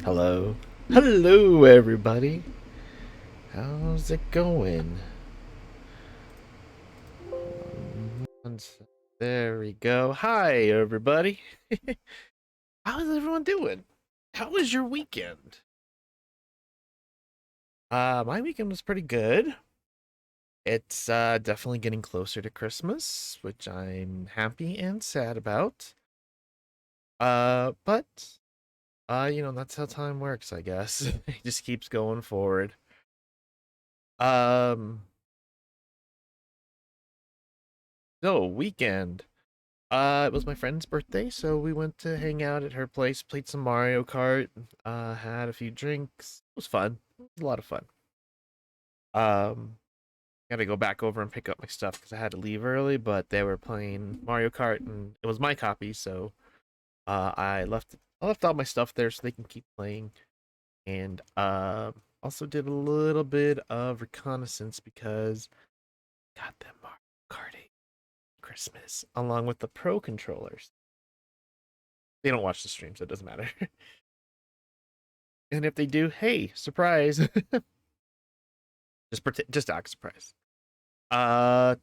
Hello. Hello, everybody. How's it going? There we go. Hi, everybody. How's everyone doing? How was your weekend? My weekend was pretty good. It's definitely getting closer to Christmas, which I'm happy and sad about. But that's how time works, I guess. It just keeps going forward. Um, so weekend. It was my friend's birthday, so we went to hang out at her place, played some Mario Kart, had a few drinks. It was fun. It was a lot of fun. Um, Got to go back over and pick up my stuff because I had to leave early, but they were playing Mario Kart and it was my copy, so I left all my stuff there so they can keep playing, and also did a little bit of reconnaissance because got them Mario Kart 8 Christmas along with the Pro controllers. They don't watch the stream, so it doesn't matter. And if they do, hey, surprise! Just act surprised. Uh,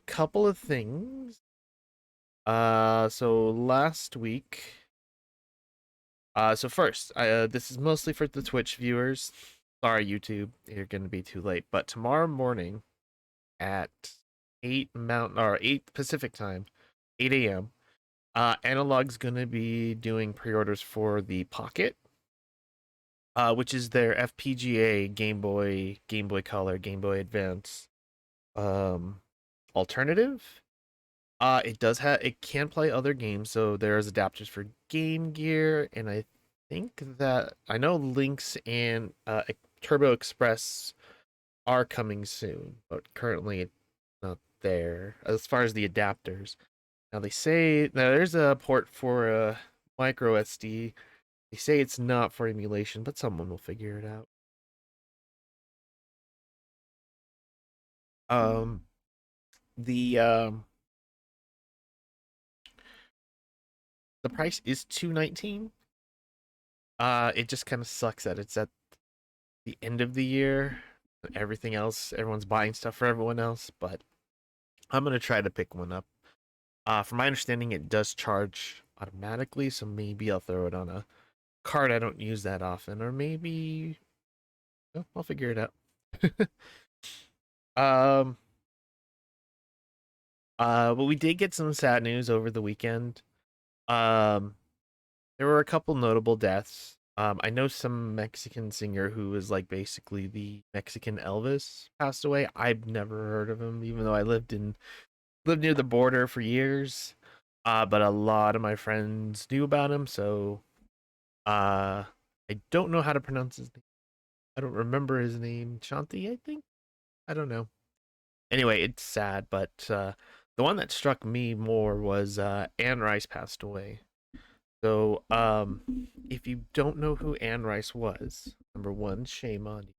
couple of things. So last week. So first, this is mostly for the Twitch viewers. Sorry, YouTube, you're gonna be too late. But tomorrow morning at 8 Pacific time, 8 a.m. Analog's gonna be doing pre-orders for the Pocket, which is their FPGA Game Boy Color, Game Boy Advance um, alternative. It can play other games, so there's adapters for Game Gear, and I know Lynx and Turbo Express are coming soon, but currently it's not there as far as the adapters. Now there's a port for micro SD. They say it's not for emulation, but someone will figure it out. Um, the um, the price is 219. It just kind of sucks that it's at the end of the year. Everything else, everyone's buying stuff for everyone else, but I'm gonna try to pick one up. From my understanding, it does charge automatically, so maybe I'll throw it on a card I don't use that often, or maybe I'll figure it out. um, but we did get some sad news over the weekend. Um, there were a couple notable deaths. I know some Mexican singer who was like basically the Mexican Elvis passed away. I've never heard of him, even though I lived near the border for years. But a lot of my friends knew about him, so uh, I don't know how to pronounce his name. I don't remember his name. Shanti, I think. I don't know. Anyway, it's sad, but the one that struck me more was Anne Rice passed away. So, if you don't know who Anne Rice was, number one, shame on you.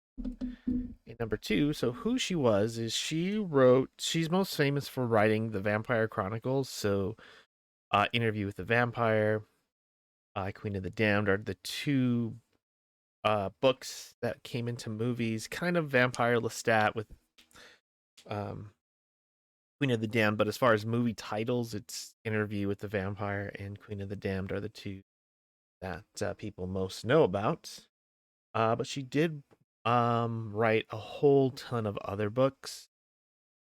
And number two, so who she was is she's most famous for writing the Vampire Chronicles. So, Interview with the Vampire, Queen of the Damned are the two books that came into movies. Kind of Vampire Lestat with um, Queen of the Damned, but as far as movie titles, it's Interview with the Vampire and Queen of the Damned are the two that people most know about. But she did write a whole ton of other books.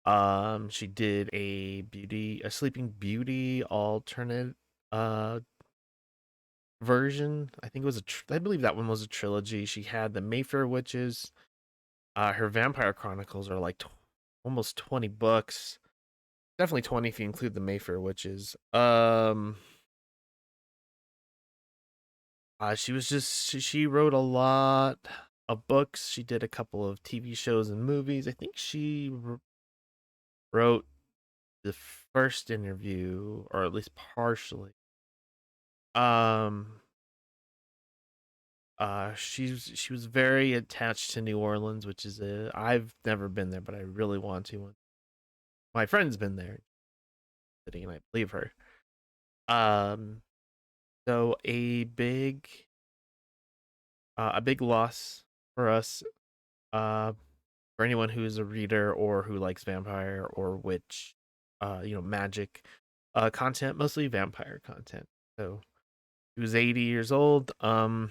She did a Sleeping Beauty alternate uh version. I think it was I believe that one was a trilogy. She had the Mayfair Witches. Her Vampire Chronicles are like almost 20 books. Definitely 20 if you include the Mayfair Witches. She wrote a lot of books. She did a couple of TV shows and movies. I think she wrote the first interview, or at least partially. Um, she was very attached to New Orleans, which is a I've never been there, but I really want to. My friend's been there, and I believe her. Um, So a big loss for us. Uh, for anyone who's a reader or who likes vampire or witch, magic, content, mostly vampire content. So he was 80 years old. I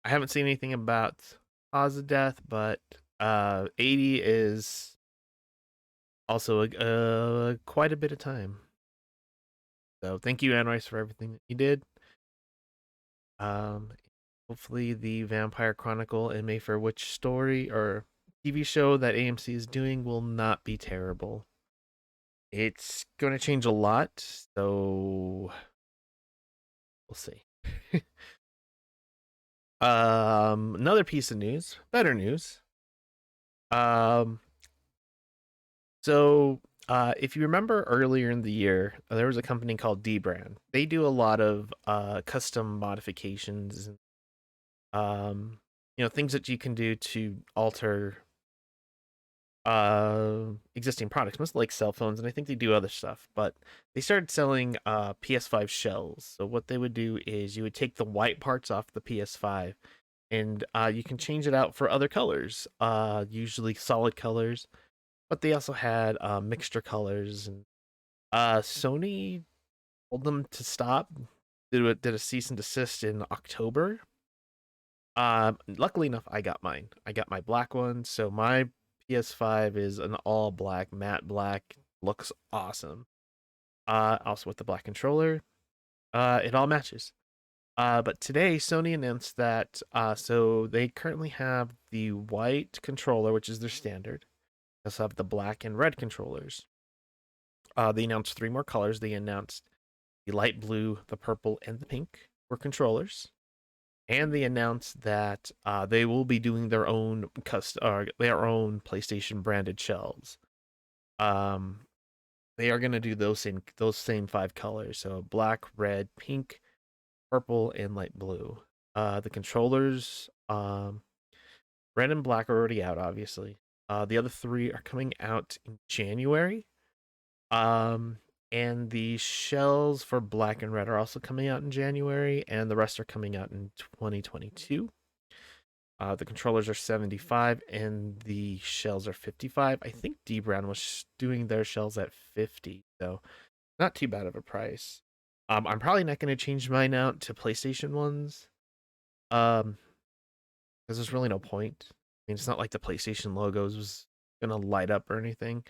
haven't seen anything about cause of death, but 80 is also quite a bit of time. So thank you, Anrice, for everything that you did. Um, Hopefully the Vampire Chronicle and Mayfair Witch story or TV show that AMC is doing will not be terrible. It's going to change a lot, so we'll see. Another piece of news, better news. Um, if you remember earlier in the year, there was a company called D Brand. They do a lot of custom modifications, um, things that you can do to alter existing products, mostly like cell phones, and I think they do other stuff. But they started selling PS5 shells. So what they would do is you would take the white parts off the PS5, and you can change it out for other colors, usually solid colors. But they also had mixture colors, and Sony told them to stop. Did a cease and desist in October. Luckily enough, I got mine. I got my black one, so my PS5 is an all black, matte black. Looks awesome. Also with the black controller, it all matches. But today Sony announced that so they currently have the white controller, which is their standard. They also have the black and red controllers. They announced three more colors. They announced the light blue, the purple, and the pink were controllers. And they announced that they will be doing their own PlayStation branded shells. Um, they are gonna do those same five colors, so black, red, pink, purple, and light blue. The controllers, red and black are already out, obviously. The other three are coming out in January. Um, and the shells for black and red are also coming out in January, and the rest are coming out in 2022. The controllers are 75 and the shells are 55. I think D Brand was doing their shells at 50, so not too bad of a price. I'm probably not going to change mine out to PlayStation ones, um, because there's really no point. I mean, it's not like the PlayStation logos was gonna light up or anything.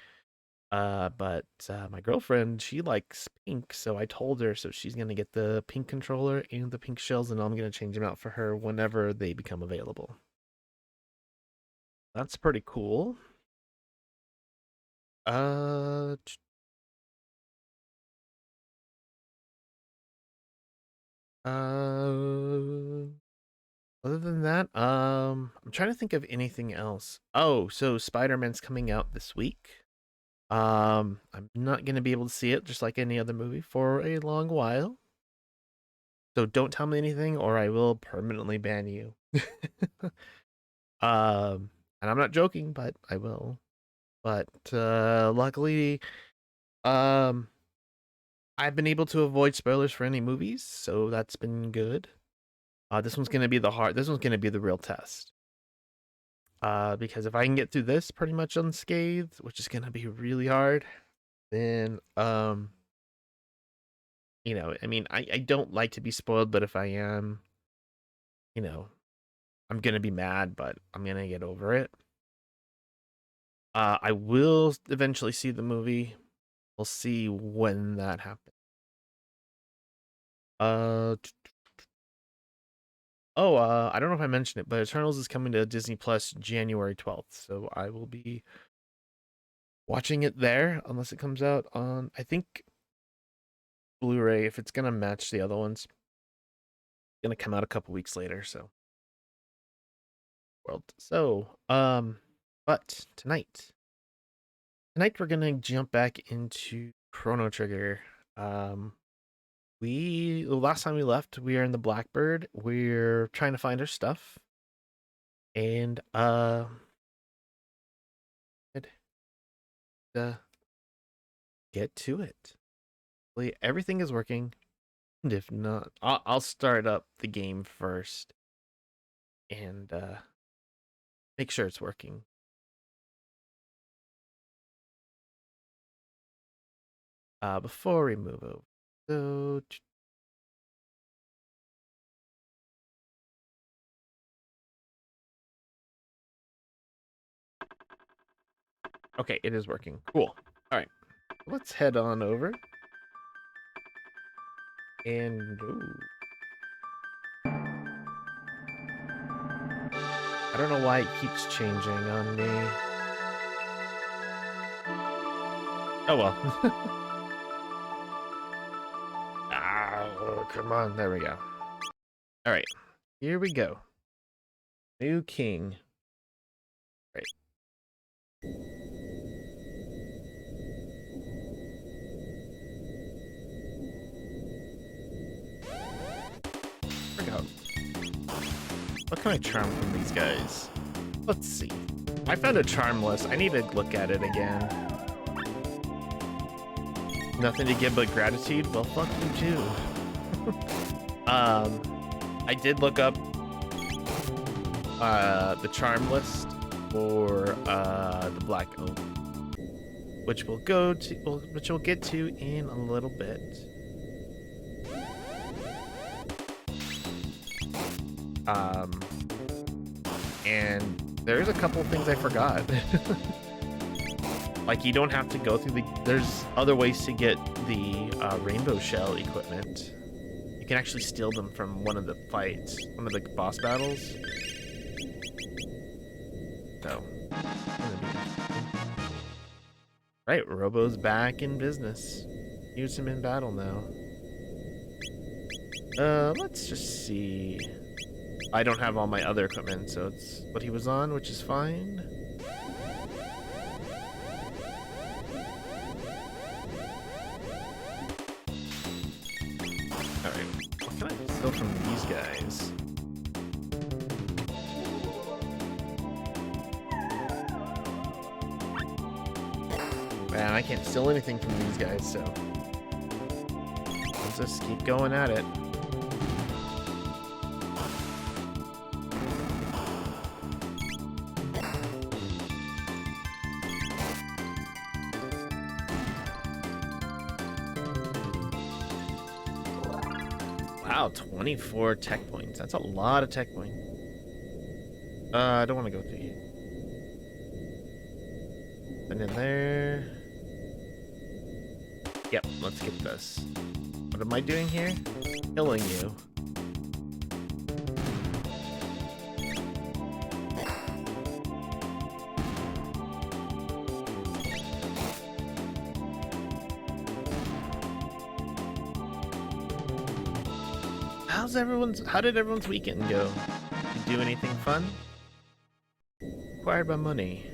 But my girlfriend, she likes pink, so I told her, so she's gonna get the pink controller and the pink shells, and I'm gonna change them out for her whenever they become available. That's pretty cool. Uh, uh, Other than that, I'm trying to think of anything else. Oh, so Spider-Man's coming out this week. I'm not gonna be able to see it just like any other movie for a long while. So don't tell me anything or I will permanently ban you. And I'm not joking, but I will. But luckily, um I've been able to avoid spoilers for any movies, so that's been good. This one's gonna be the real test. Because if I can get through this pretty much unscathed, which is gonna be really hard, then I mean, I don't like to be spoiled, but if I am, you know, I'm gonna be mad, but I'm gonna get over it. I will eventually see the movie. We'll see when that happens. Uh, I don't know if I mentioned it, but Eternals is coming to Disney Plus January 12th, so I will be watching it there unless it comes out on, I think, Blu-ray. If it's gonna match the other ones, it's gonna come out a couple weeks later. So, but tonight we're gonna jump back into Chrono Trigger. Um, the last time we left, we are in the Blackbird. We're trying to find our stuff, and uh, get to it. Everything is working. And if not, I'll start up the game first and make sure it's working. Before we move over. So okay, it is working. Cool. All right, let's head on over. And ooh, I don't know why it keeps changing on me. Oh well. Oh, come on. There we go. All right, here we go. New king. Right. Forgot. What can I charm from these guys? Let's see. I found a charm list. I need to look at it again. Nothing to give but gratitude? Well, fuck you too. I did look up the charm list for the Black Oak, which we'll get to in a little bit. And there's a couple things I forgot. Like, you don't have to go through there's other ways to get the rainbow shell equipment. You can actually steal them from one of the fights, one of the boss battles. So, right, Robo's back in business. Use him in battle now. Let's just see. I don't have all my other equipment, so it's what he was on, which is fine. Alright, what can I steal from these guys? Man, I can't steal anything from these guys, so let's just keep going at it. Wow, 24 tech points. That's a lot of tech points. I don't want to go through here. And in there. Yep, let's get this. What am I doing here? Killing you. How did everyone's weekend go? Did you do anything fun? Acquired by money.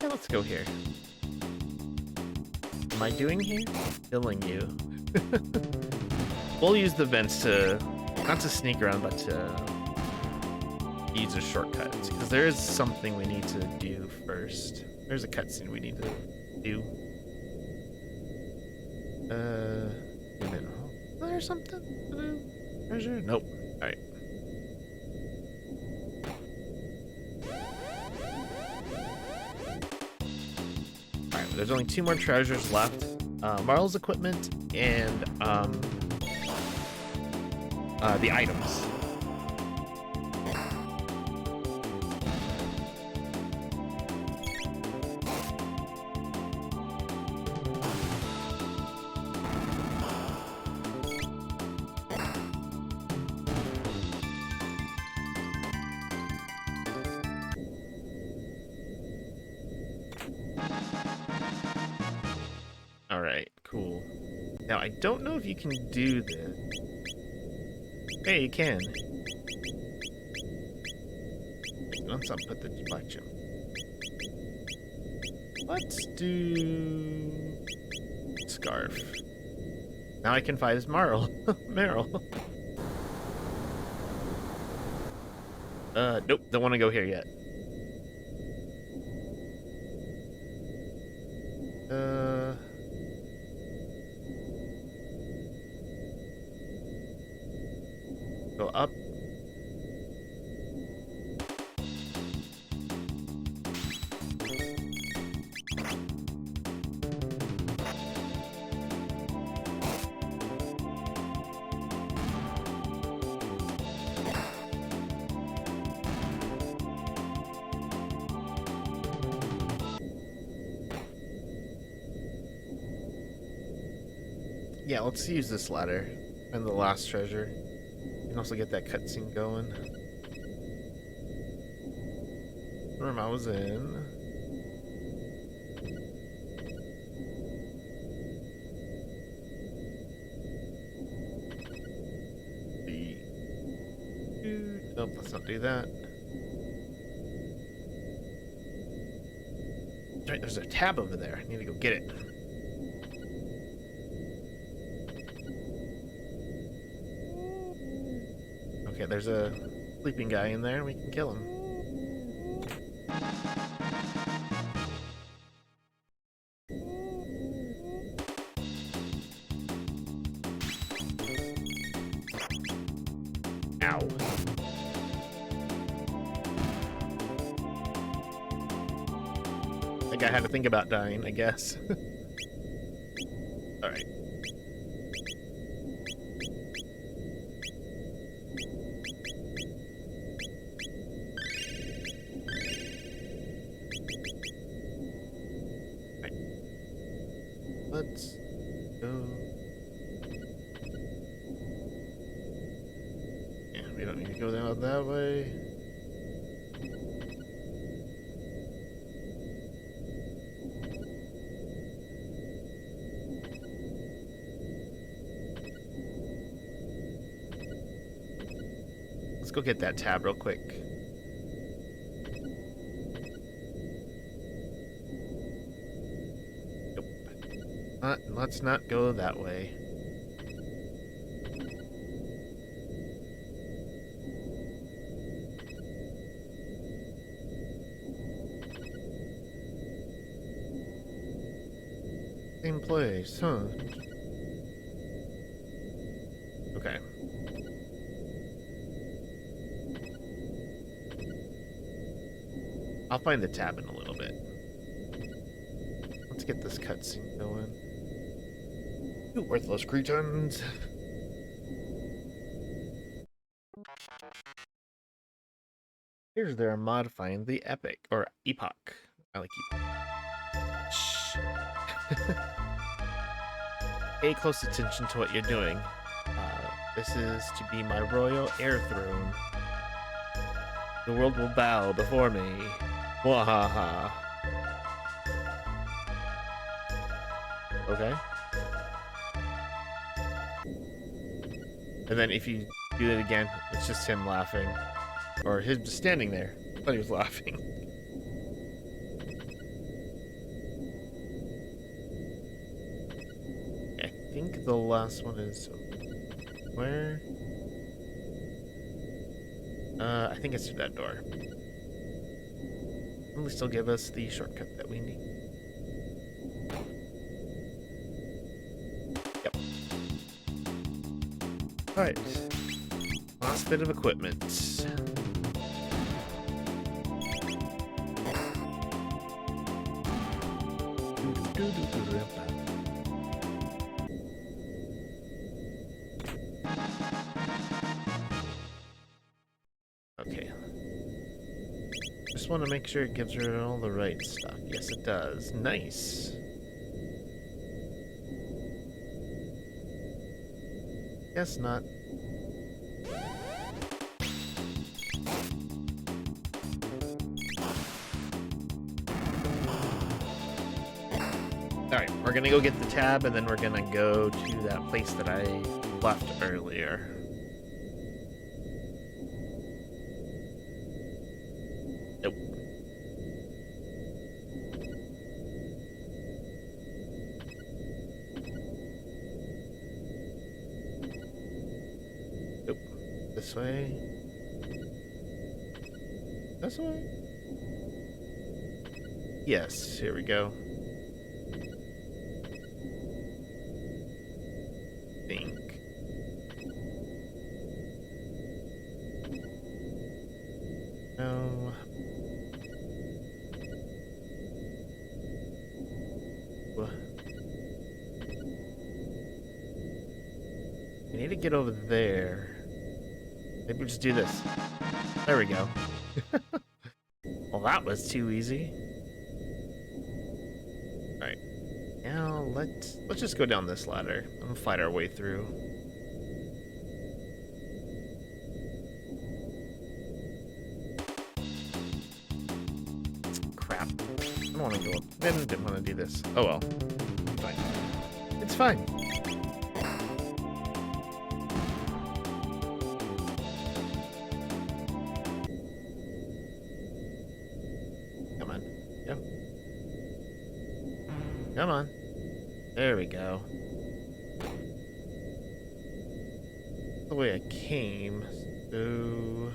Let's go here. Am I doing here? Killing you. We'll use the vents to, not to sneak around, but to use a shortcut. Because there is something we need to do first. There's a cutscene we need to do. And then, oh, there's something to do? Treasure? Nope. Alright. Alright, there's only 2 more treasures left. Marl's equipment and the items. Alright, cool. Now, I don't know if you can do this. Hey, you can. Once I put the black gem. Let's scarf. Now I can fight as Marl. Meryl. Nope, don't want to go here yet. Go up. Yeah, let's use this ladder. And the last treasure. You can also get that cutscene going. Room I was in. Nope, let's not do that. Right, there's a tab over there. I need to go get it. Okay, there's a sleeping guy in there. We can kill him. Ow. I think I had to think about dying, I guess. Alright. Let's go. Yeah, we don't need to go down that way. Let's go get that tab real quick. Let's not go that way. Same place, huh? Okay. I'll find the tab in a little bit. Let's get this cutscene going. You worthless cretins. Here's their modifying the epic or epoch. I like epoch. Shh. Pay close attention to what you're doing. This is to be my royal heir throne. The world will bow before me. Wahaha. Okay. And then if you do it again, it's just him laughing. Or him just standing there. I thought he was laughing. I think the last one is... Where? I think it's through that door. At least they'll give us the shortcut that we need. Yep. Alright. Last bit of equipment. Okay. Just want to make sure it gives her all the right stuff. Yes, it does. Nice. Guess not. Alright, we're gonna go get the tab and then we're gonna go to that place that I left earlier. Nope. This way. This way? Yes, here we go. Think. No. I need to get over there. Maybe we'll just do this. There we go. Well, that was too easy. Alright. Now, let's just go down this ladder and fight our way through. Crap. I don't want to go up. I didn't want to do this. Oh well. Fine. It's fine. Come on. Go. Come on. There we go. The way I came. So...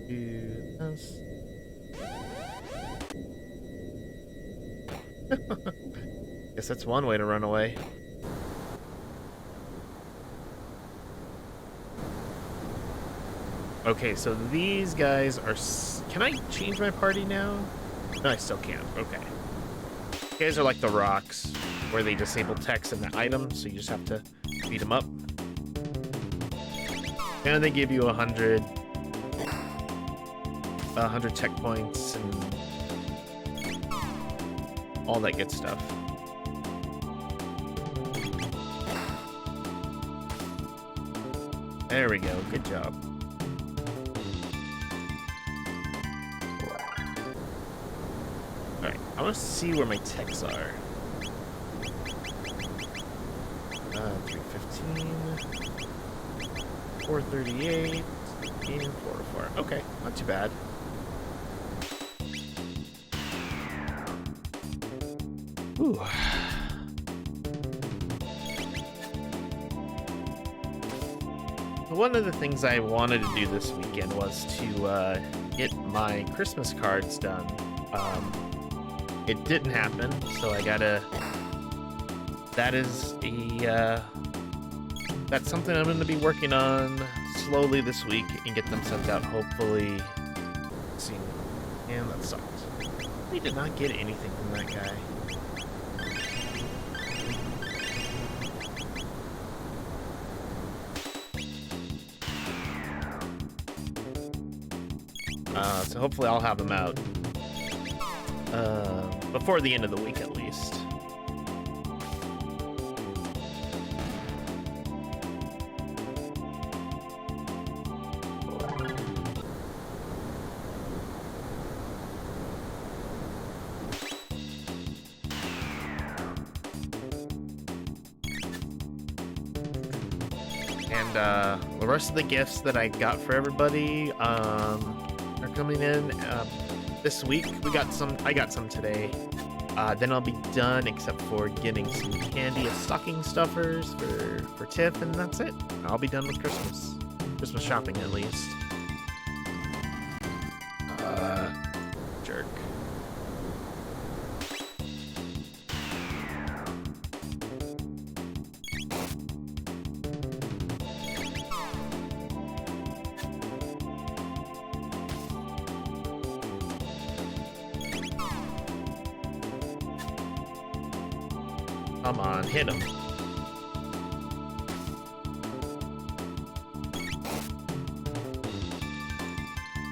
do this. Guess that's one way to run away. Okay, so these guys are... Can I change my party now? No, I still can't. Okay. These guys are like the rocks, where they disable text in the item, so you just have to beat them up. And they give you 100 checkpoints and all that good stuff. There we go. Good job. Alright, I want to see where my techs are. 315, 438, and 404. Okay, not too bad. Ooh. One of the things I wanted to do this weekend was to get my Christmas cards done. It didn't happen, so I gotta... That is a... that's something I'm going to be working on slowly this week and get them sent out hopefully soon. And that sucked. We did not get anything from that guy. So hopefully I'll have them out before the end of the week at least. And the rest of the gifts that I got for everybody are coming in this week. I got some today. Then I'll be done, except for getting some candy and stocking stuffers for Tiff, and that's it. I'll be done with Christmas shopping at least. Jerk. Come on, hit him.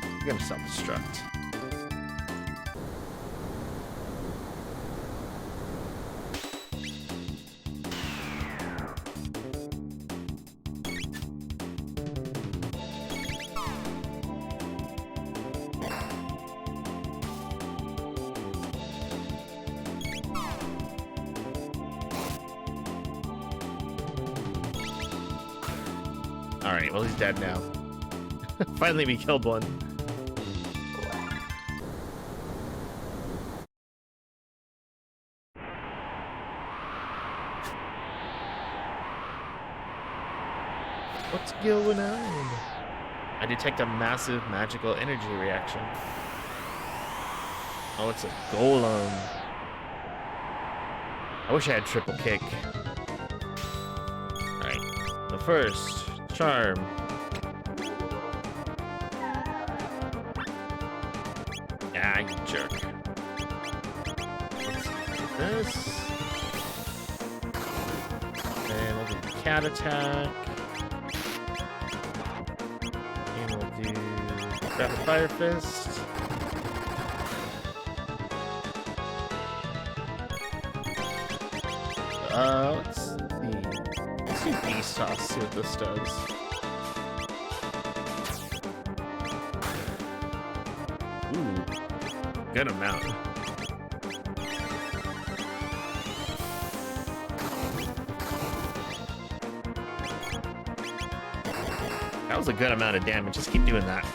I'm gonna self-destruct. Alright, well he's dead now. Finally we killed one. What's going on? I detect a massive magical energy reaction. Oh, it's a golem. I wish I had triple kick. Alright. The first charm. Ah, you jerk. Let's do this. And we'll do cat attack. And we'll do rapid fire fist. Let's do beast toss, see what this does. Ooh, good amount. That was a good amount of damage. Just keep doing that.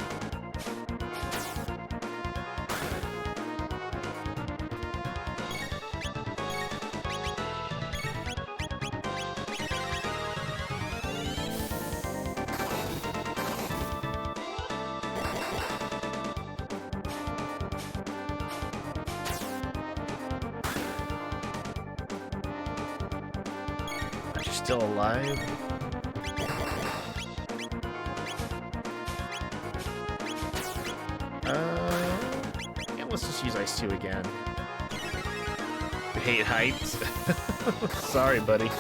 Are you still alive? Yeah, let's just use Ice 2 again. You hate heights? Sorry, buddy.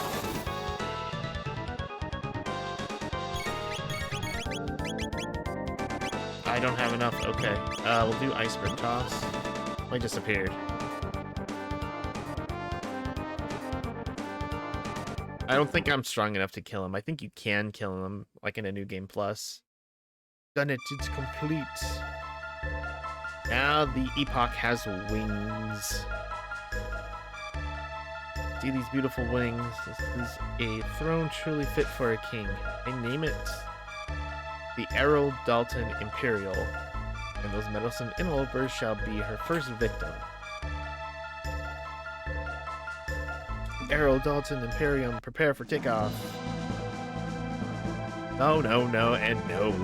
I don't have enough. Okay. We'll do Iceberg Toss. He disappeared. I don't think I'm strong enough to kill him. I think you can kill him, like in a New Game Plus. Done it, it's complete. Now the Epoch has wings. See these beautiful wings? This is a throne truly fit for a king. I name it the Errol Dalton Imperial, and those meddlesome interlopers shall be her first victim. Errol Dalton Imperium, prepare for takeoff. No, no, no, and no.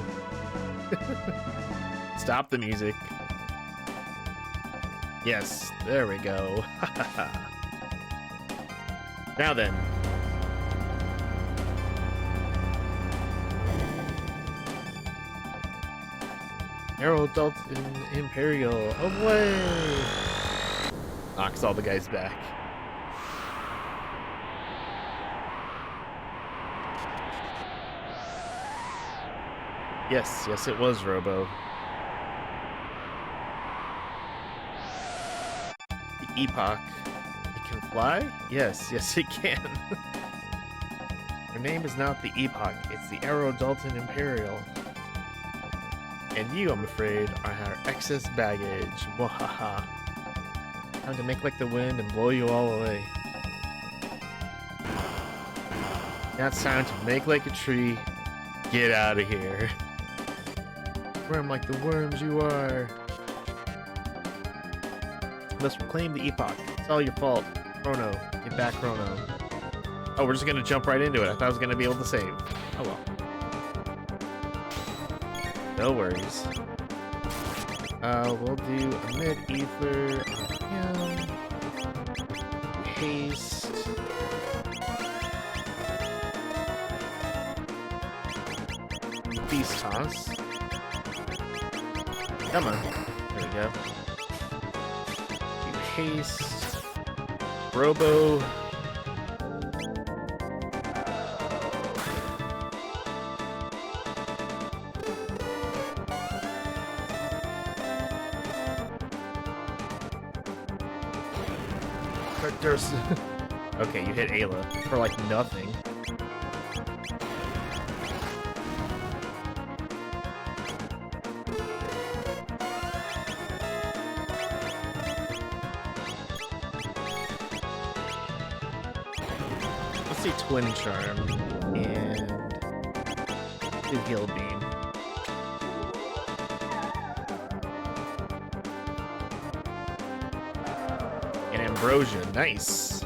Stop the music. Yes, there we go. Now then. Errol Dalton Imperial, away! Knocks all the guys back. Yes, yes, it was Robo. The Epoch. It can fly? Yes, yes, it can. Her name is not the Epoch, it's the Errol Dalton Imperial. And you, I'm afraid, are our excess baggage. Wahaha. Time to make like the wind and blow you all away. Now it's time to make like a tree. Get out of here. Worm like the worms you are. Must reclaim the Epoch. It's all your fault. Chrono. Get back, Chrono. Oh, we're just gonna jump right into it. I thought I was gonna be able to save. Oh well. No worries. We'll do a mid-ether on him. Haste. Beast toss. Come on. There we go. Do haste. Robo. There's... Okay, you hit Ayla for like nothing. Let's see Twin Charm and do Heal Beam. And Ambrosia, nice.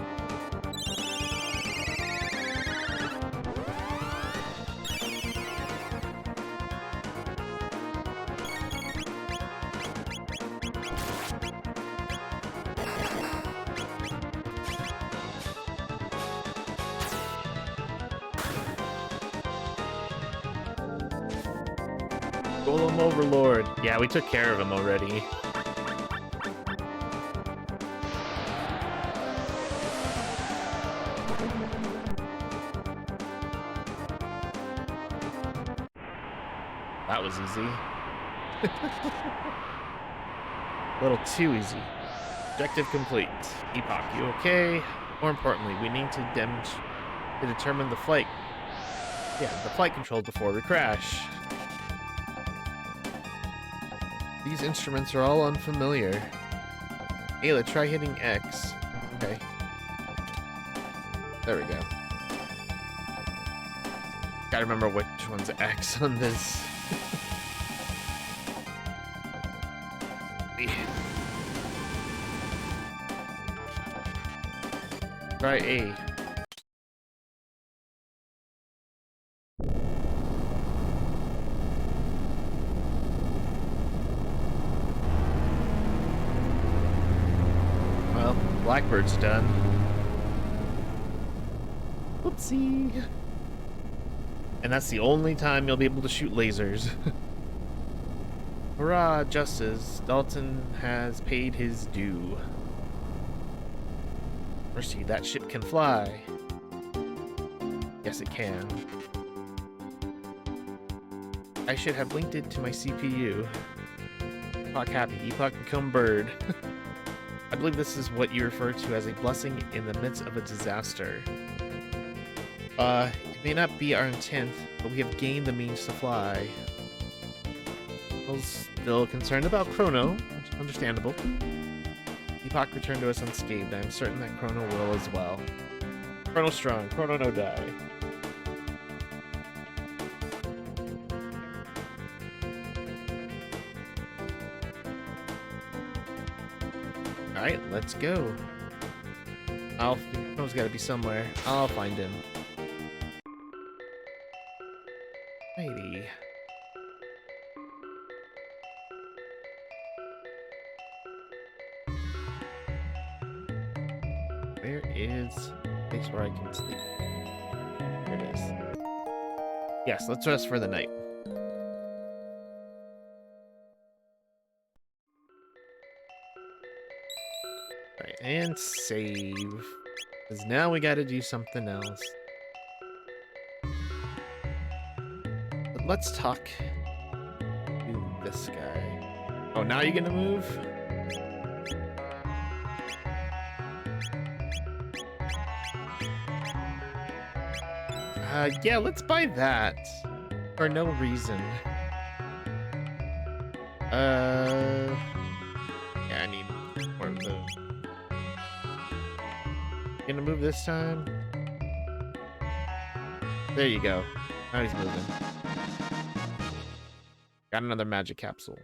Golem Overlord. Yeah, we took care of him already. That was easy. A little too easy. Objective complete. Epoch, you okay? More importantly, we need to determine the flight. Yeah, the flight controls before we crash. These instruments are all unfamiliar. Ayla, try hitting X. Okay. There we go. Gotta remember which one's X on this. Try A. Well, Blackbird's done. Whoopsie. And that's the only time you'll be able to shoot lasers. Hurrah, justice. Dalton has paid his due. Mercy, that ship can fly. Yes, it can. I should have linked it to my CPU. Epoch happy. Epoch become bird. I believe this is what you refer to as a blessing in the midst of a disaster. It may not be our intent, but we have gained the means to fly. I was still concerned about Chrono, which is understandable. Epoch returned to us unscathed. I'm certain that Chrono will as well. Chrono strong, Chrono no die. Alright, let's go. Chrono's gotta be somewhere. I'll find him. Righty. Where is a place where I can sleep? There it is. Yes, let's rest for the night. Alright, and save. Because now we gotta do something else. But let's talk to this guy. Oh, now you're gonna move? Yeah, let's buy that. For no reason. Yeah, I need more of those. Gonna move this time? There you go. Now he's moving. Got another magic capsule.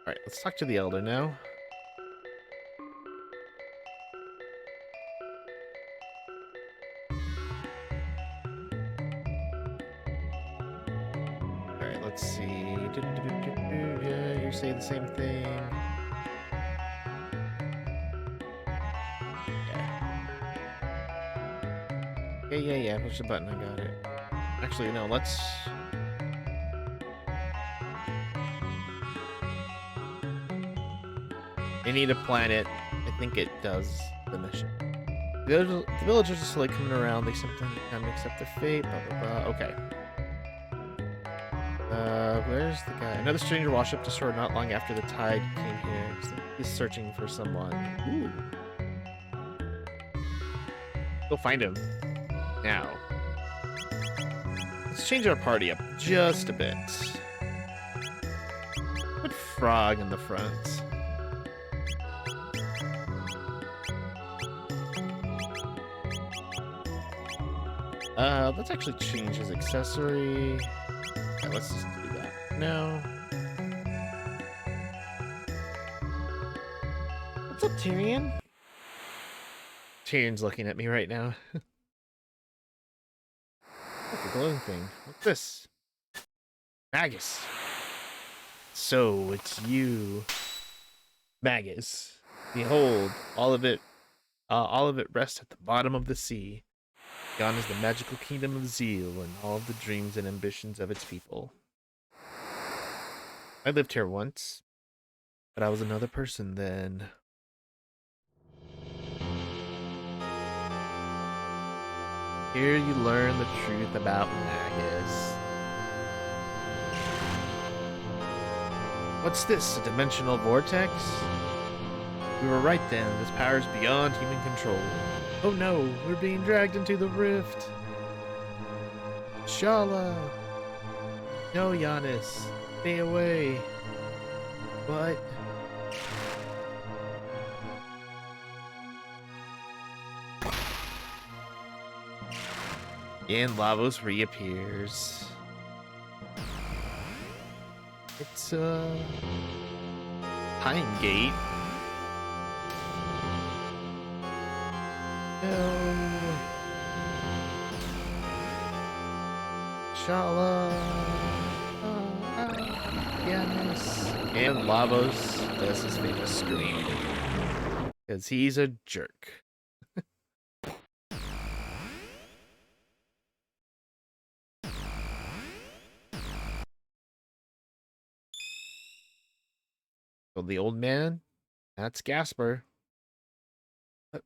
Alright, let's talk to the Elder now. Alright, let's see. Yeah, you say the same thing. Yeah. Push the button, I got it. Actually, no, let's... I need a planet. I think it does the mission. The villagers are slowly coming around. They simply need time to accept their fate. Blah, blah, blah. Okay. Where's the guy? Another stranger washed up to shore not long after the tide came here. He's searching for someone. Ooh. Go find him. Now. Let's change our party up just a bit. Put Frog in the front. Let's actually change his accessory. Yeah, let's just do that now. What's up, Tyrion? Tyrion's looking at me right now. Look, a glowing thing. What's this? Magus. So, it's you. Magus. Behold, all of it rests at the bottom of the sea. Gone is the magical kingdom of Zeal and all of the dreams and ambitions of its people. I lived here once, but I was another person then. Here you learn the truth about Magus. What's this, a dimensional vortex? We were right then, this power is beyond human control. Oh no, we're being dragged into the rift. Shala! No, Giannis, stay away. What? And Lavos reappears. It's Time Gate. No. Shala. Yes. And Lavos does his famous scream. Because he's a jerk. So the old man, that's Gasper.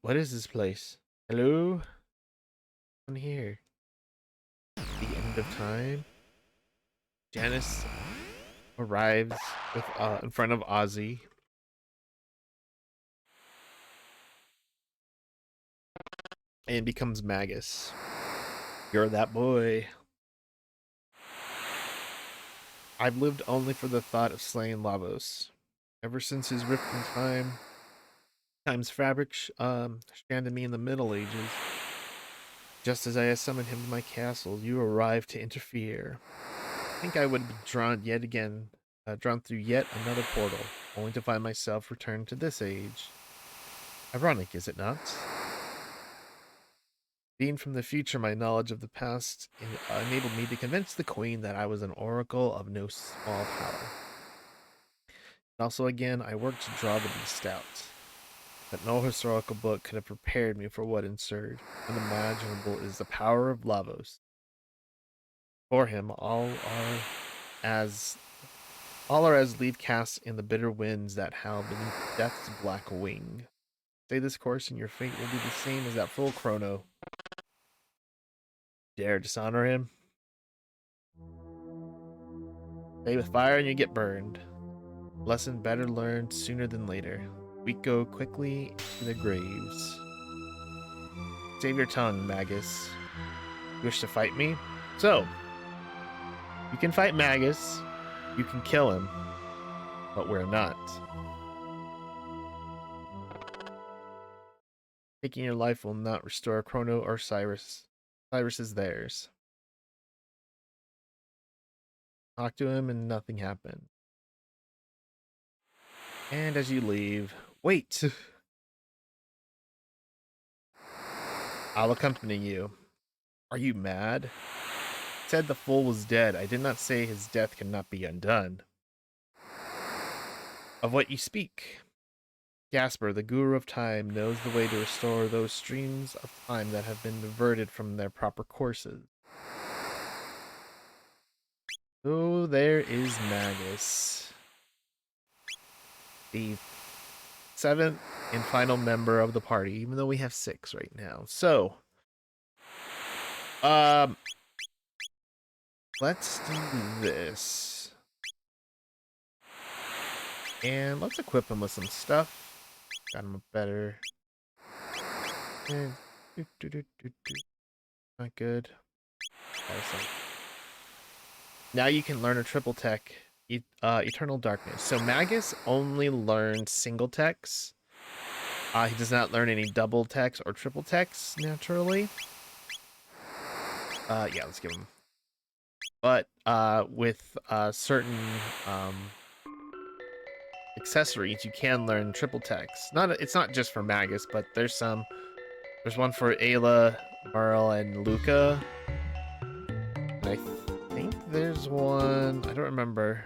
What is this place? Hello? I'm here. The end of time? Janice arrives with in front of Ozzy. And becomes Magus. You're that boy. I've lived only for the thought of slaying Lavos. Ever since his rift in time's fabric stranded me in the Middle Ages. Just as I had summoned him to my castle, you arrived to interfere. I think I would be drawn through yet another portal, only to find myself returned to this age. Ironic, is it not? Being from the future, my knowledge of the past enabled me to convince the Queen that I was an oracle of no small power. And also, again, I worked to draw the beast out. But no historical book could have prepared me for what ensued. Unimaginable is the power of Lavos. For him, all are as leaf cast in the bitter winds that howl beneath death's black wing. Stay this course, and your fate will be the same as that fool Chrono. Dare dishonor him? Play with fire and you get burned. Lesson better learned sooner than later. We go quickly to the graves. Save your tongue, Magus. You wish to fight me? So, you can fight Magus, you can kill him, but we're not. Taking your life will not restore Crono or Cyrus. Cyrus is theirs. Talk to him and nothing happened. And as you leave, wait! I'll accompany you. Are you mad? I said the fool was dead. I did not say his death cannot be undone. Of what you speak? Gasper, the guru of time, knows the way to restore those streams of time that have been diverted from their proper courses. So there is Magus, the 7th and final member of the party, even though we have 6 right now. So, let's do this. And let's equip him with some stuff. Got him a better... Not good. Now you can learn a triple tech, Eternal Darkness. So Magus only learns single techs. He does not learn any double techs or triple techs, naturally. Yeah, let's give him. But with certain accessories, you can learn triple techs. It's not just for Magus, but there's one for Ayla, Merle, and Luca. And I think there's one, I don't remember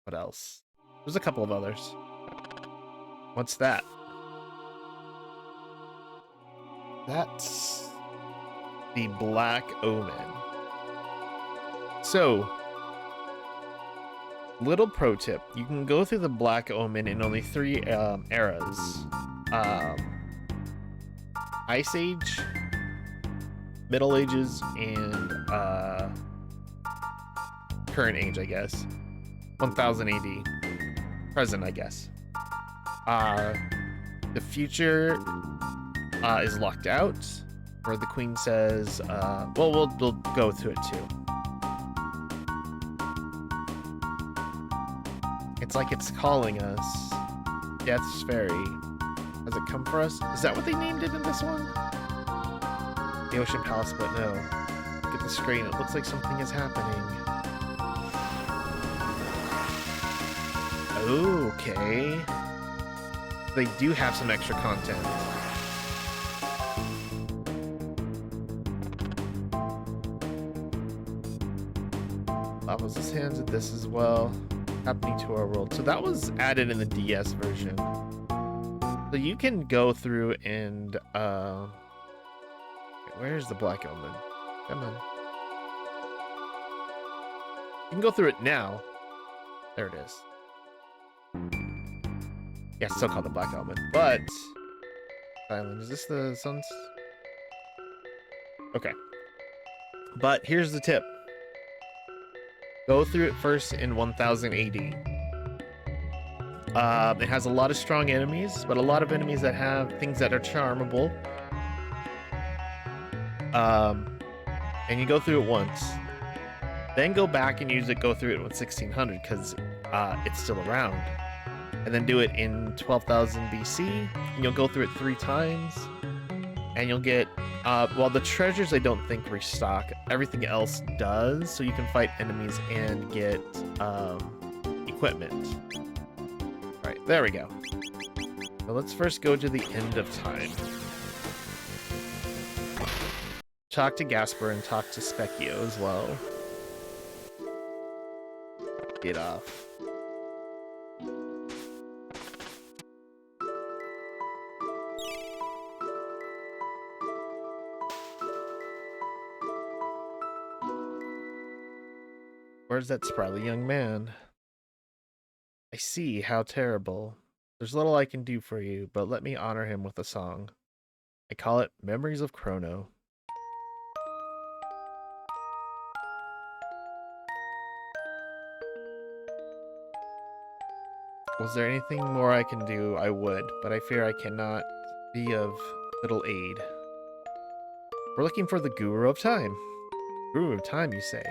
what else. There's a couple of others. What's that? That's the Black Omen. So, Little pro tip: you can go through the Black Omen in only three eras: um, Ice Age, Middle Ages, and current age, I guess. 1000 AD. Present, I guess. The future is locked out, where the queen says, well, we'll go to it too. It's like it's calling us. Death's Fairy. Has it come for us? Is that what they named it in this one? The Ocean Palace, but no. Look at the screen. It looks like something is happening. Okay. They do have some extra content. Lava's hands at this as well. Happening to our world. So that was added in the DS version. So you can go through and where's the Black Omen? Come on. You can go through it now. There it is. Yeah, it's still called the Black Omen. But Island, is this the sun's? Okay. But here's the tip. Go through it first in 1000 AD. It has a lot of strong enemies, but a lot of enemies that have things that are charmable. And you go through it once. Then go back and go through it with 1600 because it's still around. And then do it in 12,000 BC. And you'll go through it 3 times. And you'll get, well, the treasures I don't think restock. Everything else does. So you can fight enemies and get equipment. All right, there we go. So let's first go to the end of time. Talk to Gasper and talk to Specchio as well. Get off. Where's that sprightly young man? I see, how terrible. There's little I can do for you, but let me honor him with a song. I call it Memories of Chrono. Was there anything more I can do, I would, but I fear I cannot be of little aid. We're looking for the Guru of Time. Guru of Time, you say?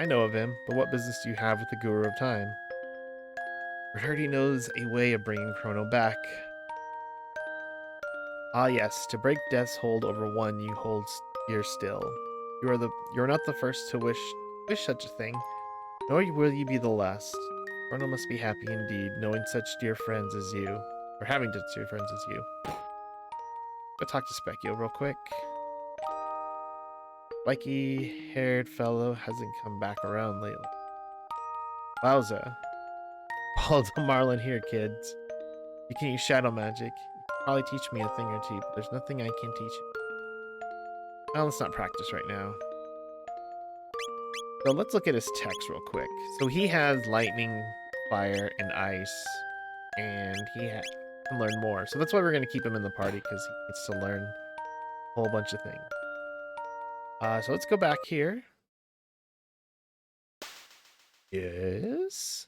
I know of him, but what business do you have with the Guru of Time? I heard he knows a way of bringing Chrono back. Ah yes, to break death's hold over one you hold dear still. You're not the first to wish such a thing, nor will you be the last. Chrono must be happy indeed, knowing such dear friends as you, or having such dear friends as you. Go talk to Specchio real quick. Spiky-haired fellow hasn't come back around lately. Wowza. Baldo Marlin here, kids. You can use shadow magic. You can probably teach me a thing or two, but there's nothing I can teach you. Well, let's not practice right now. So let's look at his text real quick. So he has lightning, fire, and ice, and he can learn more. So that's why we're going to keep him in the party, because he needs to learn a whole bunch of things. So let's go back here. Yes.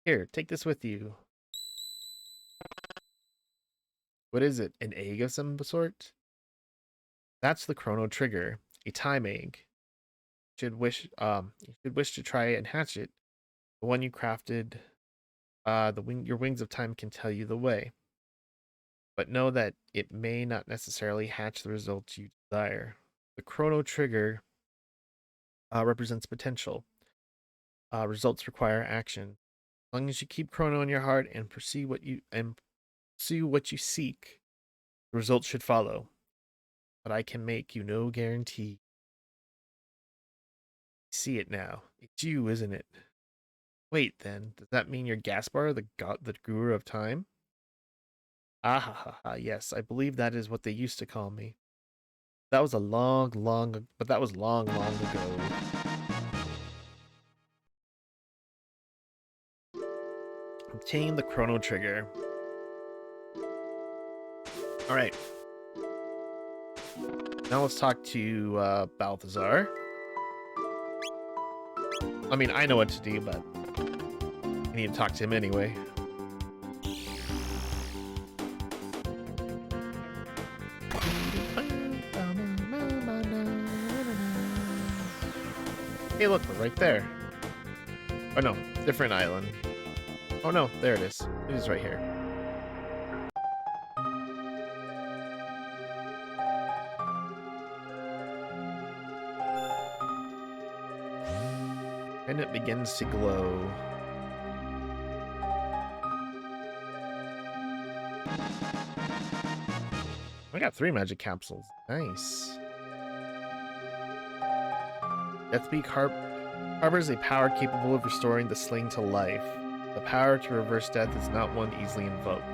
Here, take this with you. What is it? An egg of some sort? That's the Chrono trigger, a time egg. You should wish to try and hatch it. The one you crafted, your wings of time can tell you the way. But know that it may not necessarily hatch the results you desire. The Chrono trigger represents potential. Results require action. As long as you keep Chrono in your heart and pursue what you seek, the results should follow. But I can make you no guarantee. See it now. It's you, isn't it? Wait, then, does that mean you're Gaspar, the Guru of Time? Ah ha ha ha, yes, I believe that is what they used to call me. That was long ago. Obtain the Chrono trigger. Alright. Now let's talk to Balthazar. I mean, I know what to do, but I need to talk to him anyway. Hey, look, we're right there. Oh no, different island. Oh no, there it is. It is right here. And it begins to glow. I got 3 magic capsules. Nice. Deathbeak harbors a power capable of restoring the slain to life. The power to reverse death is not one easily invoked.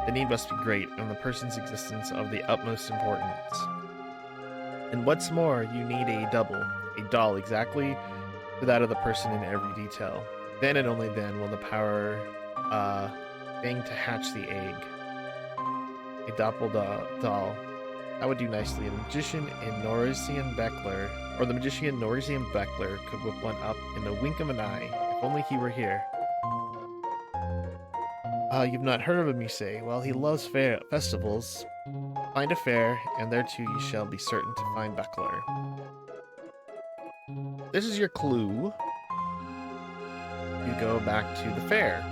The need must be great, and the person's existence of the utmost importance. And what's more, you need a double, a doll exactly to that of the person in every detail. Then and only then will the power thing to hatch the egg. A doll. That would do nicely. The magician Norisian Beckler could whip one up in the wink of an eye. If only he were here. You've not heard of him, you say? Well, he loves festivals. Find a fair, and there too you shall be certain to find Beckler. This is your clue. You go back to the fair.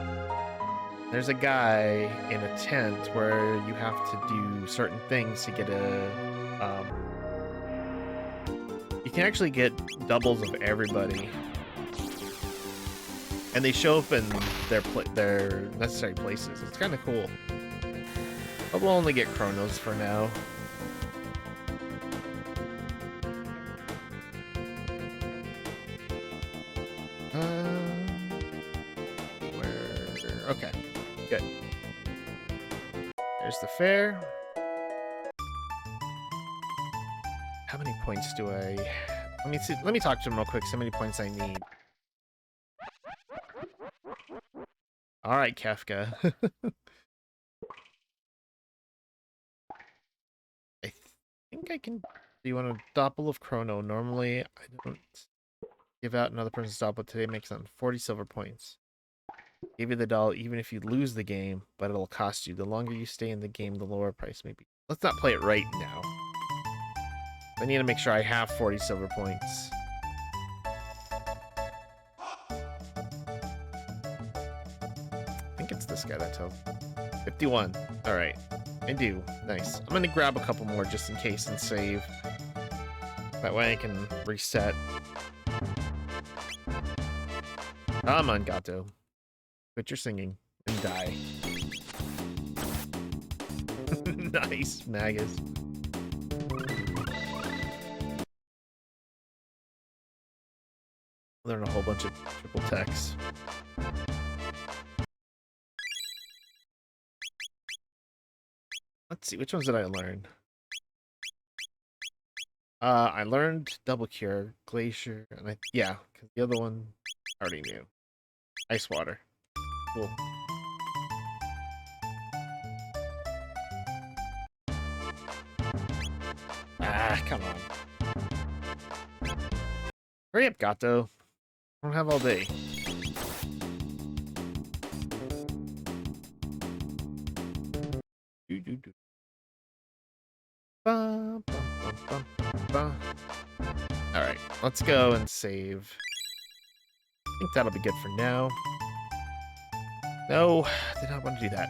There's a guy in a tent where you have to do certain things to get a... you can actually get doubles of everybody. And they show up in their necessary places. It's kind of cool. But we'll only get Chronos for now. Okay, good. There's the fair. How many points do I... Let me see. Let me talk to him real quick. So many points I need. All right, Kafka. I think I can do you want a doppel of Chrono. Normally, I don't give out another person's doppel. Today makes on 40 silver points. Give you the doll even if you lose the game, but it'll cost you. The longer you stay in the game, the lower price may be. Let's not play it right now. I need to make sure I have 40 silver points. I think it's this guy that tells. 51. Alright. I do. Nice. I'm gonna grab a couple more just in case and save. That way I can reset. Come on, Gato. Quit your singing and die. Nice, Magus. Learn a whole bunch of triple text. Let's see, which ones did I learn? I learned Double Cure, Glacier, and yeah, because the other one I already knew. Ice Water. Cool. Ah, come on. Hurry up, Gato. I don't have all day. Alright, let's go and save. I think that'll be good for now. No, I did not want to do that.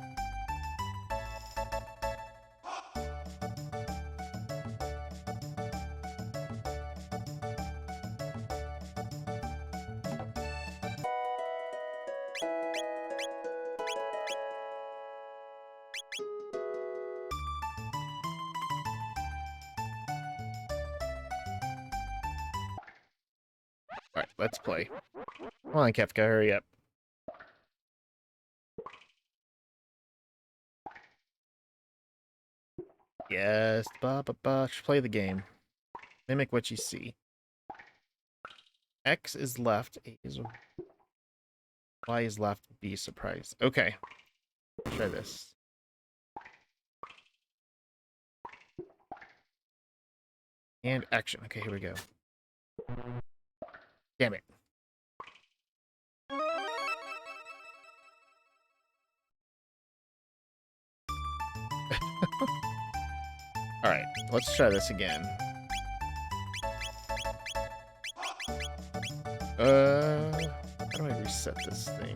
Alright, let's play. Come on, Kefka, hurry up. Yes, play the game. Mimic what you see. X is left, A is... Y is left, B is surprise. Okay, try this. And action. Okay, here we go. Damn it. Alright, let's try this again. How do I reset this thing?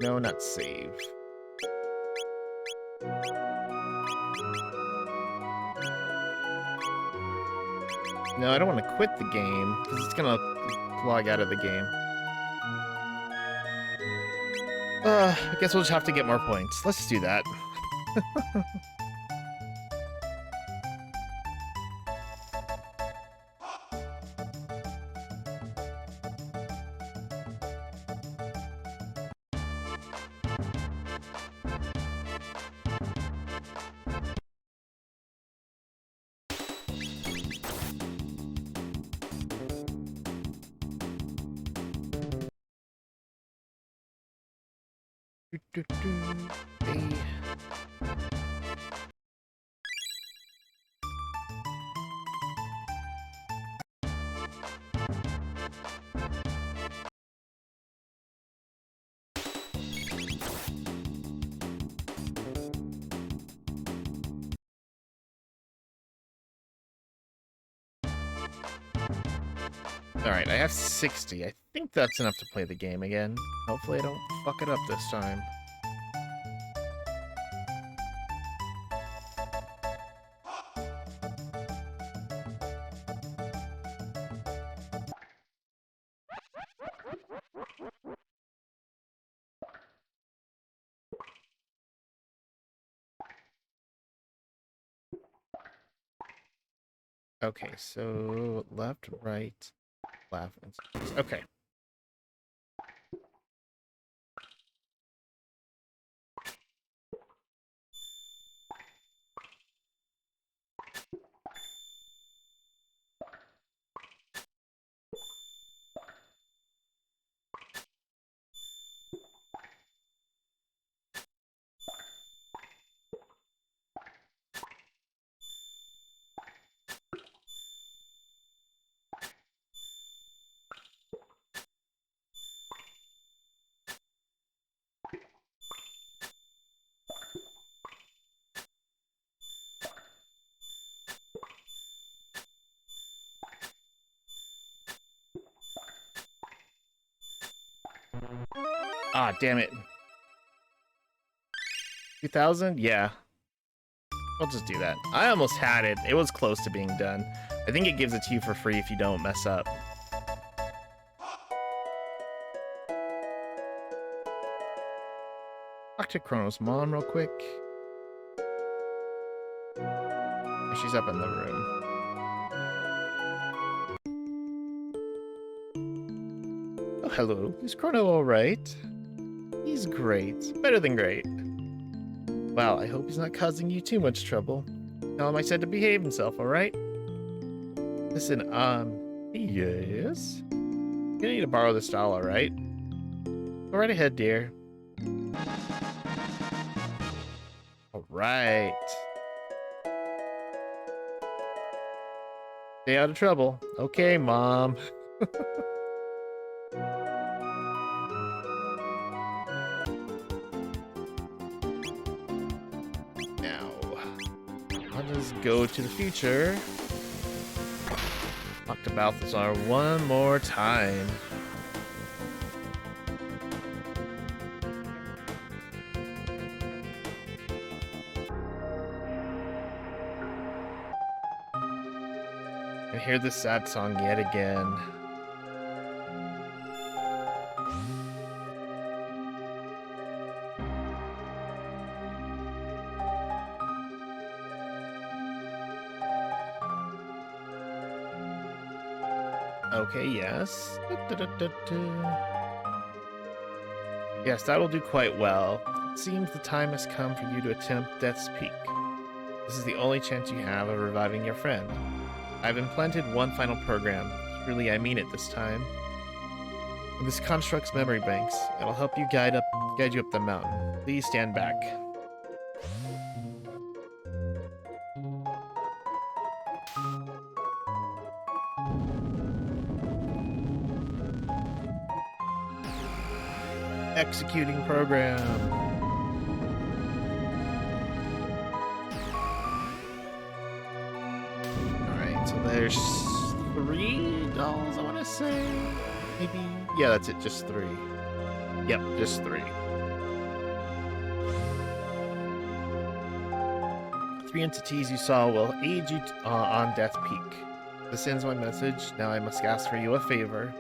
No, not save. No, I don't want to quit the game, because it's gonna log out of the game. I guess we'll just have to get more points. Let's just do that. A. Alright, I have 60. I think that's enough to play the game again. Hopefully I don't fuck it up this time. Okay, so left, right, left, and okay. Ah, damn it. 2000? Yeah. I'll just do that. I almost had it. It was close to being done. I think it gives it to you for free if you don't mess up. Talk to Chrono's mom real quick. She's up in the room. Oh, hello. Is Crono alright? He's great. Better than great. Wow, I hope he's not causing you too much trouble. Tell him I said to behave himself, alright? Listen, yes? You need to borrow this doll, alright? Go right ahead, dear. Alright. Stay out of trouble. Okay, Mom. Now, let us go to the future. Talk to Balthazar one more time. And hear this sad song yet again. Okay, yes. Yes, that'll do quite well. It seems the time has come for you to attempt Death's Peak. This is the only chance you have of reviving your friend. I've implanted one final program. Truly, I mean it this time. This construct's memory banks. It'll help you guide you up the mountain. Please stand back. Executing program. Alright, so there's 3 dolls, I want to say. Maybe? Yeah, that's it, just 3. Yep, just 3. 3 entities you saw will aid you on Death Peak. This ends my message. Now I must ask for you a favor.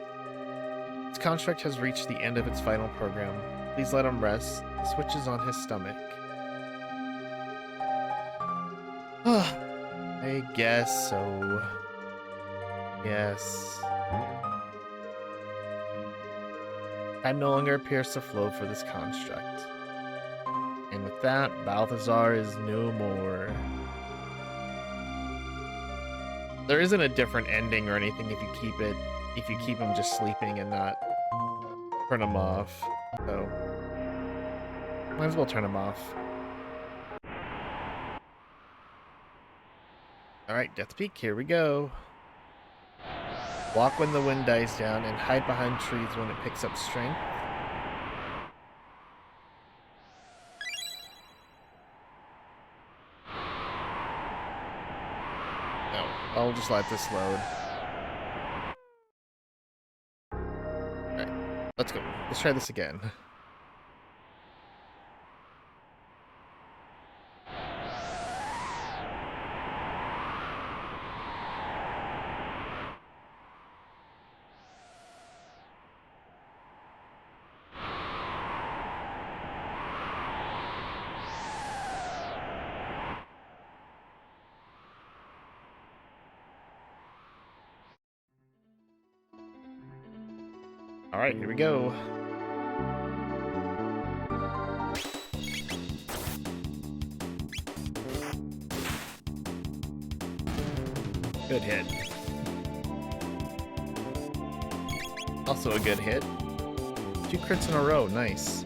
This construct has reached the end of its final program. Please let him rest. The switch is on his stomach. I guess so. Yes. Time no longer appears to flow for this construct. And with that, Balthazar is no more. There isn't a different ending or anything if you keep him just sleeping and not turn him off. So might as well turn him off. Alright, Death Peak, here we go. Walk when the wind dies down and hide behind trees when it picks up strength. No, I'll just let this load. Alright, let's go. Let's try this again. Alright, here we go. Good hit. Also a good hit. 2 crits in a row, nice.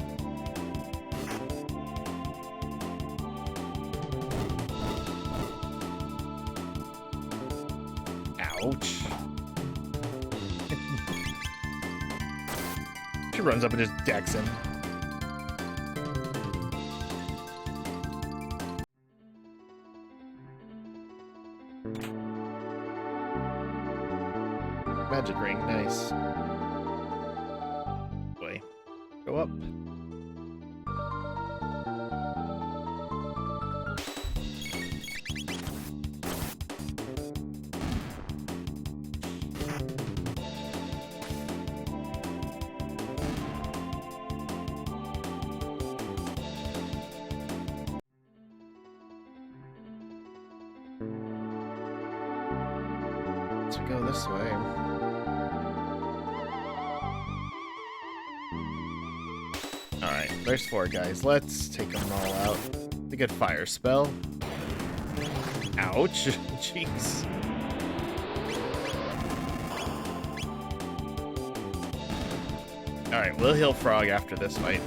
Ouch. She runs up and just decks him. Magic ring, nice. Boy, go up. Let's go this way. Alright, there's 4 guys. Let's take them all out. A good fire spell. Ouch. Jeez. Alright, we'll heal Frog after this fight.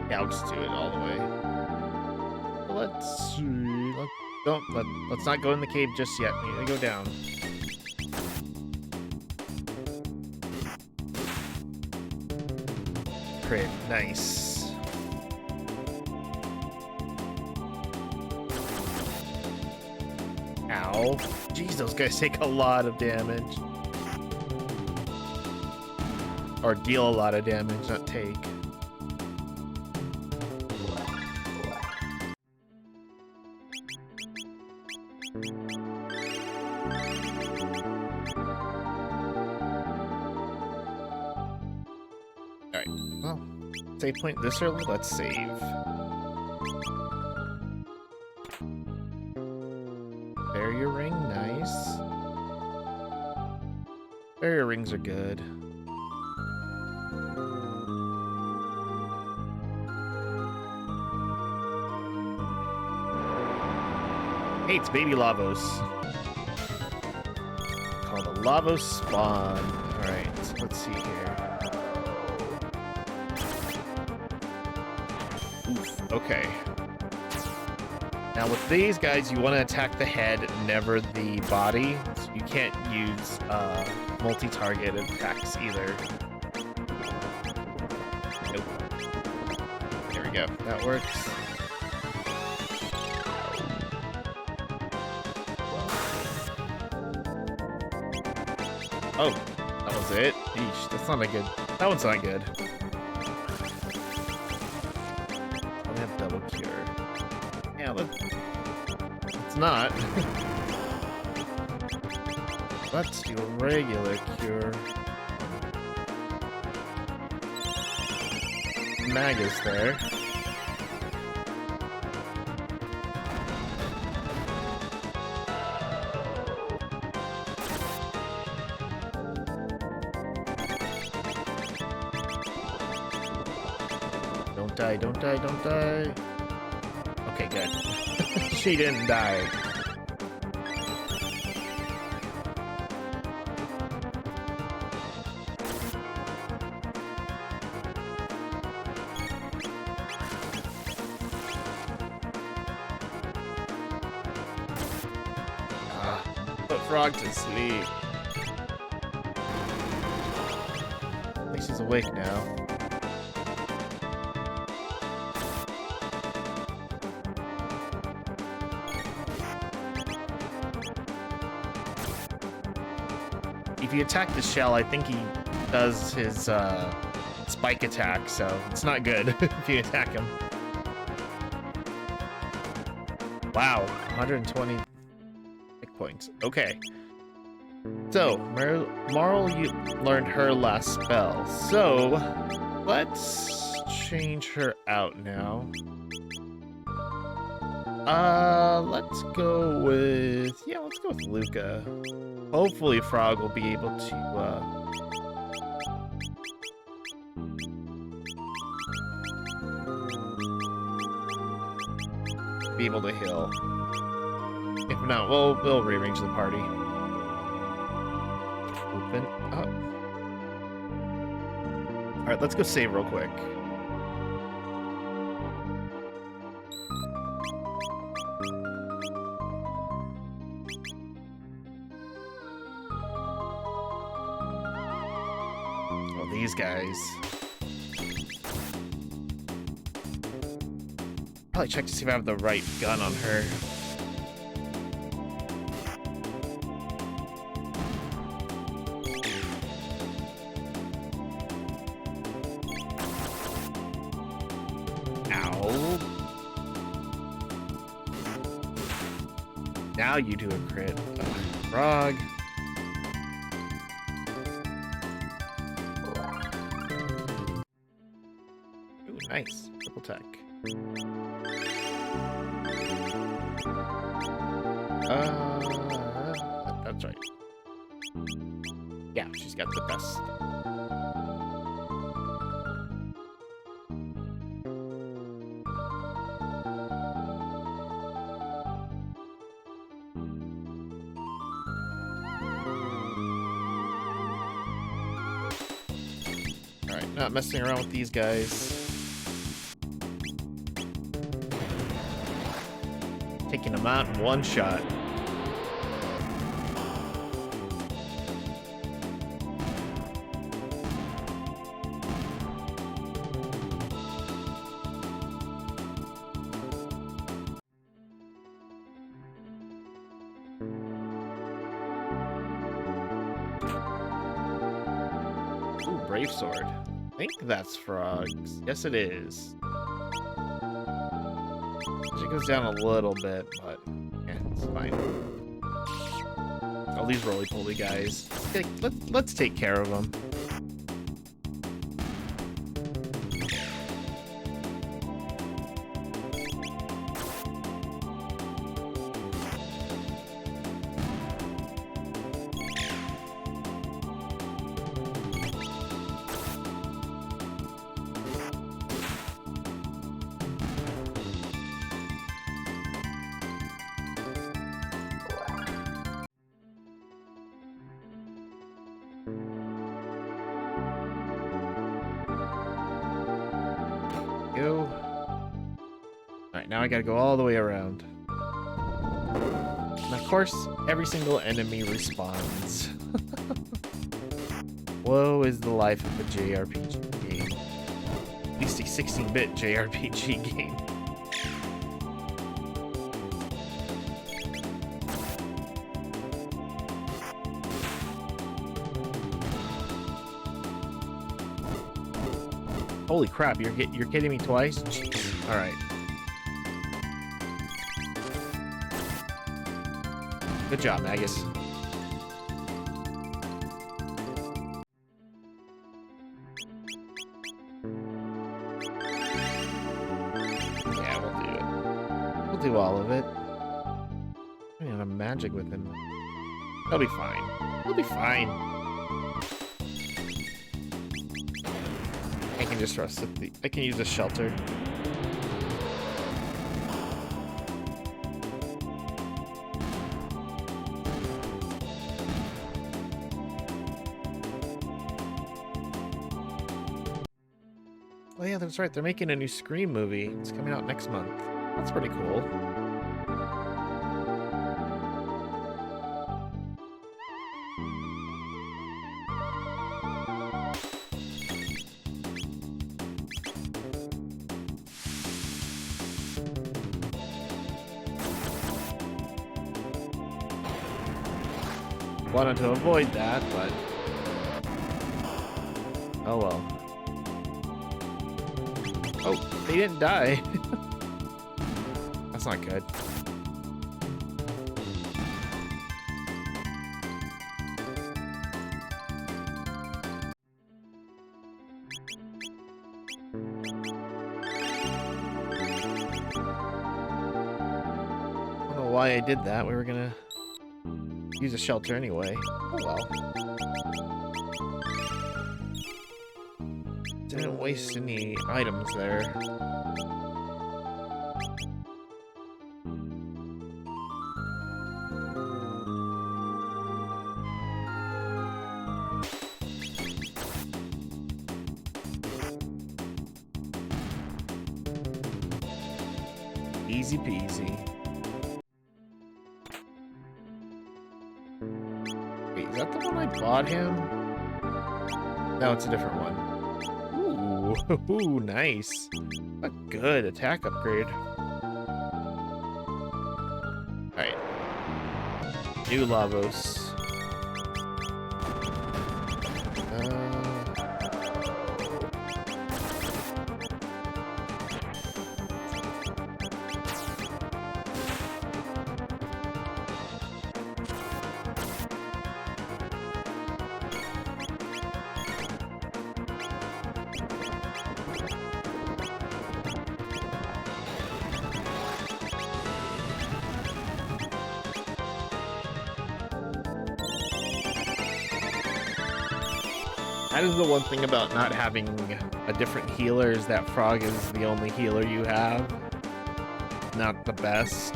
Yeah, I'll just do it all the way. Let's not go in the cave just yet. We need to go down. Crit, nice. Ow. Jeez, those guys take a lot of damage. Or deal a lot of damage, not take. Alright, well, save point this early, let's save. Barrier rings are good. Hey, it's baby Lavos. Called a Lavos spawn. Alright, so let's see here. Oof, okay. Now with these guys, you want to attack the head, never the body. So you can't use multi-target attacks either. Nope. There we go. That works. Oh, that was it? Eesh, that's not a good... That one's not good. I have double cure. Yeah, it's not. Let's do a regular cure. Mag is there. Don't die, don't die, don't die. Okay, good. She didn't die. Put Frog to sleep. At least he's awake now. If you attack the shell, I think he does his spike attack, so it's not good if you attack him. Wow, 120 hit points. Okay. So, Marl learned her last spell. So, let's change her out now. Let's go with... Yeah, let's go with Luca. Hopefully Frog will be able to, be able to heal. If not, we'll rearrange the party. Open up. Alright, let's go save real quick. These guys. Probably check to see if I have the right gun on her. Ow. Now you do a crit. Frog. Nice. Triple tech. That's right. Yeah, she's got the best. Alright, not messing around with these guys. Taking them out in one shot. Ooh, Brave Sword. I think that's Frog's. Yes, it is. It goes down a little bit, but yeah, it's fine. All these roly-poly guys. Let's take care of them. Alright, now I gotta go all the way around. And of course, every single enemy respawns. Woe is the life of a JRPG game. At least a 16-bit JRPG game. Holy crap, you're kidding me twice? Jeez. All right. Good job, Magus. Yeah, we'll do it. We'll do all of it. I mean, I'm magic with him. They'll be fine. They'll be fine. I can just rest at the... I can use a shelter. Oh yeah, that's right. They're making a new Scream movie. It's coming out next month. That's pretty cool. Wanted to avoid that, but oh well. Oh, they didn't die. That's not good. I don't know why I did that. We were gonna use a shelter anyway. Oh well. Didn't waste any items there. Easy peasy. Wait, is that the one I bought him? No, it's a different one. Ooh, nice. A good attack upgrade. Alright. New Lavos. That is the one thing about not having a different healer, is that Frog is the only healer you have. Not the best.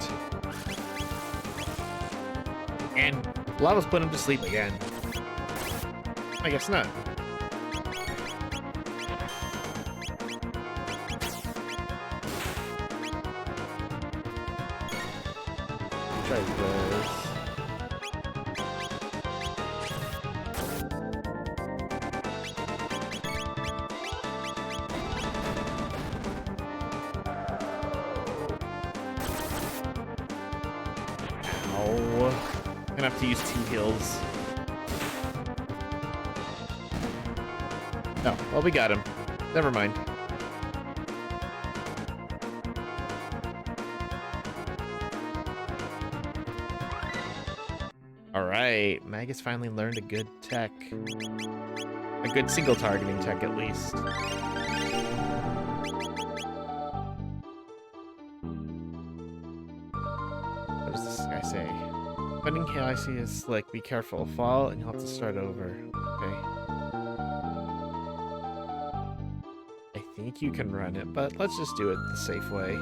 And Lava's put him to sleep again. I guess not. Try this. Gonna have to use T-heals. Oh, well, we got him. Never mind. Alright, Magus finally learned a good tech. A good single targeting tech, at least. What does this guy say? Funding KIC is slick. Be careful. Fall and you'll have to start over. Okay. I think you can run it, but let's just do it the safe way.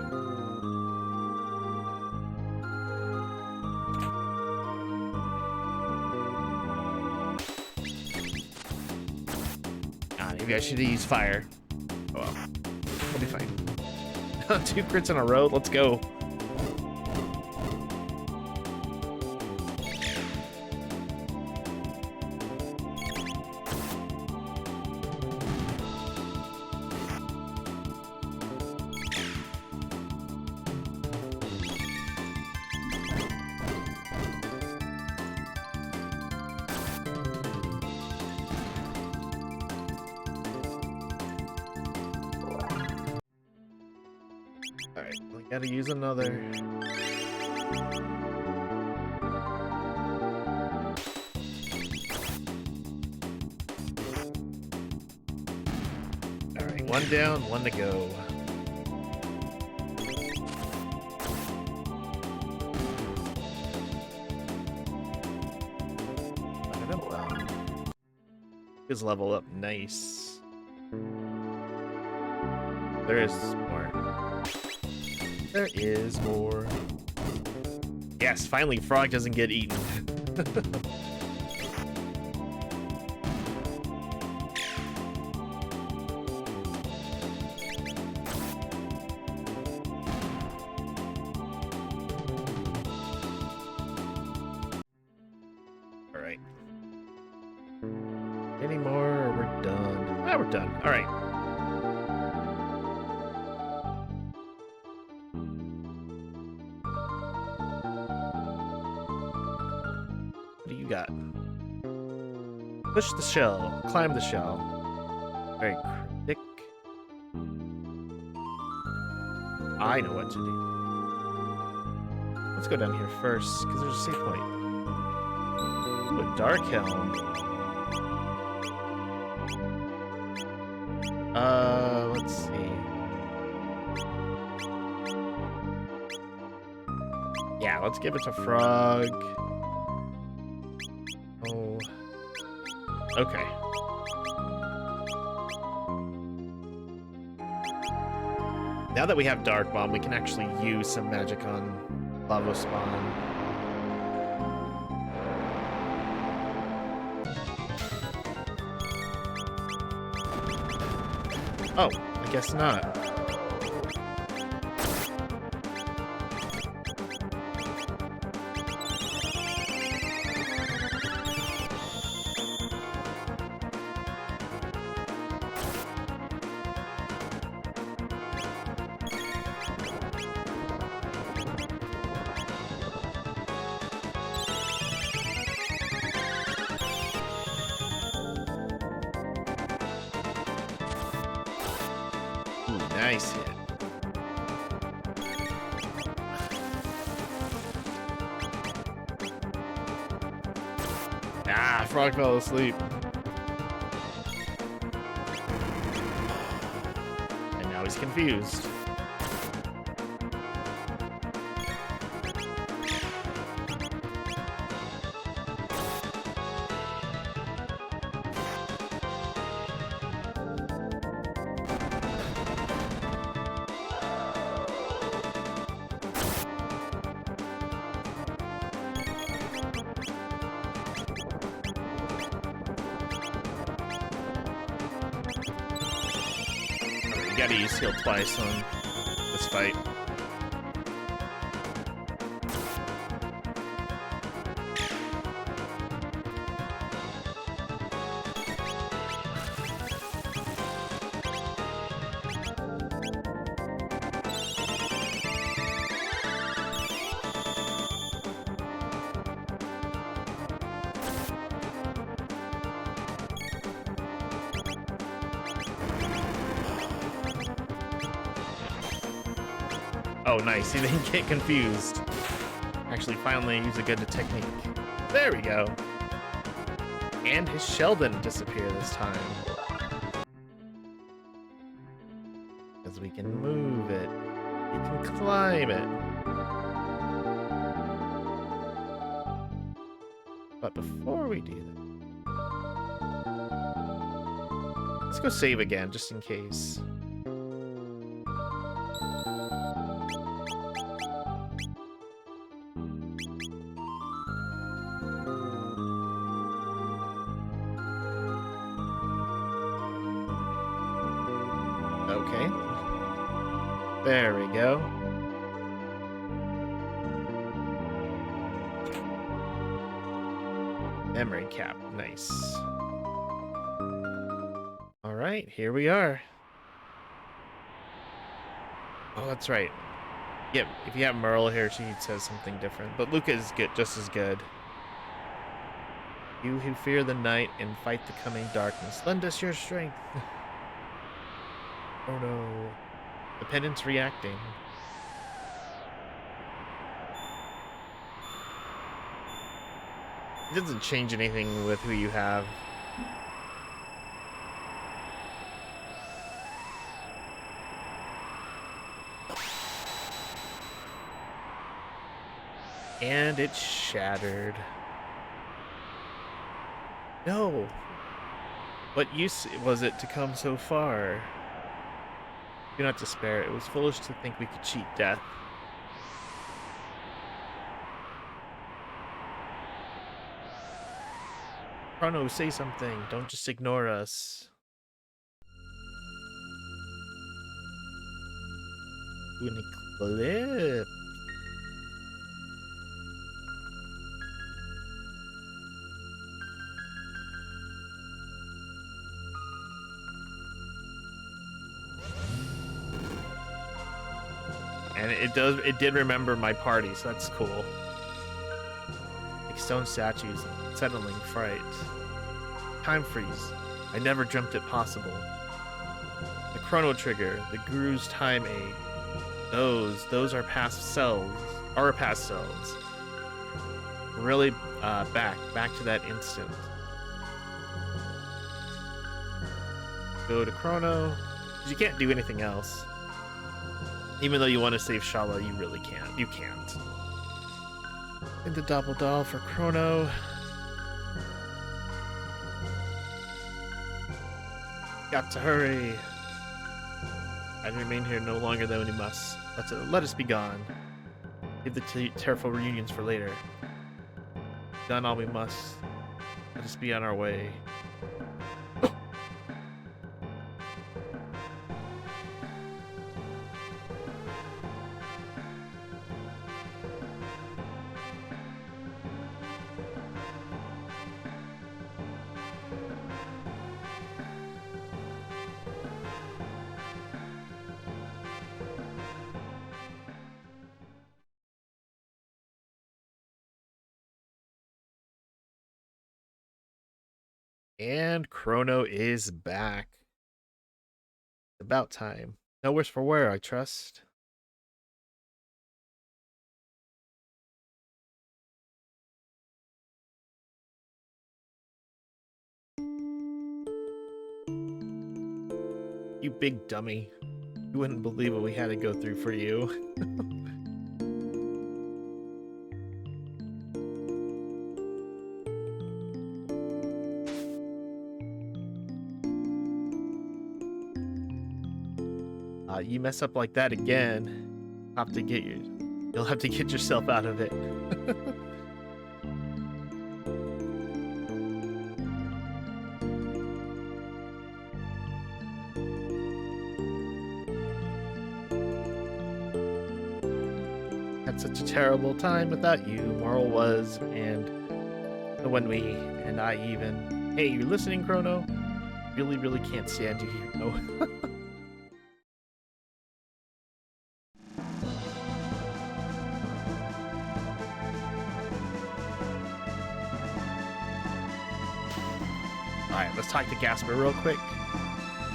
Ah, maybe I should have used fire. Oh well. We'll be fine. 2 crits in a row. Let's go. Alright, we gotta use another. Alright, 1 down, 1 to go. His level up, nice. There is more. There is more. Yes, finally, Frog doesn't get eaten. All right. Any more, or we're done? Ah, we're done. All right. Got. Push the shell. Climb the shell. Very cryptic. I know what to do. Let's go down here first, because there's a save point. Ooh, a dark helm. Let's see. Yeah, let's give it to Frog. Oh. Okay. Now that we have Dark Bomb, we can actually use some magic on Lava Spawn. Oh, I guess not. Nice hit. Ah, Frog fell asleep. And now he's confused. Gotta use heal twice on this fight. Oh, nice. He didn't get confused. Actually, finally use a good technique. There we go. And his shell didn't disappear this time. Because we can move it. We can climb it. But before we do that, let's go save again, just in case. Okay. There we go. Memory cap, nice. All right, here we are. Oh, that's right. Yep, if you have Merle here, she says something different. But Luca is good, just as good. You who fear the night and fight the coming darkness, lend us your strength. Oh no. The pendant's reacting. It doesn't change anything with who you have. And it's shattered. No. What use was it to come so far? Do not despair. It was foolish to think we could cheat death. Chrono, say something. Don't just ignore us. An eclipse. And it did remember my party, so that's cool. Like stone statues, settling fright. Time freeze. I never dreamt it possible. The chrono trigger, the guru's time egg. Those are past selves. Our past selves. Really back to that instant. Go to Chrono. 'Cause you can't do anything else. Even though you want to save Shala, you really can't. You can't. And the double doll for Chrono. Got to hurry. I'd remain here no longer than we must. Let us be gone. Leave the tearful reunions for later. Done all we must. Let us be on our way. And Chrono is back. About time. No worse for wear, I trust. You big dummy. You wouldn't believe what we had to go through for you. You mess up like that again, you'll have to get yourself out of it. Had such a terrible time without you, Marl was, and when we, and I even. Hey, you listening, Chrono? Really can't stand you here, no. Alright, let's talk to Gasper real quick.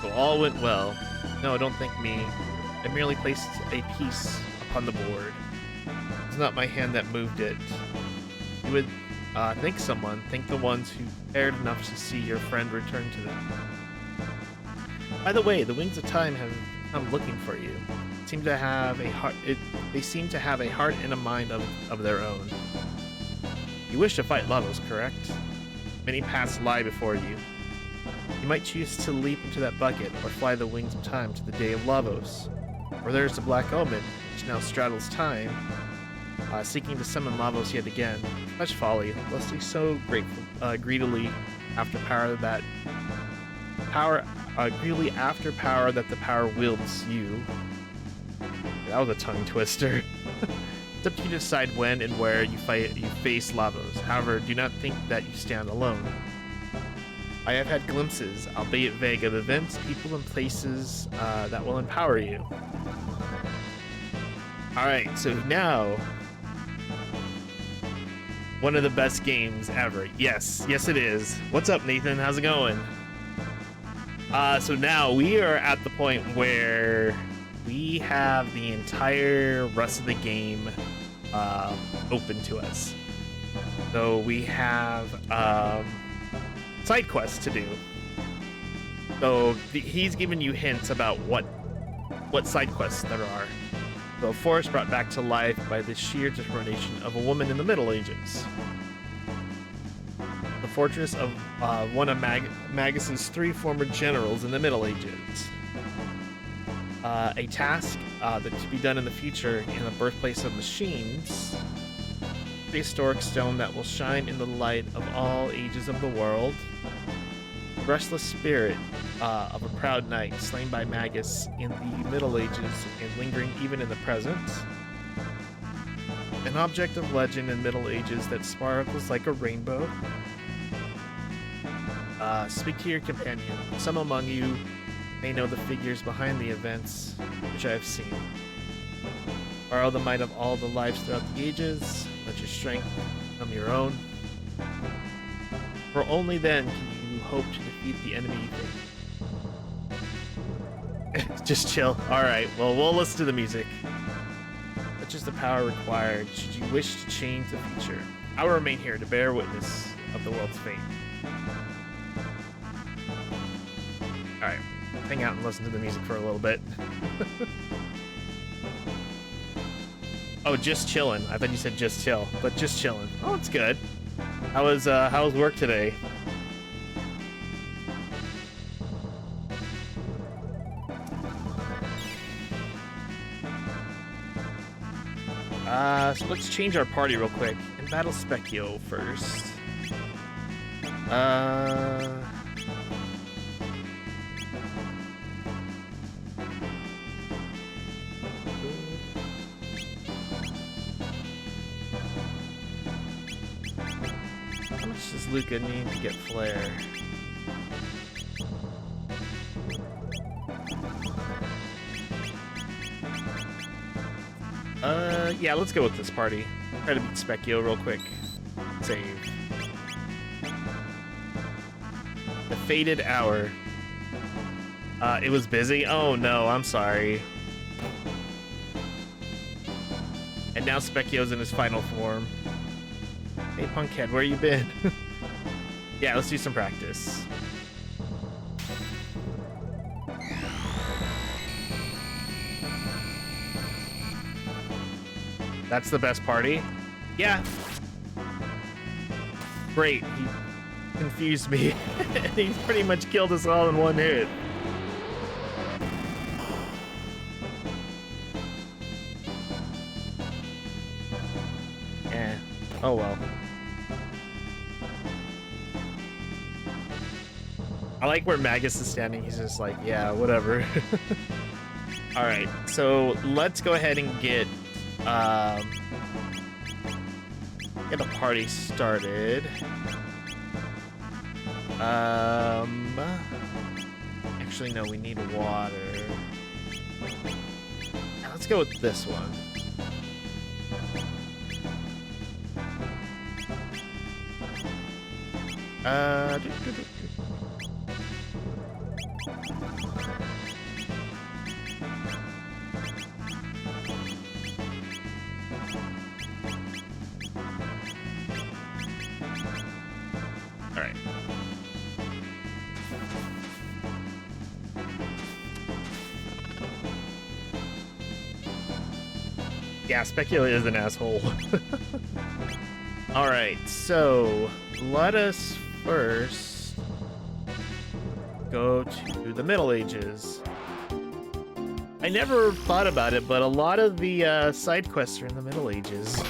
So all went well. No, don't thank me. I merely placed a piece upon the board. It's not my hand that moved it. You would thank someone. Thank the ones who cared enough to see your friend return to them. By the way, the Wings of Time have come looking for you. They seem to have a heart and a mind of their own. You wish to fight Lavos, correct? Many paths lie before you. You might choose to leap into that bucket or fly the Wings of Time to the day of Lavos. Or there's the Black Omen, which now straddles time, seeking to summon Lavos yet again. Such folly, lusting so greedily after power that the power wields you. That was a tongue twister. It's up to you to decide when and where you face Lavos. However, do not think that you stand alone. I have had glimpses, albeit vague, of events, people, and places that will empower you. Alright, so now, one of the best games ever. Yes, it is. What's up, Nathan? How's it going? So now we are at the point where we have the entire rest of the game open to us. So we have side quests to do. So he's giving you hints about what side quests there are. So a forest brought back to life by the sheer determination of a woman in the Middle Ages. The fortress of one of Magus's 3 former generals in the Middle Ages. A task that to be done in the future in the birthplace of machines. Prehistoric stone that will shine in the light of all ages of the world. The restless spirit of a proud knight slain by Magus in the Middle Ages and lingering even in the present. An object of legend in Middle Ages that sparkles like a rainbow. Speak to your companion. Some among you may know the figures behind the events which I have seen. Borrow the might of all the lives throughout the ages. Let your strength become your own. For only then can you hope to defeat the enemy. Just chill. Alright, well, we'll listen to the music. Such is the power required should you wish to change the future. I will remain here to bear witness of the world's fate. Alright, hang out and listen to the music for a little bit. Oh, just chilling. I thought you said just chill, but just chilling. Oh, it's good. How was work today? So let's change our party real quick and battle Specchio first. How much does Luca need to get Flare? Yeah, let's go with this party. Try to beat Specchio real quick. Save. The Fated Hour. It was busy? Oh no, I'm sorry. And now Specchio's in his final form. Hey Punkhead, where you been? Yeah, let's do some practice. That's the best party? Yeah. Great. He confused me. And he's pretty much killed us all in one hit. Eh. Oh well. I like where Magus is standing. He's just like, yeah, whatever. Alright, so let's go ahead and get a party started. Actually, no, we need water. Let's go with this one. Alright. Yeah, Specula is an asshole. Alright, so let us first go to the Middle Ages. I never thought about it, but a lot of the side quests are in the Middle Ages.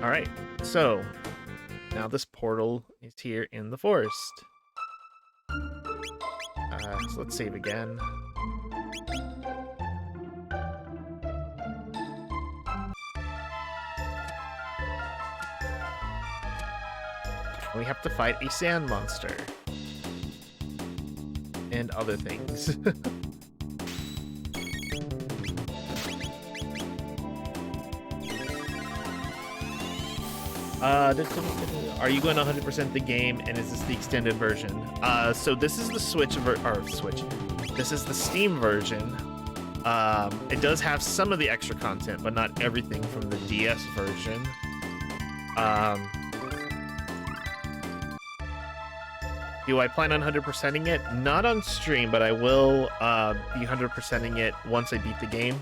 Alright, so now this portal is here in the forest. let's save again. We have to fight a sand monster. And other things. Are you going to 100% the game, and is this the extended version? So this is the Switch. This is the Steam version. It does have some of the extra content, but not everything from the DS version. Do I plan on 100%ing it? Not on stream, but I will be 100%ing it once I beat the game.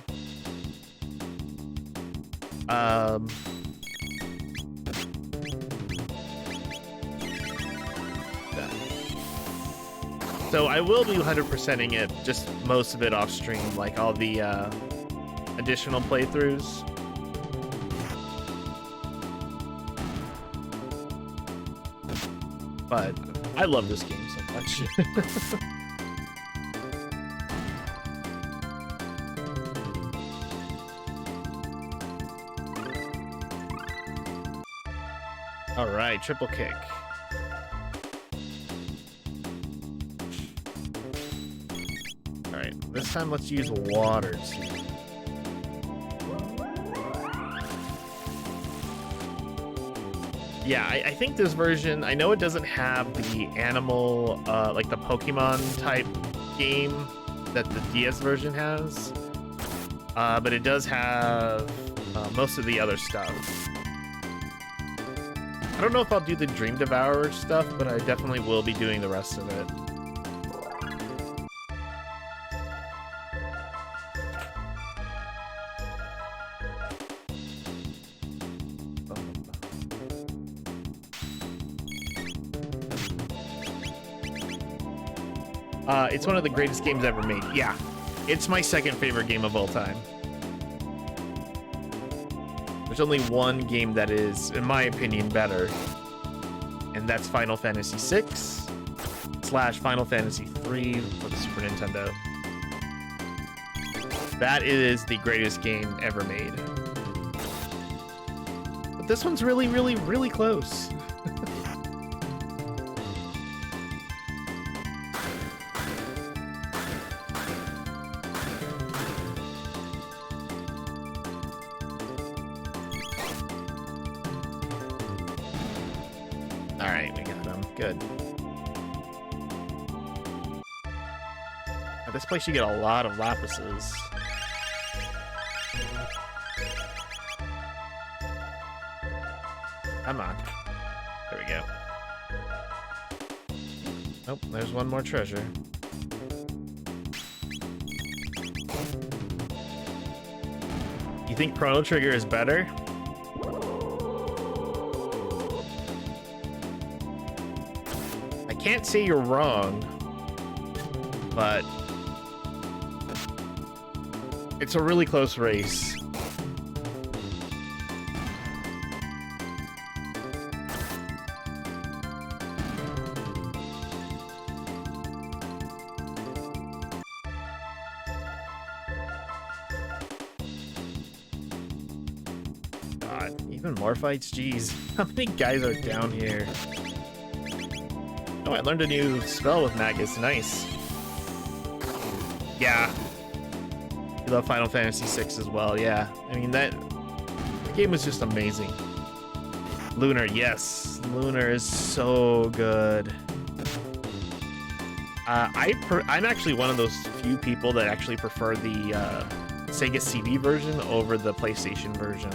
So I will be 100%ing it, just most of it off stream, like all the additional playthroughs. But I love this game so much. All right, triple kick. All right, this time let's use water too. Yeah, I think this version, I know it doesn't have the animal, like the Pokemon type game that the DS version has, but it does have most of the other stuff. I don't know if I'll do the Dream Devourer stuff, but I definitely will be doing the rest of it. It's one of the greatest games ever made. Yeah, it's my second favorite game of all time. There's only one game that is, in my opinion, better, and that's Final Fantasy VI / Final Fantasy III for the Super Nintendo. That is the greatest game ever made. But this one's really, really, really close. Good. At this place you get a lot of lapises. Come on. There we go. Oh, there's one more treasure. You think Chrono Trigger is better? Can't say you're wrong, but it's a really close race. God, even more fights? Jeez, how many guys are down here? Oh, I learned a new spell with Mack. It's nice. Yeah. You love Final Fantasy VI as well. Yeah. I mean, that game was just amazing. Lunar, yes. Lunar is so good. I'm actually one of those few people that actually prefer the Sega CD version over the PlayStation version.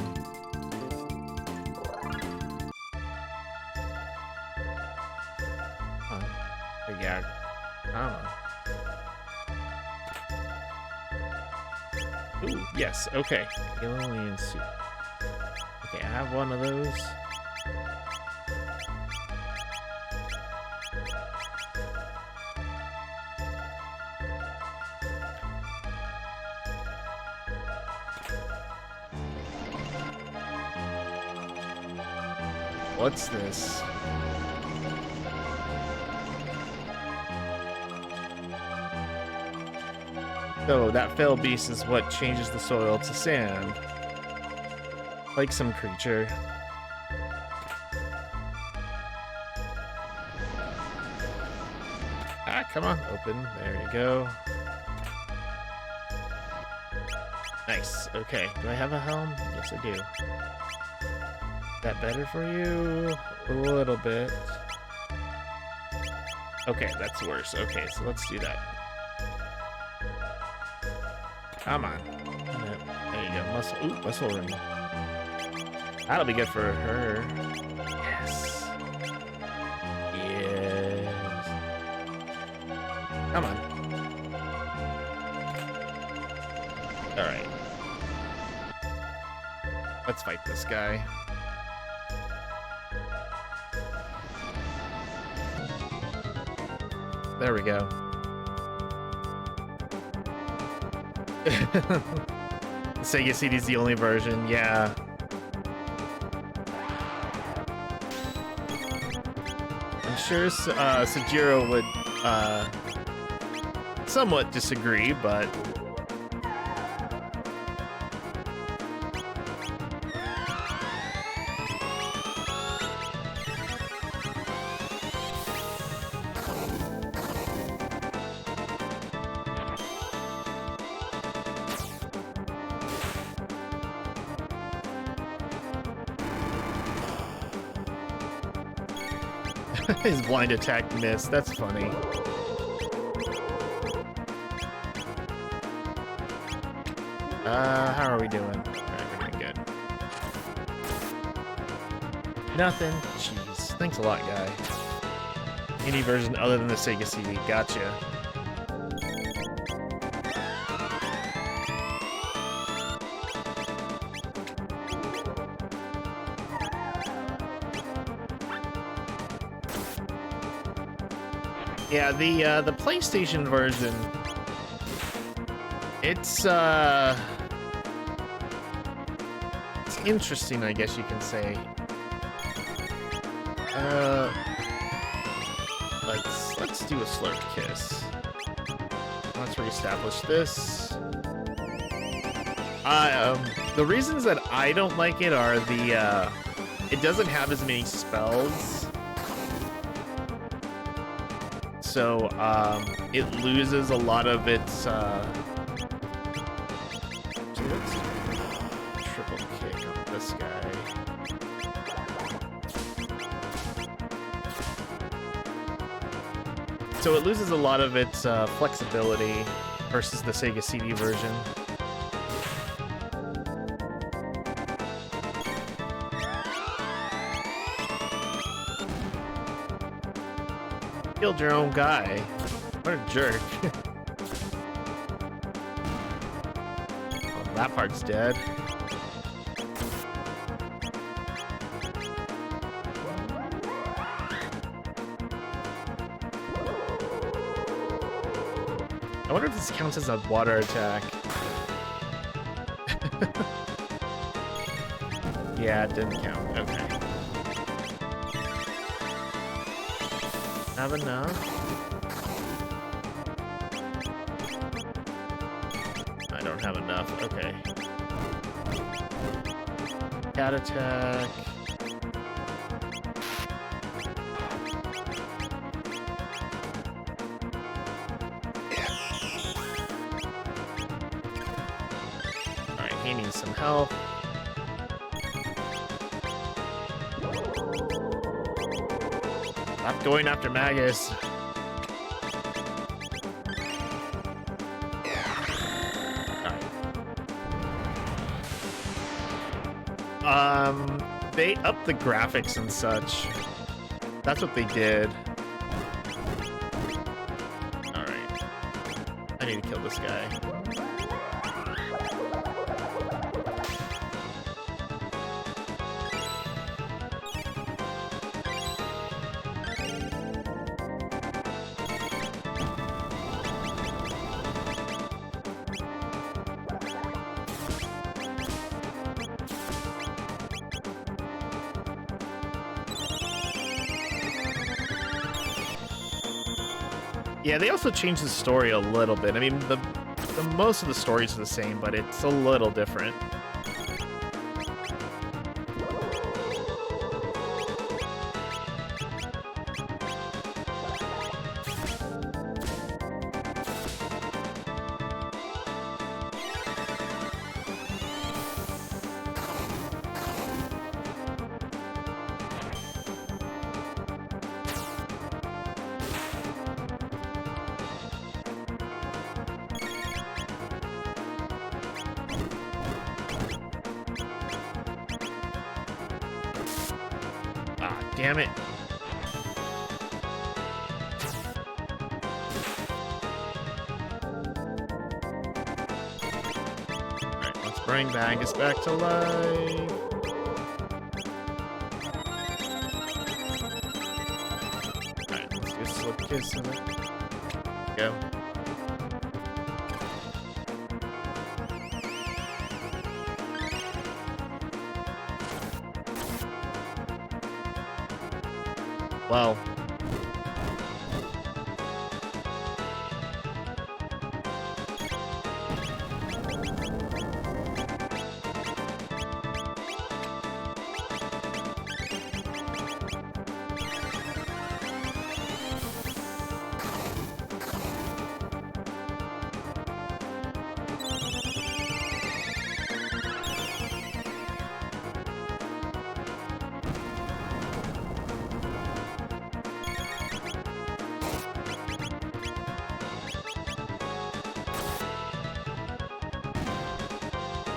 Yeah, I don't know. Ooh, yes, okay. Alien suit. Okay, I have one of those. What's this? So that fell beast is what changes the soil to sand. Like some creature. Ah, come on, open. There you go. Nice. Okay. Do I have a helm? Yes, I do. Is that better for you? A little bit. Okay, that's worse. Okay, so let's do that. Come on. There you go. Muscle. Ooh, muscle ring. That'll be good for her. Yes. Yes. Come on. Alright. Let's fight this guy. There we go. Sega CD's the only version, yeah. I'm sure Sajiro would somewhat disagree, but his blind attack missed. That's funny. How are we doing? Alright, we're doing good. Nothing. Jeez. Thanks a lot, guy. Any version other than the Sega CD. Gotcha. Yeah, the PlayStation version, it's interesting, I guess you can say. Let's do a slurp kiss. Let's reestablish this. The reasons that I don't like it are it doesn't have as many spells. So, it loses a lot of its, let's triple kick on this guy. So it loses a lot of its, flexibility versus the Sega CD version. Killed your own guy. What a jerk. Well, that part's dead. I wonder if this counts as a water attack. Yeah, it didn't count. Okay. Have enough? I don't have enough. Okay. Cat attack. Alright, he needs some health. Stop going after Magus. They upped the graphics and such. That's what they did. Alright. I need to kill this guy. Yeah, they also changed the story a little bit. I mean, most of the stories are the same, but it's a little different. Damn it. Alright, let's bring Magus back to life. Alright, let's do a slip kiss in it. Go. Well.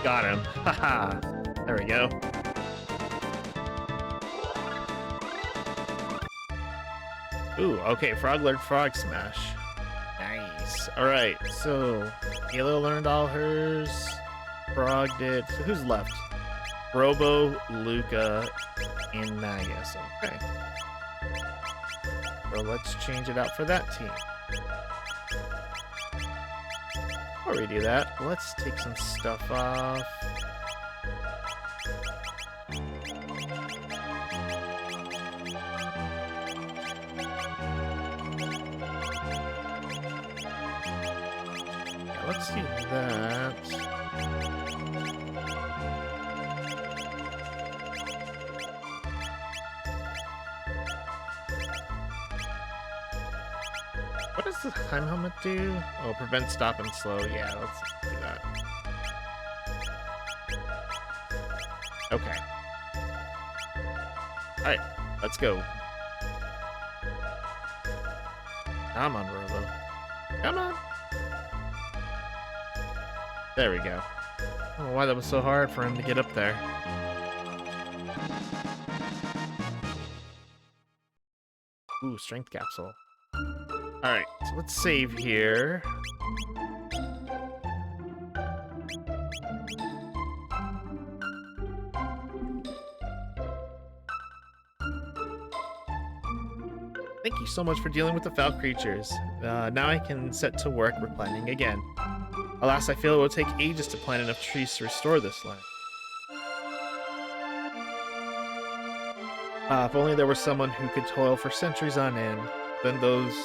Got him. Haha. There we go. Ooh, okay. Frog learned Frog Smash. Nice. Alright, so Halo learned all hers. Frog did. So who's left? Robo, Luca, and Magus. Okay. So let's change it out for that team. Before we do that, let's take some stuff off. Yeah, let's do that. What does the time helmet do? Oh, prevent, stop, and slow. Yeah, let's do that. Okay. Alright, let's go. Come on, Robo. Come on. There we go. I don't know why that was so hard for him to get up there. Ooh, strength capsule. Alright, so let's save here. Thank you so much for dealing with the foul creatures. Now I can set to work replanting again. Alas, I feel it will take ages to plant enough trees to restore this land. If only there was someone who could toil for centuries on end, then those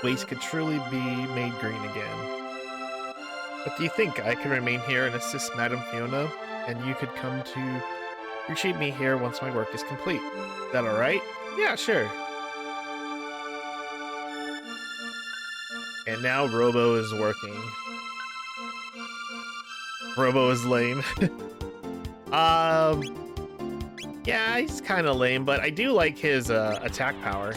wastes could truly be made green again. But do you think I could remain here and assist Madame Fiona, and you could come to appreciate me here once my work is complete? Is that alright? Yeah, sure. And now Robo is working. Robo is lame. Yeah, he's kind of lame, but I do like his attack power.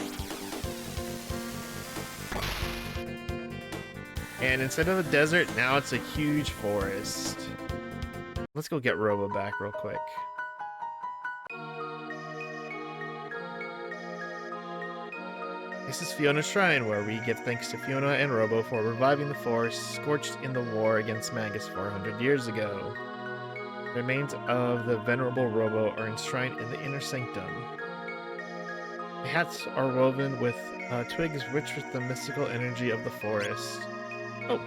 And instead of a desert, now it's a huge forest. Let's go get Robo back real quick. This is Fiona's Shrine, where we give thanks to Fiona and Robo for reviving the forest scorched in the war against Magus 400 years ago. The remains of the venerable Robo are enshrined in the inner sanctum. The hats are woven with twigs rich with the mystical energy of the forest. Oh,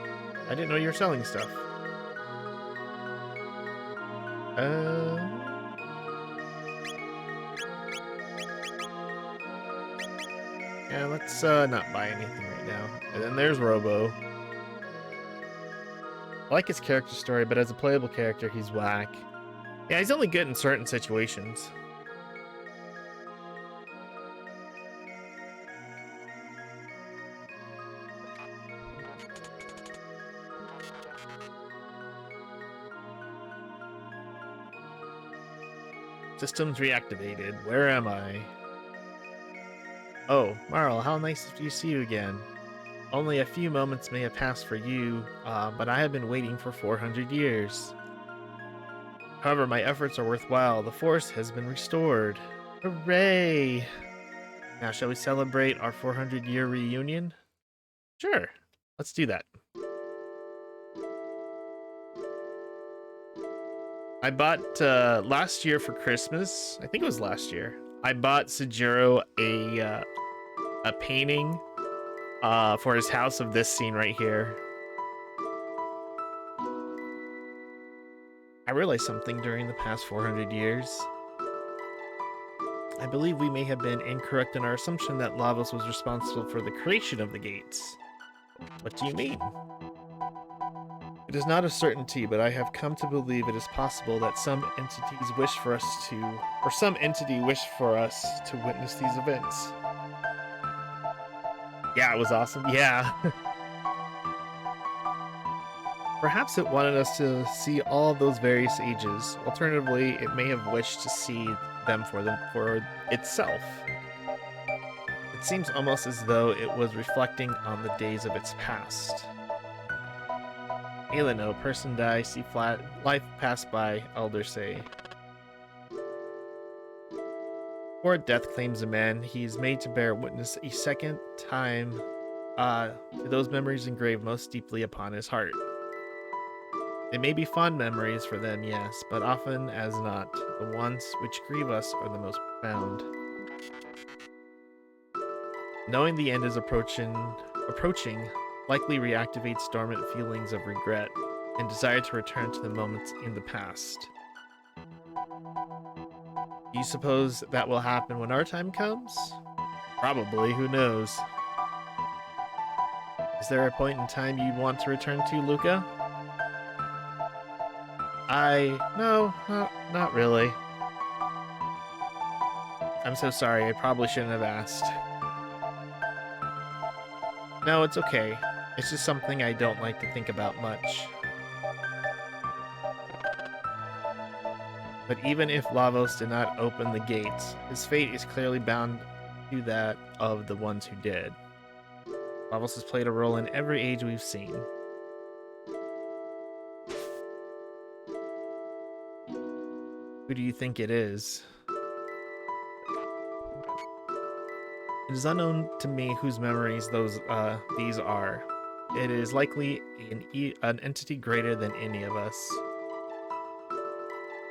I didn't know you were selling stuff. Yeah, let's not buy anything right now. And then there's Robo. I like his character story, but as a playable character, he's whack. Yeah, he's only good in certain situations. Systems reactivated. Where am I? Oh, Marl, how nice to see you again. Only a few moments may have passed for you, but I have been waiting for 400 years. However, my efforts are worthwhile. The force has been restored. Hooray! Now, shall we celebrate our 400-year reunion? Sure, let's do that. I bought, last year for Christmas, I think it was last year, I bought Sejiro a painting for his house of this scene right here. I realized something during the past 400 years. I believe we may have been incorrect in our assumption that Lavos was responsible for the creation of the gates. What do you mean? It is not a certainty, but I have come to believe it is possible that some entities wish for us to, or some entity wished for us to witness these events. Yeah, it was awesome. Yeah. Perhaps it wanted us to see all those various ages. Alternatively, it may have wished to see them for itself. It seems almost as though it was reflecting on the days of its past. Aleno, person die, see flat, life pass by, elders say. Before death claims a man, he is made to bear witness a second time to those memories engraved most deeply upon his heart. They may be fond memories for them, yes, but often as not, the ones which grieve us are the most profound. Knowing the end is approaching likely reactivates dormant feelings of regret and desire to return to the moments in the past. Do you suppose that will happen when our time comes? Probably, who knows? Is there a point in time you want to return to, Luca? No, not really. I'm so sorry, I probably shouldn't have asked. No, it's okay. It's just something I don't like to think about much. But even if Lavos did not open the gates, his fate is clearly bound to that of the ones who did. Lavos has played a role in every age we've seen. Who do you think it is? It is unknown to me whose memories these are. It is likely an entity greater than any of us.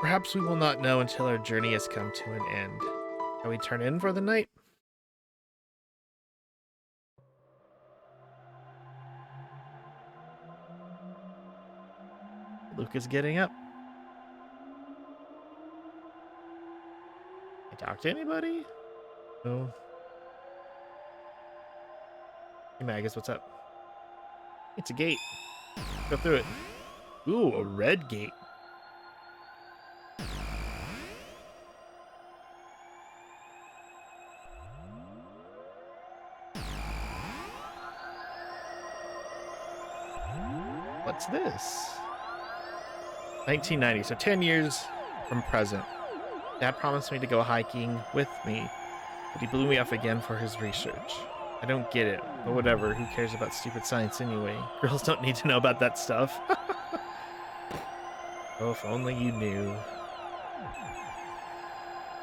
Perhaps we will not know until our journey has come to an end. Shall we turn in for the night? Luca's getting up. Can I talk to anybody? No. Hey Magus, what's up? It's a gate. Go through it. Ooh, a red gate. What's this? 1990, so 10 years from present. Dad promised me to go hiking with me, but he blew me off again for his research. I don't get it, but whatever, who cares about stupid science anyway? Girls don't need to know about that stuff. Oh, if only you knew.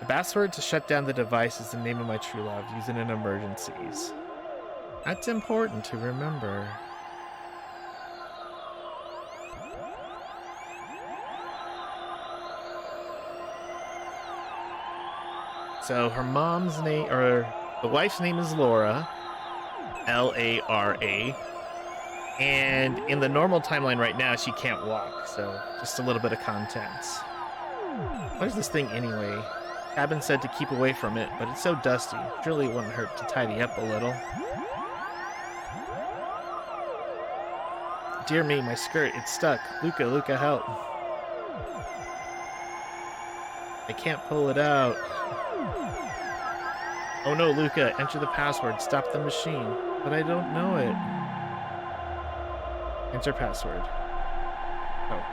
The password to shut down the device is the name of my true love, used in emergencies. That's important to remember. So her mom's name, or the wife's name is Laura, Lara, and in the normal timeline right now, she can't walk, so just a little bit of contents. What is this thing anyway? Cabin said to keep away from it, but it's so dusty. Surely it wouldn't hurt to tidy up a little. Dear me, my skirt, it's stuck. Luca, help. I can't pull it out. Oh no, Luca, enter the password. Stop the machine. But I don't know it. Enter password. Oh.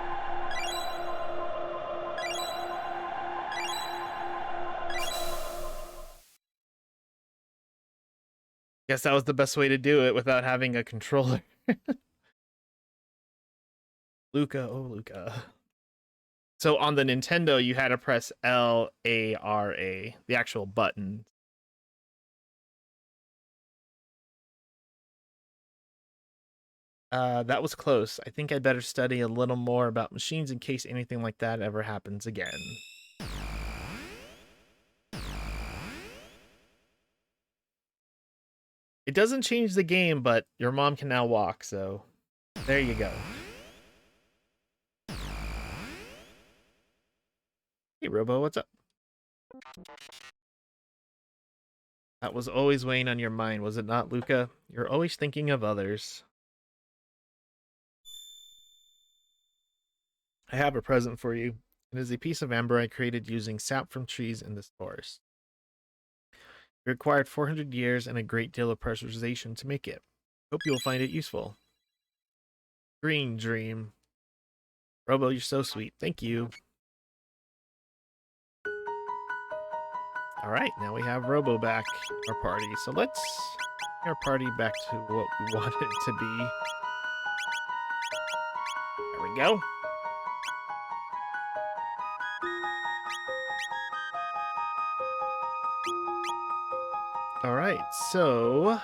Guess that was the best way to do it without having a controller. Luca, oh Luca. So on the Nintendo, you had to press L-A-R-A, the actual button. That was close. I think I'd better study a little more about machines in case anything like that ever happens again. It doesn't change the game, but your mom can now walk, so there you go. Hey, Robo, what's up? That was always weighing on your mind, was it not, Luca? You're always thinking of others. I have a present for you. It is a piece of amber I created using sap from trees in this forest. It required 400 years and a great deal of pressurization to make it. Hope you will find it useful. Green Dream. Robo, you're so sweet. Thank you. Alright, now we have Robo back in our party. So let's bring our party back to what we want it to be. There we go. Alright, so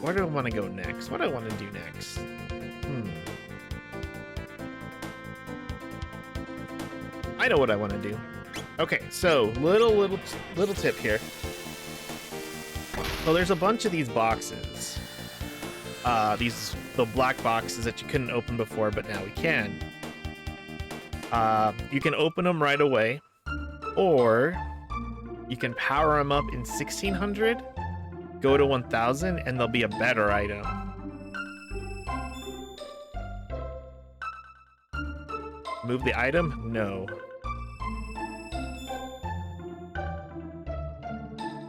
where do I want to go next? What do I want to do next? I know what I want to do. Okay, so little tip here. So there's a bunch of these boxes. The black boxes that you couldn't open before, but now we can. You can open them right away, or you can power them up in 1600, go to 1000, and they'll be a better item. Move the item? No.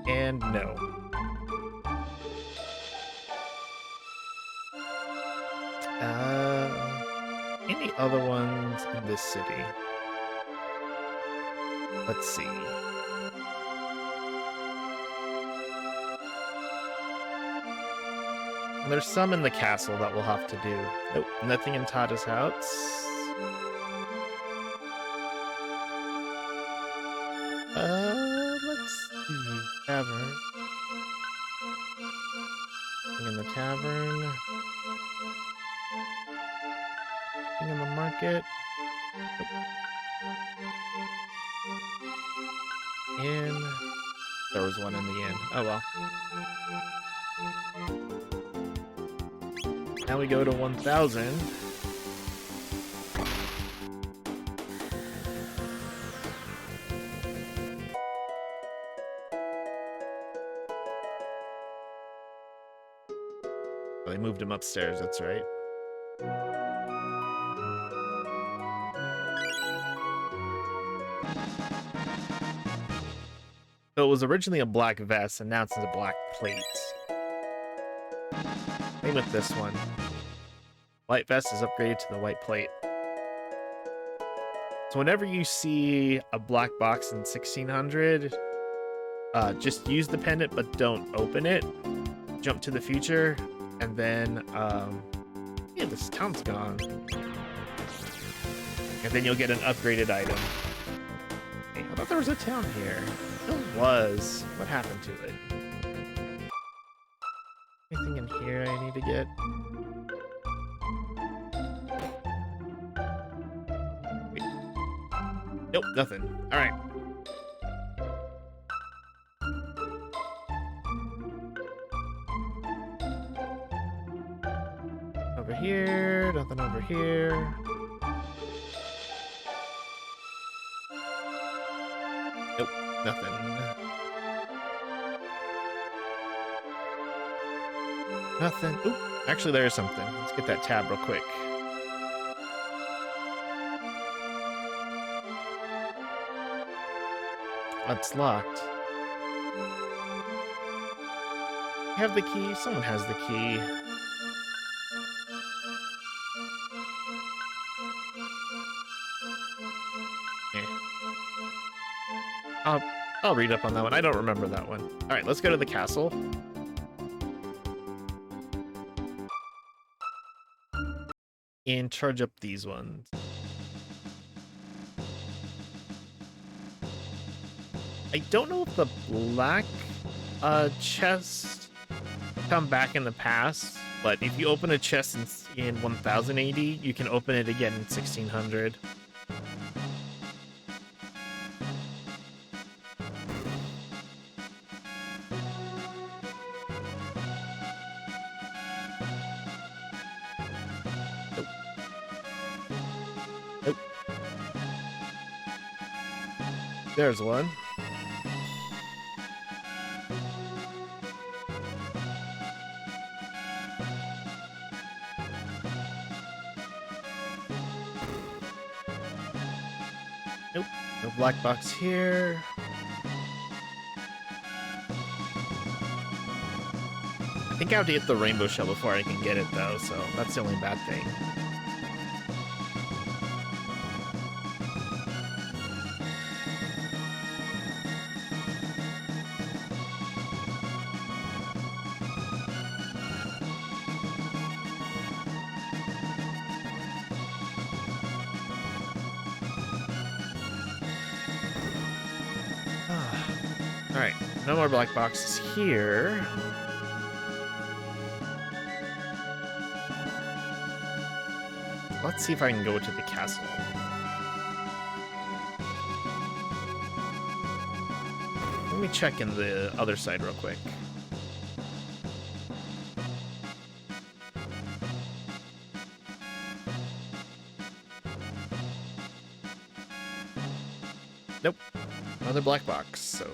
And no. Any other ones in this city? Let's see. There's some in the castle that we'll have to do. Nope, nothing in Tada's house. Let's see. Tavern. Nothing in the tavern. Nothing in the market. Nope. Inn. There was one in the inn. Oh well. Now we go to 1000. Oh, they moved him upstairs, that's right. So it was originally a black vest, and now it's a black plate. Same with this one. White vest is upgraded to the white plate. So whenever you see a black box in 1600, just use the pendant, but don't open it. Jump to the future, and then, yeah, this town's gone. And then you'll get an upgraded item. Hey, I thought there was a town here. There was. What happened to it? Anything in here I need to get? Wait. Nope, nothing. Alright. Over here, nothing over here. Nope, nothing. Nothing. Oop, actually there is something. Let's get that tab real quick. It's locked. You have the key? Someone has the key. I'll read up on that one. I don't remember that one. All right, let's go to the castle. And charge up these ones. I don't know if the black chests come back in the past, but if you open a chest in 1080, you can open it again in 1600. Nope. There's one. Nope. No black box here. I think I have to get the rainbow shell before I can get it though, so that's the only bad thing. Alright, no more black boxes here. Let's see if I can go to the castle. Let me check in the other side real quick. Nope. Another black box, so...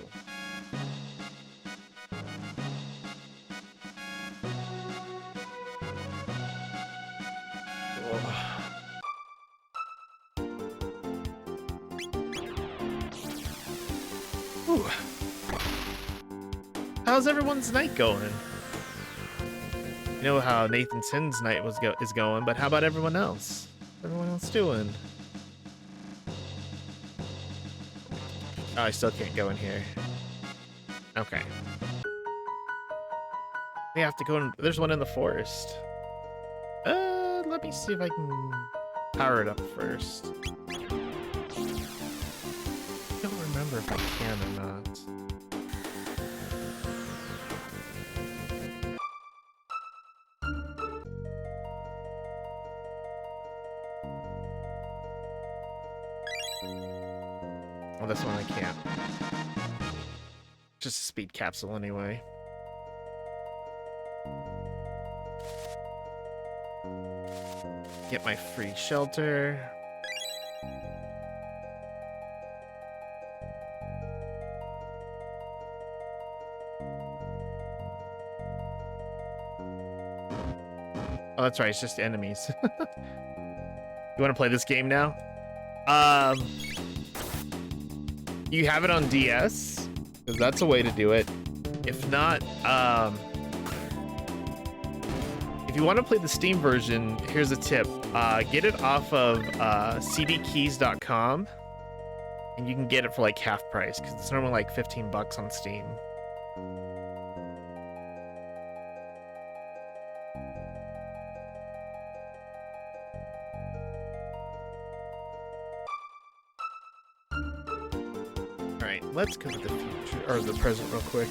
Ooh. How's everyone's night going? You know how Nathan Sin's night is going, but how about everyone else? What's everyone else doing? Oh, I still can't go in here. Okay. We have to go in. There's one in the forest. Let me see if I can power it up first. I don't remember if I can or not. Oh, this one I can't. Just a speed capsule anyway. Get my free shelter. Oh, that's right, it's just enemies. You want to play this game now? You have it on DS, because that's a way to do it. If not, if you want to play the Steam version, here's a tip. Get it off of cdkeys.com, and you can get it for like half price, because it's normally like 15 bucks on Steam. Alright, let's go to the future, or the present real quick.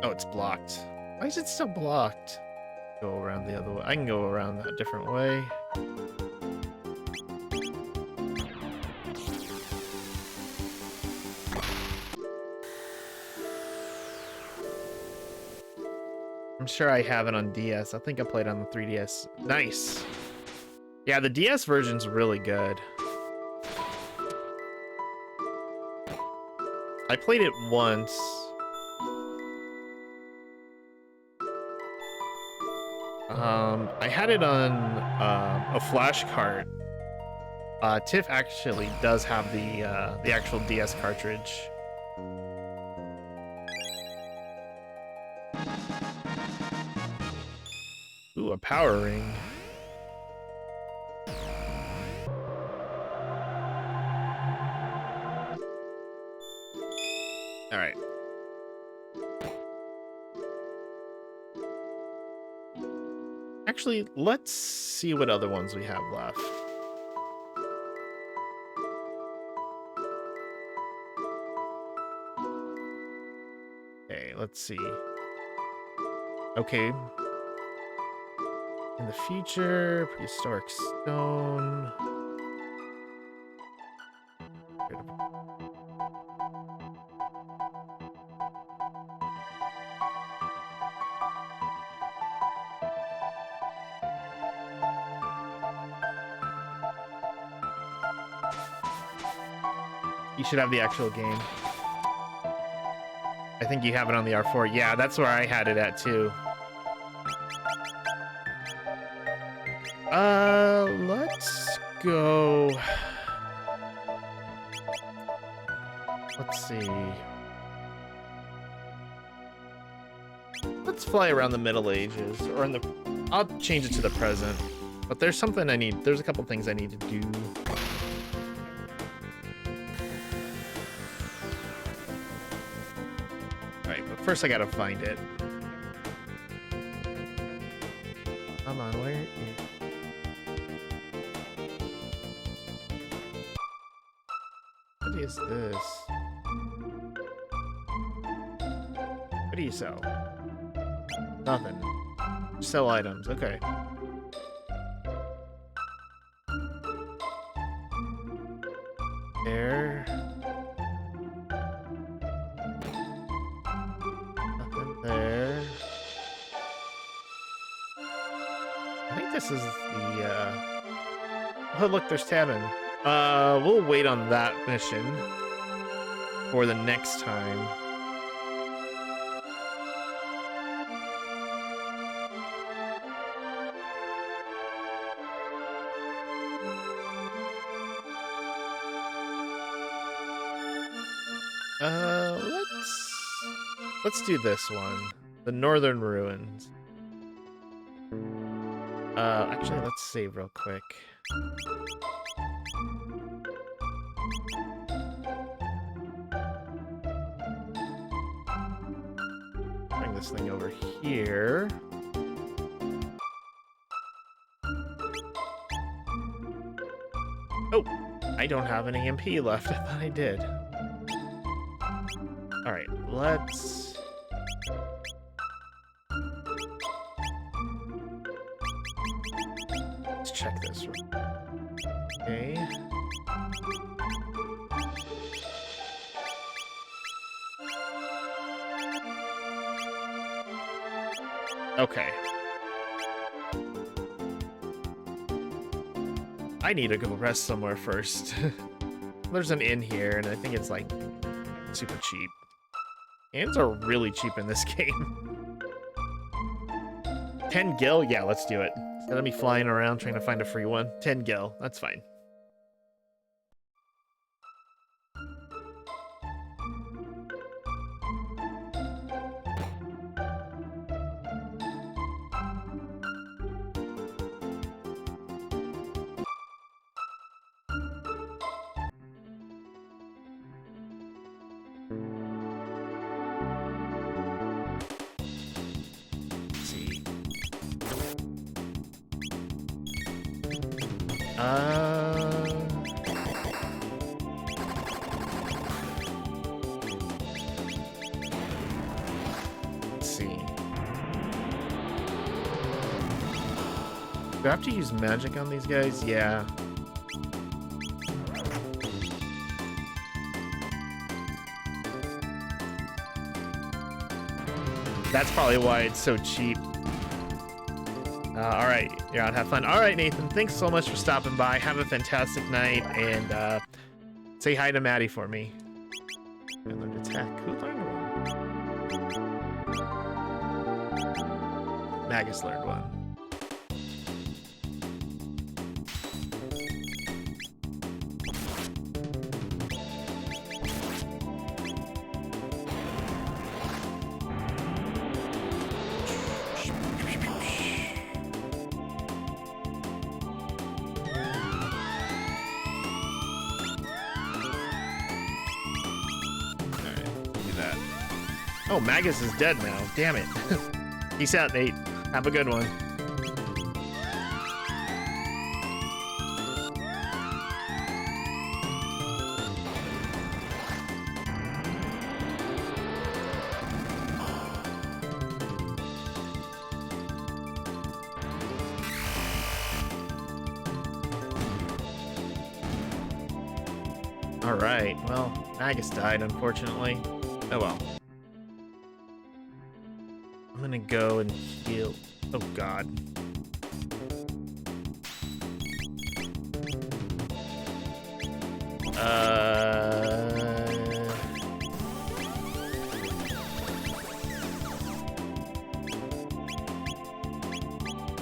Oh, it's blocked. Why is it still blocked? Go around the other way. I can go around a different way. I'm sure I have it on DS. I think I played on the 3DS. Nice. Yeah, the DS version's really good. I played it once. I had it on a flash cart. Tiff actually does have the actual DS cartridge. Ooh, a power ring. All right. Actually, let's see what other ones we have left. Okay, let's see. Okay. In the future, prehistoric stone. You should have the actual game. I think you have it on the R4. Yeah, that's where I had it at too. Let's go. Let's see. Let's fly around the Middle Ages, or in the. I'll change it to the present. But there's something I need. There's a couple things I need to do. Alright, but first I gotta find it. Come on, where is... What is this? What do you sell? Nothing. Sell items, okay. There. Nothing there. I think this is the, Oh, look, there's Taman. We'll wait on that mission for the next time. Let's do this one. The Northern Ruins. Actually, let's save real quick. Bring this thing over here. Oh, I don't have an EMP left. I thought I did. All right, let's check this. Okay. Okay. I need to go rest somewhere first. There's an inn here, and I think it's like super cheap. Inns are really cheap in this game. 10 gil? Yeah, let's do it. Instead of me flying around trying to find a free one. 10 gil, that's fine. Let's see. Do I have to use magic on these guys? Yeah. That's probably why it's so cheap. All right, you're out. Have fun. All right, Nathan. Thanks so much for stopping by. Have a fantastic night, and say hi to Maddie for me. I learned attack. Who learned one? Magus learned one. Oh, Magus is dead now. Damn it. Peace out, Nate. Have a good one. All right. Well, Magus died, unfortunately. Oh well. I'm gonna go and heal. Oh god.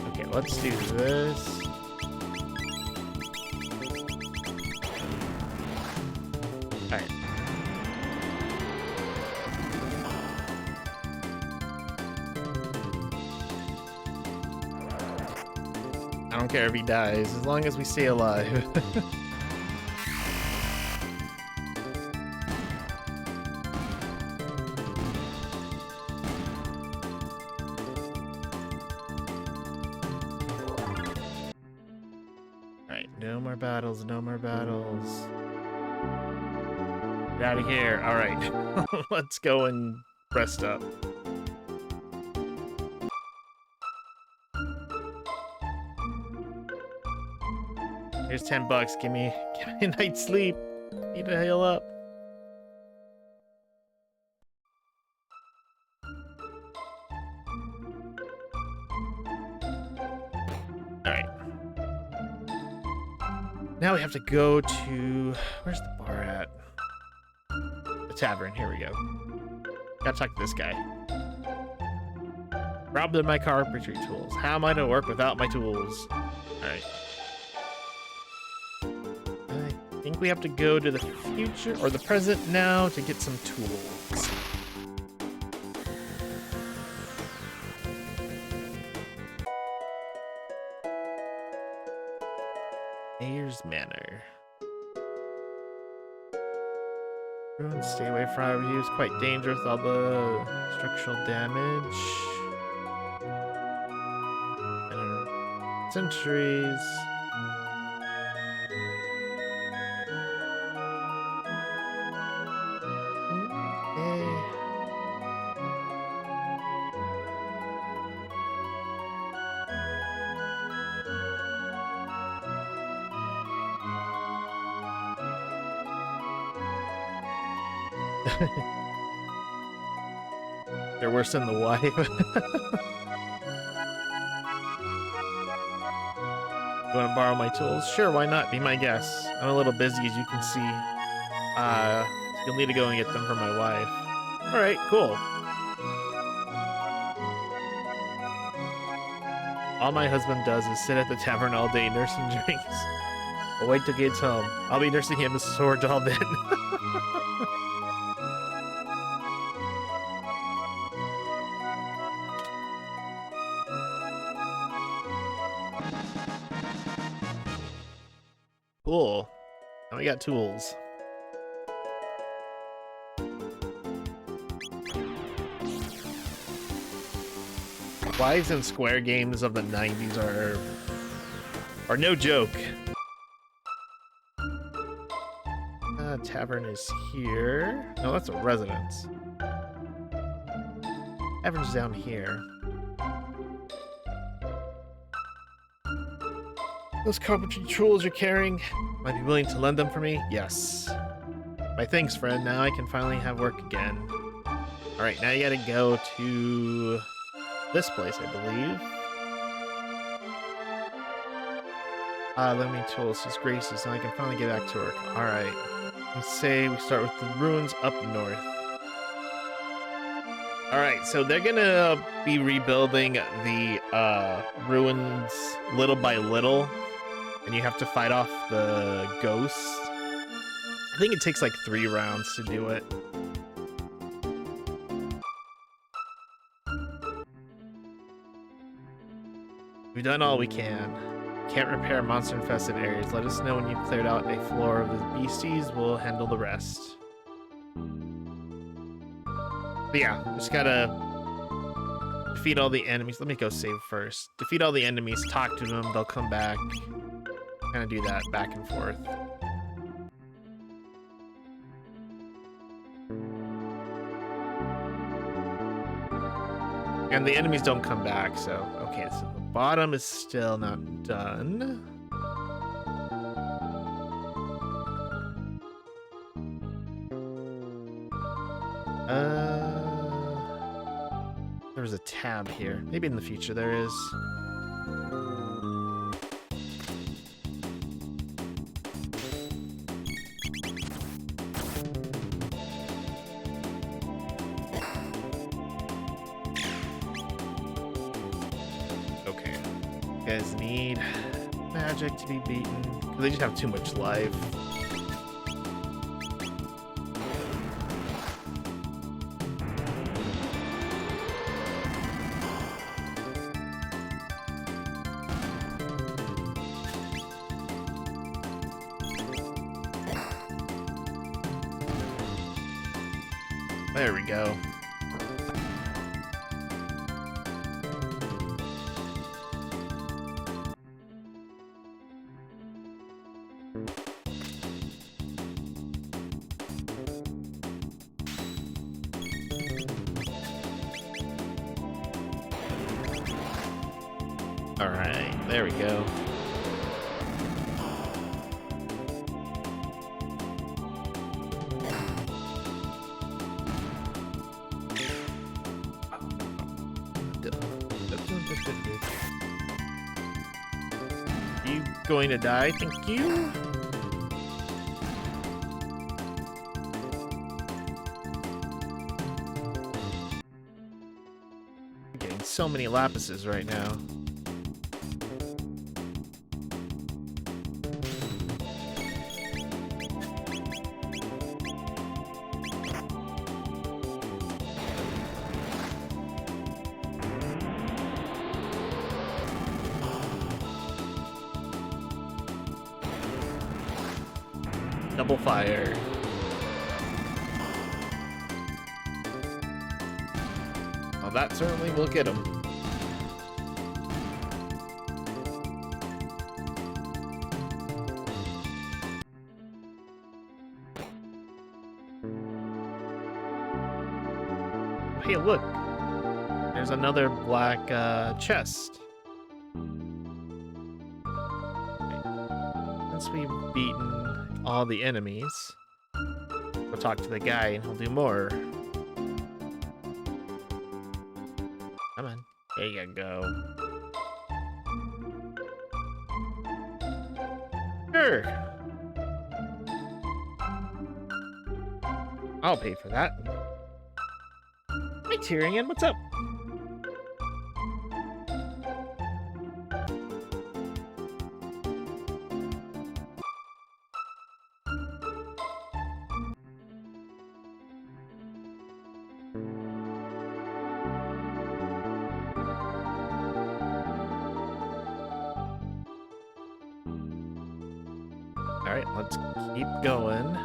Okay, let's do this. Alright. I don't care if he dies, as long as we stay alive. Alright, no more battles, no more battles. Get out of here. Alright, let's go and rest up. Here's $10. Give me a night's sleep. Need to heal up. Alright. Now we have to go to... Where's the bar at? The tavern. Here we go. Gotta talk to this guy. Robbed of my carpentry tools. How am I to work without my tools? Alright. I think we have to go to the future or the present now to get some tools. Ayers Manor. Stay away from overuse. Quite dangerous. All the structural damage. I don't know. Centuries. They're worse than the wife. You want to borrow my tools? Sure, why not? Be my guest. I'm a little busy, as you can see. You'll need to go and get them for my wife. All right, cool. All my husband does is sit at the tavern all day nursing drinks. I'll wait till he gets home. I'll be nursing him a sword all then. Cool. Now we got tools. Wives and square games of the 90s are no joke. Tavern is here. No, that's a residence. Tavern's down here. Those carpentry tools you're carrying, might be willing to lend them for me? Yes. My thanks, friend. Now I can finally have work again. All right, now you gotta go to this place, I believe. Let me tools his graces, and I can finally get back to work. All right, let's say we start with the ruins up north. All right, so they're gonna be rebuilding the ruins little by little, and you have to fight off the ghosts. I think it takes like 3 rounds to do it. We've done all we can. Can't repair monster-infested areas. Let us know when you've cleared out a floor of the beasties. We'll handle the rest. But yeah, just gotta defeat all the enemies. Let me go save first. Defeat all the enemies, talk to them, they'll come back. Kind of do that back and forth. And the enemies don't come back, so... Okay, so the bottom is still not done. There was a tab here. Maybe in the future there is. Okay. You guys need magic to be beaten. They just have too much life. There we go. All right, there we go. You going to die? Thank you. I'm getting so many lapises right now. Double fire. Well, that certainly will get him. Hey, look. There's another black chest. Once we've beaten all the enemies, we'll talk to the guy and he'll do more. Come on. There you go. Sure. I'll pay for that. Hi, Tyrion. What's up? All right, let's keep going.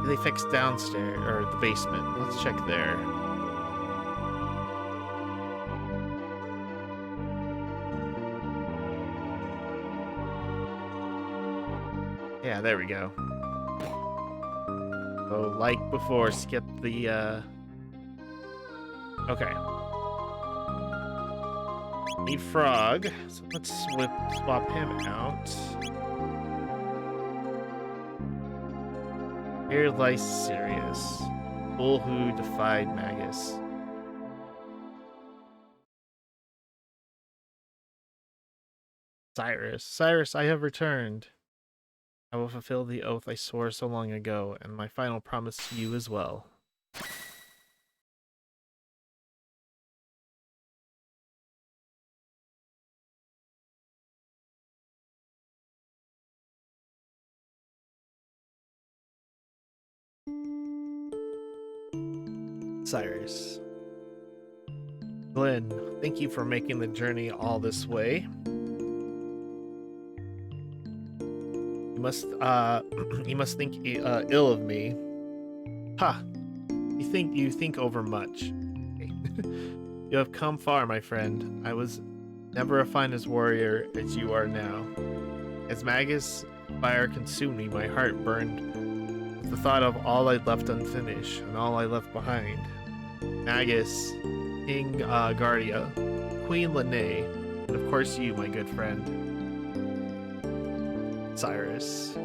They fixed downstairs or the basement. Let's check there. Yeah, there we go. So, like before, skip the Okay. Need Frog, so let's swap him out. Here lies Sirius, bull who defied Magus. Cyrus, I have returned. I will fulfill the oath I swore so long ago, and my final promise to you as well. Cyrus. Glenn, thank you for making the journey all this way. You must think ill of me. Ha! You think over much. You have come far, my friend. I was never a fine as warrior as you are now. As Magus fire consumed me, my heart burned with the thought of all I left unfinished and all I left behind. Magus, King Guardia, Queen Lene, and of course you, my good friend. Cyrus,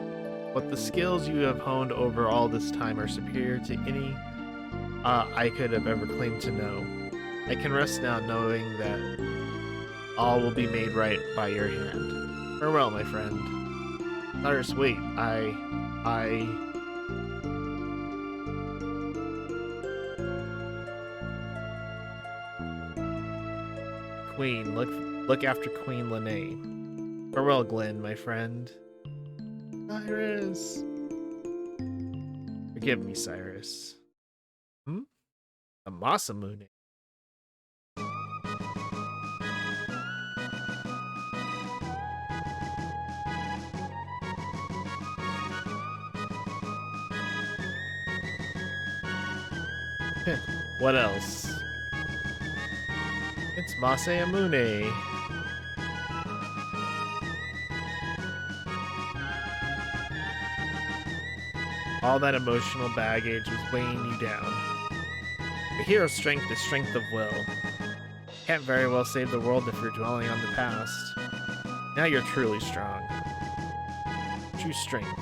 but the skills you have honed over all this time are superior to any I could have ever claimed to know. I can rest now knowing that all will be made right by your hand. Farewell, my friend. Cyrus, wait, Queen, look after Queen Lene. Farewell, Glenn, my friend. Cyrus! Forgive me, Cyrus. A Masamune. What else? It's Masamune. All that emotional baggage was weighing you down. A hero's strength is strength of will. Can't very well save the world if you're dwelling on the past. Now you're truly strong. True strength.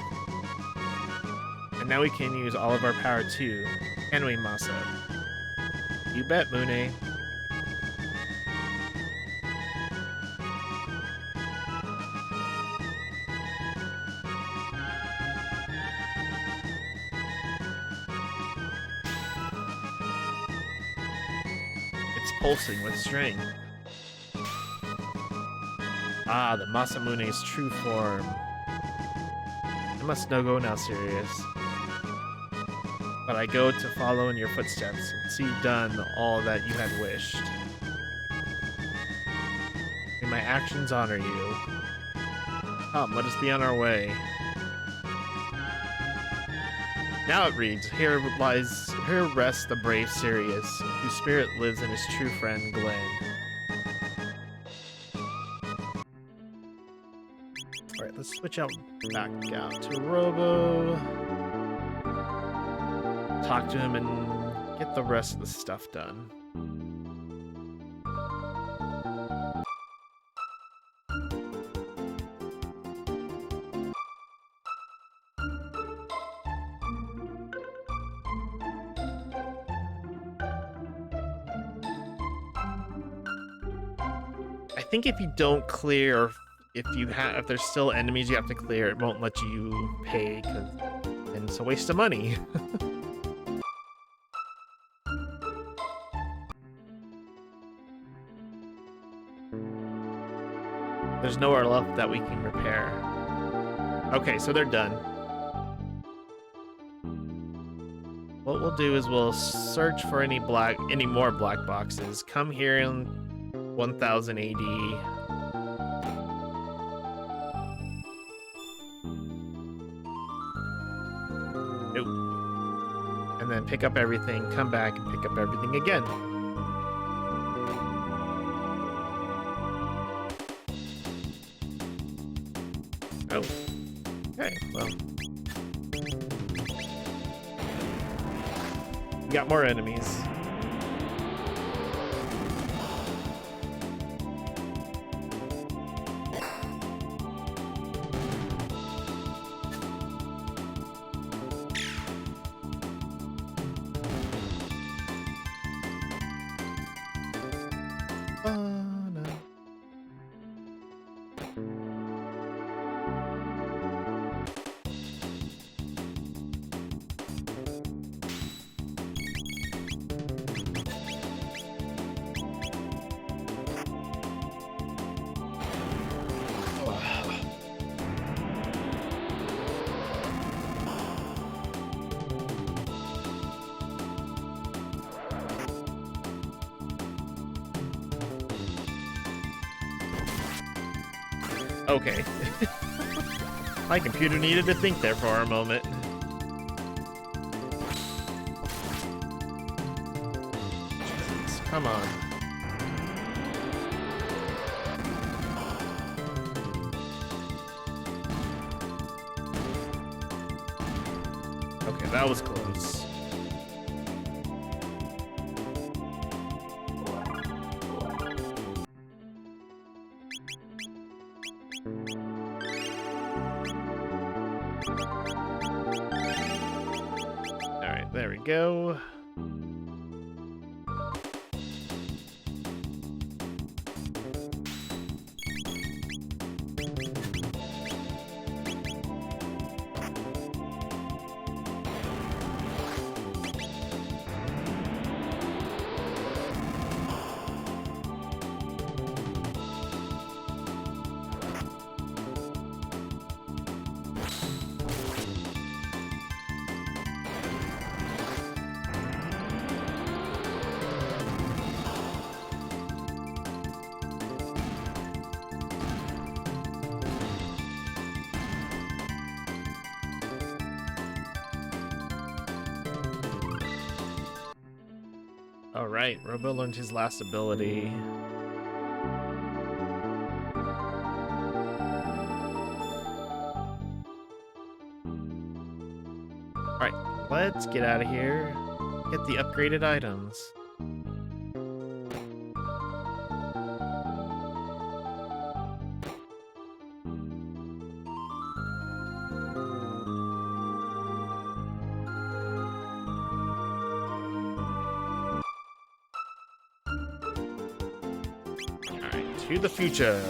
And now we can use all of our power too, can we, Masa? You bet, Mune. Pulsing with strength. Ah, the Masamune's true form. I must no go now, Sirius. But I go to follow in your footsteps and see you've done all that you had wished. May my actions honor you. Come, let us be on our way. Now it reads, here rests the brave Sirius, whose spirit lives in his true friend Glenn. Alright, let's switch back out to Robo. Talk to him and get the rest of the stuff done. I think if you don't clear, if there's still enemies you have to clear, it won't let you pay, and it's a waste of money. There's nowhere left that we can repair. Okay, so they're done. What we'll do is we'll search for any more black boxes. Come here in 1000 AD. Nope. And then pick up everything, come back and pick up everything again. Oh. Okay, well. We got more enemies. Nirvana. Okay. My computer needed to think there for a moment. Jesus, come on. Okay, that was close. Alright, there we go. Alright, Robo learned his last ability. Alright, let's get out of here. Get the upgraded items. Alright, to the future.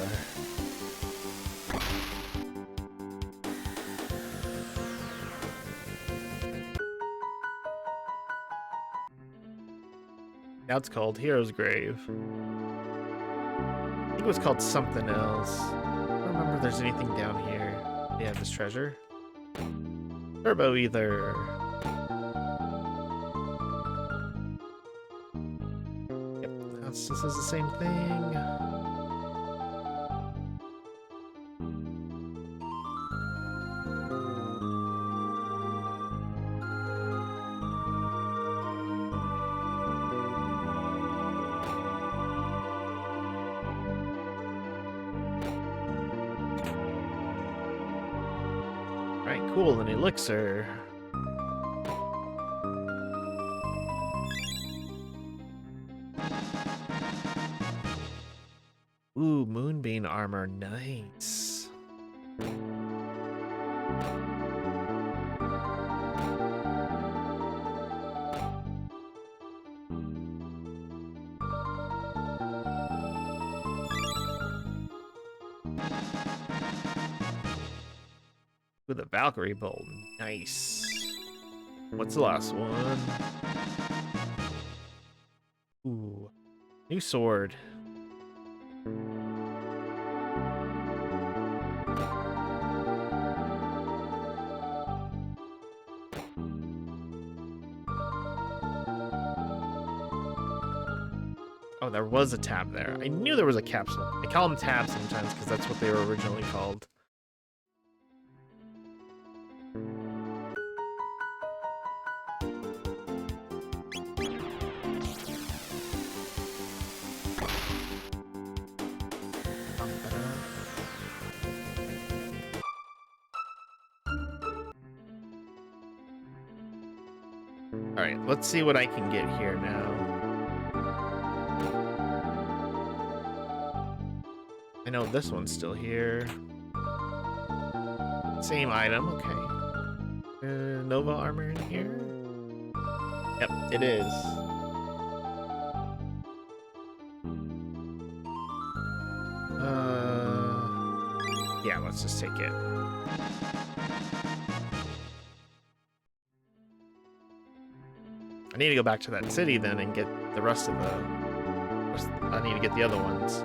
Now it's called Hero's Grave. I think it was called something else. I don't remember if there's anything down here. Yeah, this treasure. Turbo Ether. Yep, this is the same thing. Right, cool, an elixir. Ooh, moonbeam armor, nice. With a Valkyrie bolt, nice. What's the last one? Ooh, new sword. Oh, there was a tab there. I knew there was a capsule. I call them tabs sometimes because that's what they were originally called. Alright, let's see what I can get here now. I know this one's still here. Same item, okay. Nova armor in here? Yep, it is. let's just take it. I need to go back to that city then and get the rest of the... I need to get the other ones.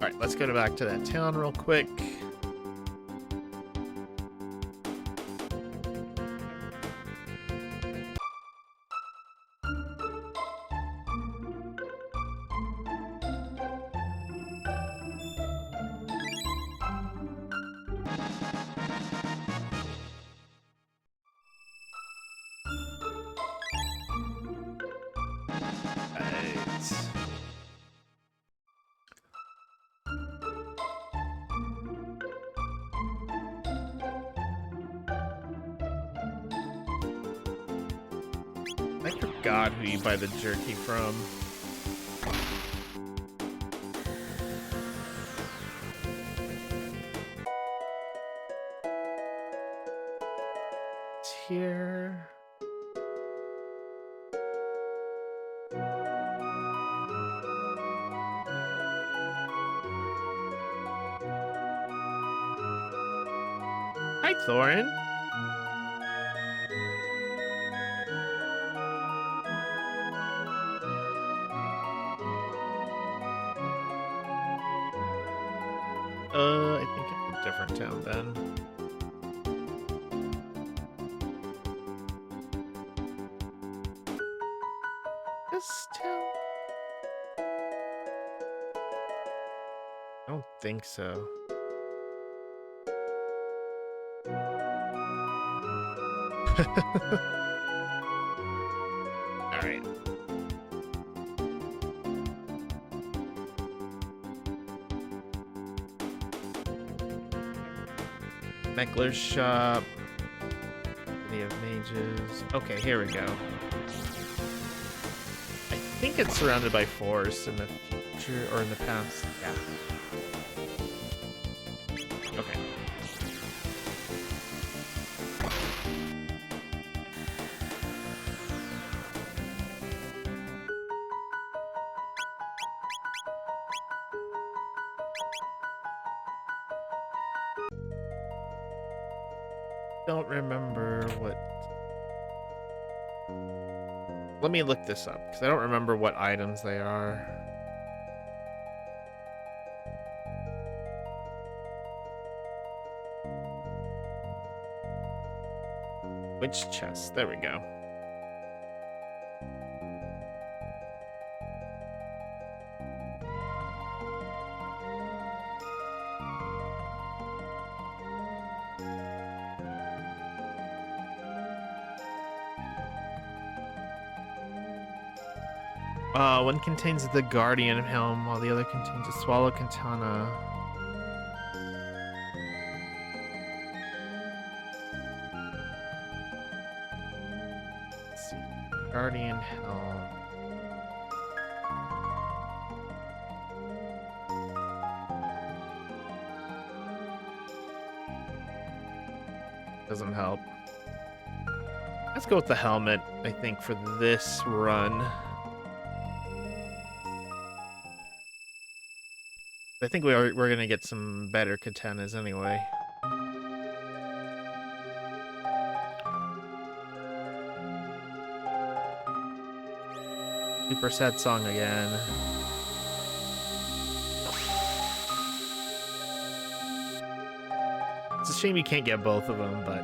Alright, let's go back to that town real quick. I forgot who you buy the jerky from. It's here. Hi, Thorin. I think it's a different town then. This town? I don't think so. Alright. Meckler's shop. City of Mages. Okay, here we go. I think it's surrounded by forests in the future or in the past. Yeah. Okay. Don't remember what... Let me look this up, because I don't remember what items they are. Which chest? There we go. One contains the Guardian Helm, while the other contains a Swallow Katana. Let's see. Guardian Helm. Doesn't help. Let's go with the helmet, I think, for this run. I think we're going to get some better katanas anyway. Super sad song again. It's a shame you can't get both of them, but...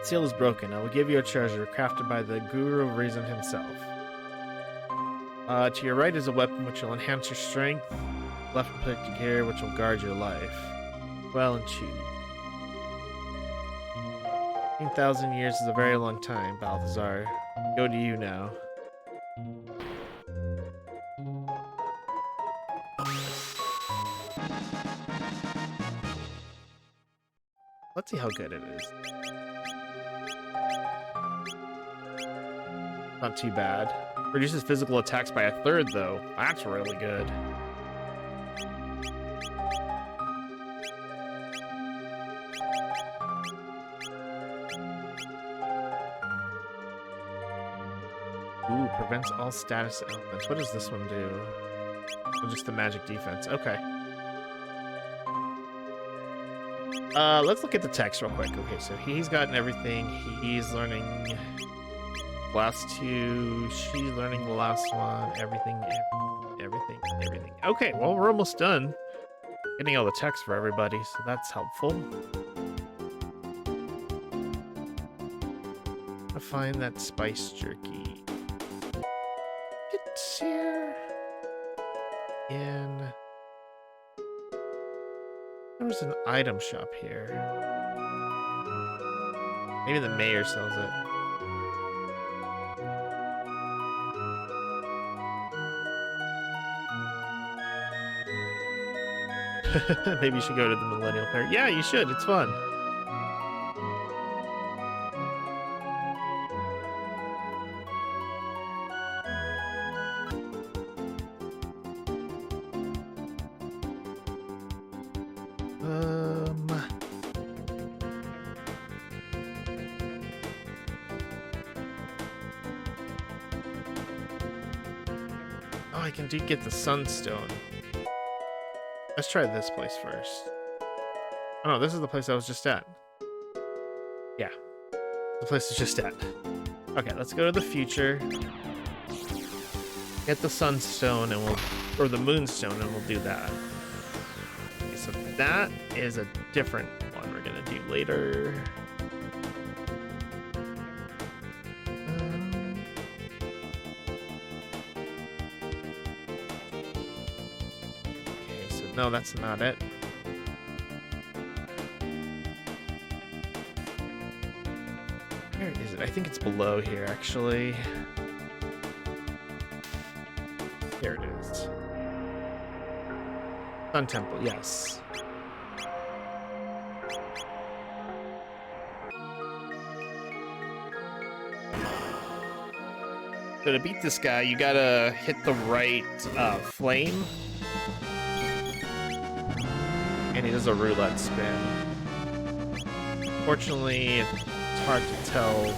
Seal is broken. I will give you a treasure crafted by the Guru of Reason himself. To your right is a weapon which will enhance your strength. Left click here, which will guard your life. Well and choose. 15,000 years is a very long time, Balthazar. Go to you now. Let's see how good it is. Not too bad. Reduces physical attacks by 1/3, though. That's really good. Ooh, prevents all status elements. What does this one do? Oh, just the magic defense. Okay. Let's look at the text real quick. Okay, so he's gotten everything. He's learning last two. She's learning the last one. Everything. Okay, well, we're almost done getting all the text for everybody, so that's helpful. I'll find that spice jerky. It's here. There's an item shop here. Maybe the mayor sells it. Maybe you should go to the Millennial Fair. Yeah, you should. It's fun. Oh, I can get the Sunstone. Let's try this place first. Oh no, this is the place I was just at. Yeah, the place I was just at. Okay, let's go to the future. Get the Sunstone and or the Moonstone, and we'll do that. Okay, so that is a different one we're gonna do later. No, that's not it. Where is it? I think it's below here, actually. Here it is. Sun Temple, yes. So to beat this guy, you gotta hit the right flame. And he does a roulette spin. Fortunately, it's hard to tell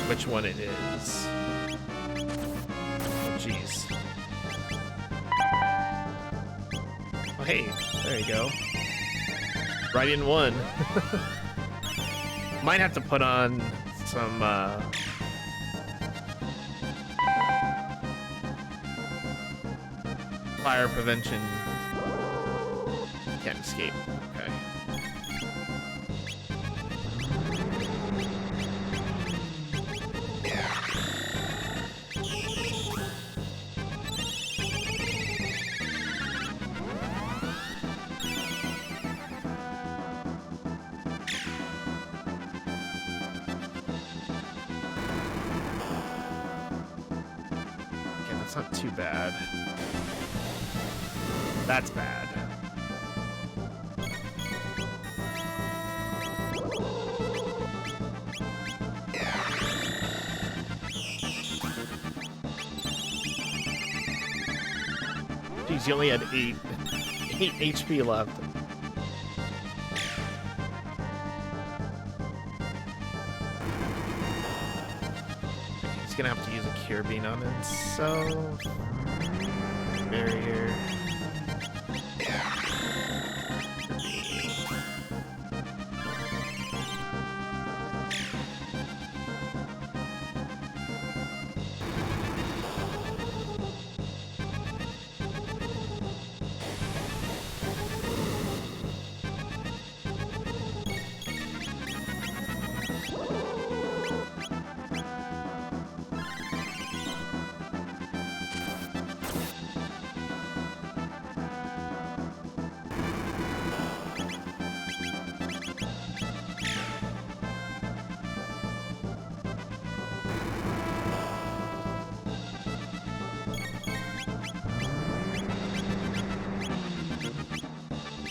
which one it is. Oh, jeez. Oh, hey, there you go. Right in one. Might have to put on some, fire prevention. Can't escape. Okay. Okay, that's not too bad. That's bad. Jeez, you only had 8 HP left. He's gonna have to use a Cure Bean on himself. Barrier.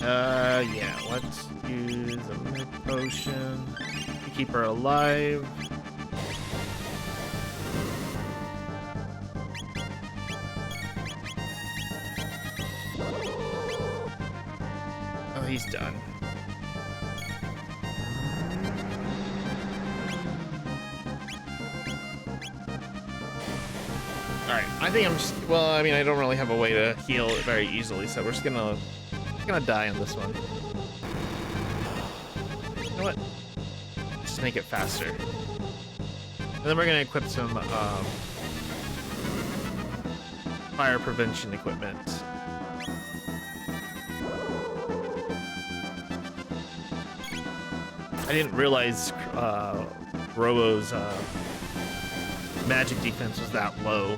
Yeah, let's use a mid potion to keep her alive. Oh, he's done. Alright, I think I'm just, well, I mean, I don't really have a way to heal it very easily, so we're just gonna die on this one. You know what? Just make it faster. And then we're gonna equip some fire prevention equipment. I didn't realize Robo's magic defense was that low.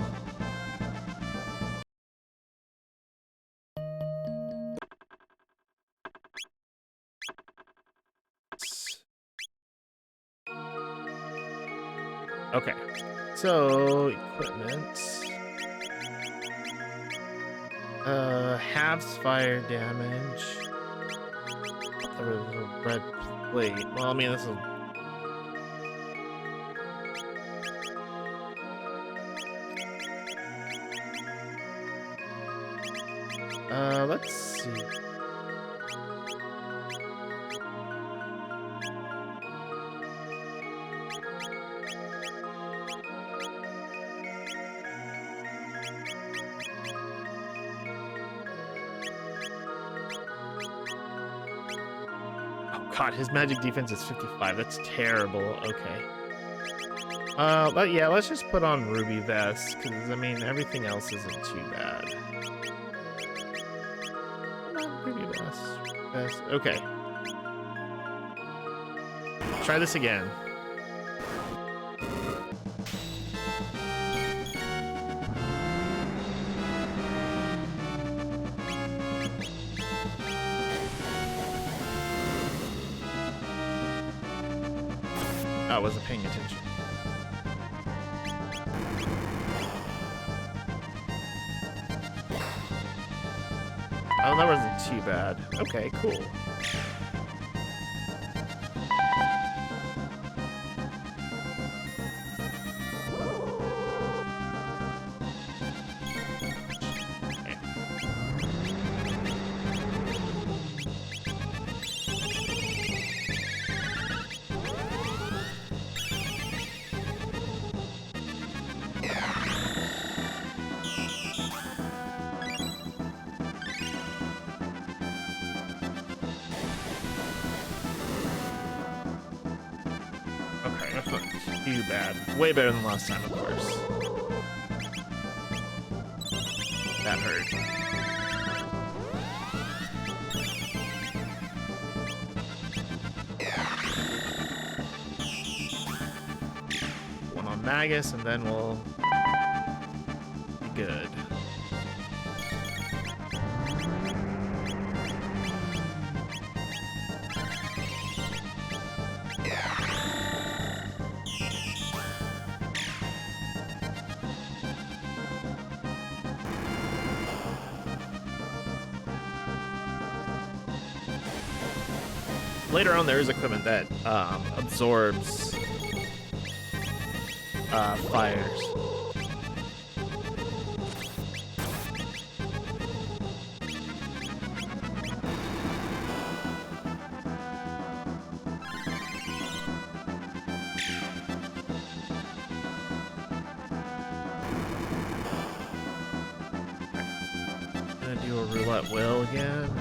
Okay, so equipment. Halves fire damage. There was a red plate. Well, I mean, this is. Let's see. God, his magic defense is 55. That's terrible. Okay. But yeah, let's just put on Ruby Vest, because, I mean, everything else isn't too bad. Ruby Vest. Okay. Try this again. I wasn't paying attention. Oh, that wasn't too bad. Okay, cool. That's not too bad. Way better than last time, of course. That hurt. One on Magus, and then we'll be good. Later on, there is equipment that absorbs fires. Gonna do a roulette wheel again.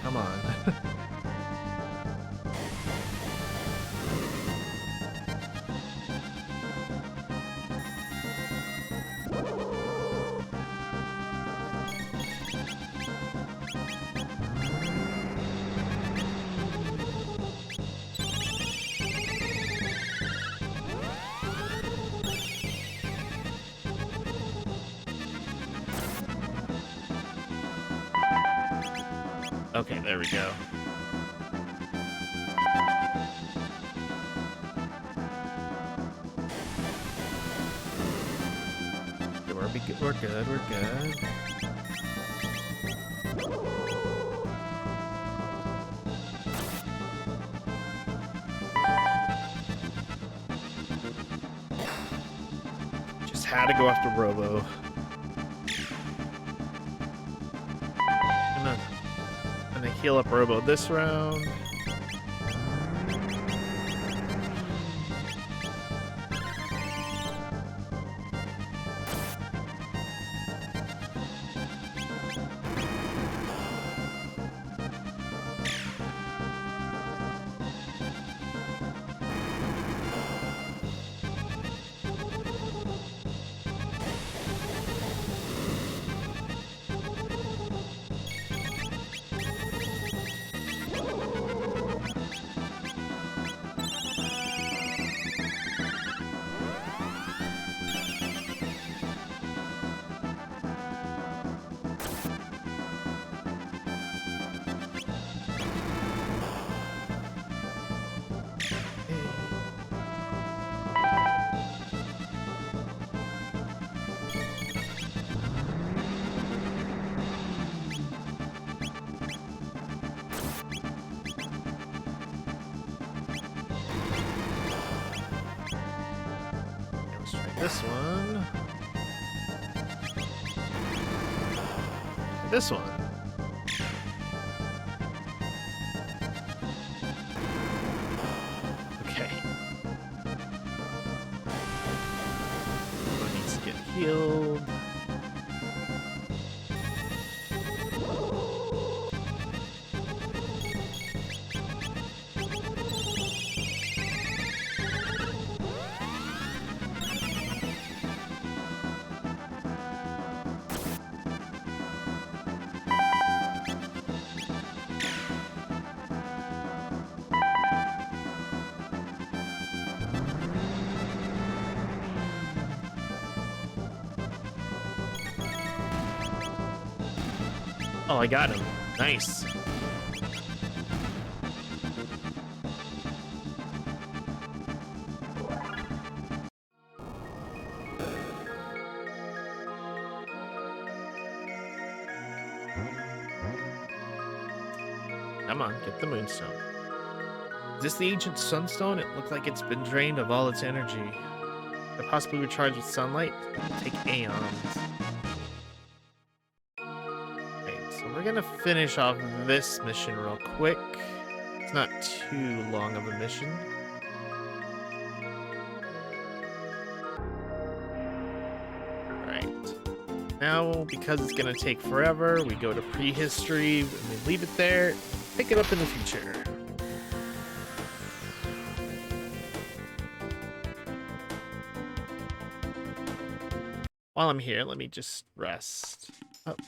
Come on. Okay, there we go. We're good, we're good. Just had to go after Robo. I'm gonna heal up Robo this round. This one. This one. Okay. One needs to get healed. Oh, I got him. Nice. Come on, get the Moonstone. Is this the ancient Sunstone? It looked like it's been drained of all its energy. Could it possibly recharge with sunlight? It'll take aeons. We're gonna finish off this mission real quick. It's not too long of a mission. Alright. Now, because it's gonna take forever, we go to prehistory and we leave it there, pick it up in the future. While I'm here, let me just rest up.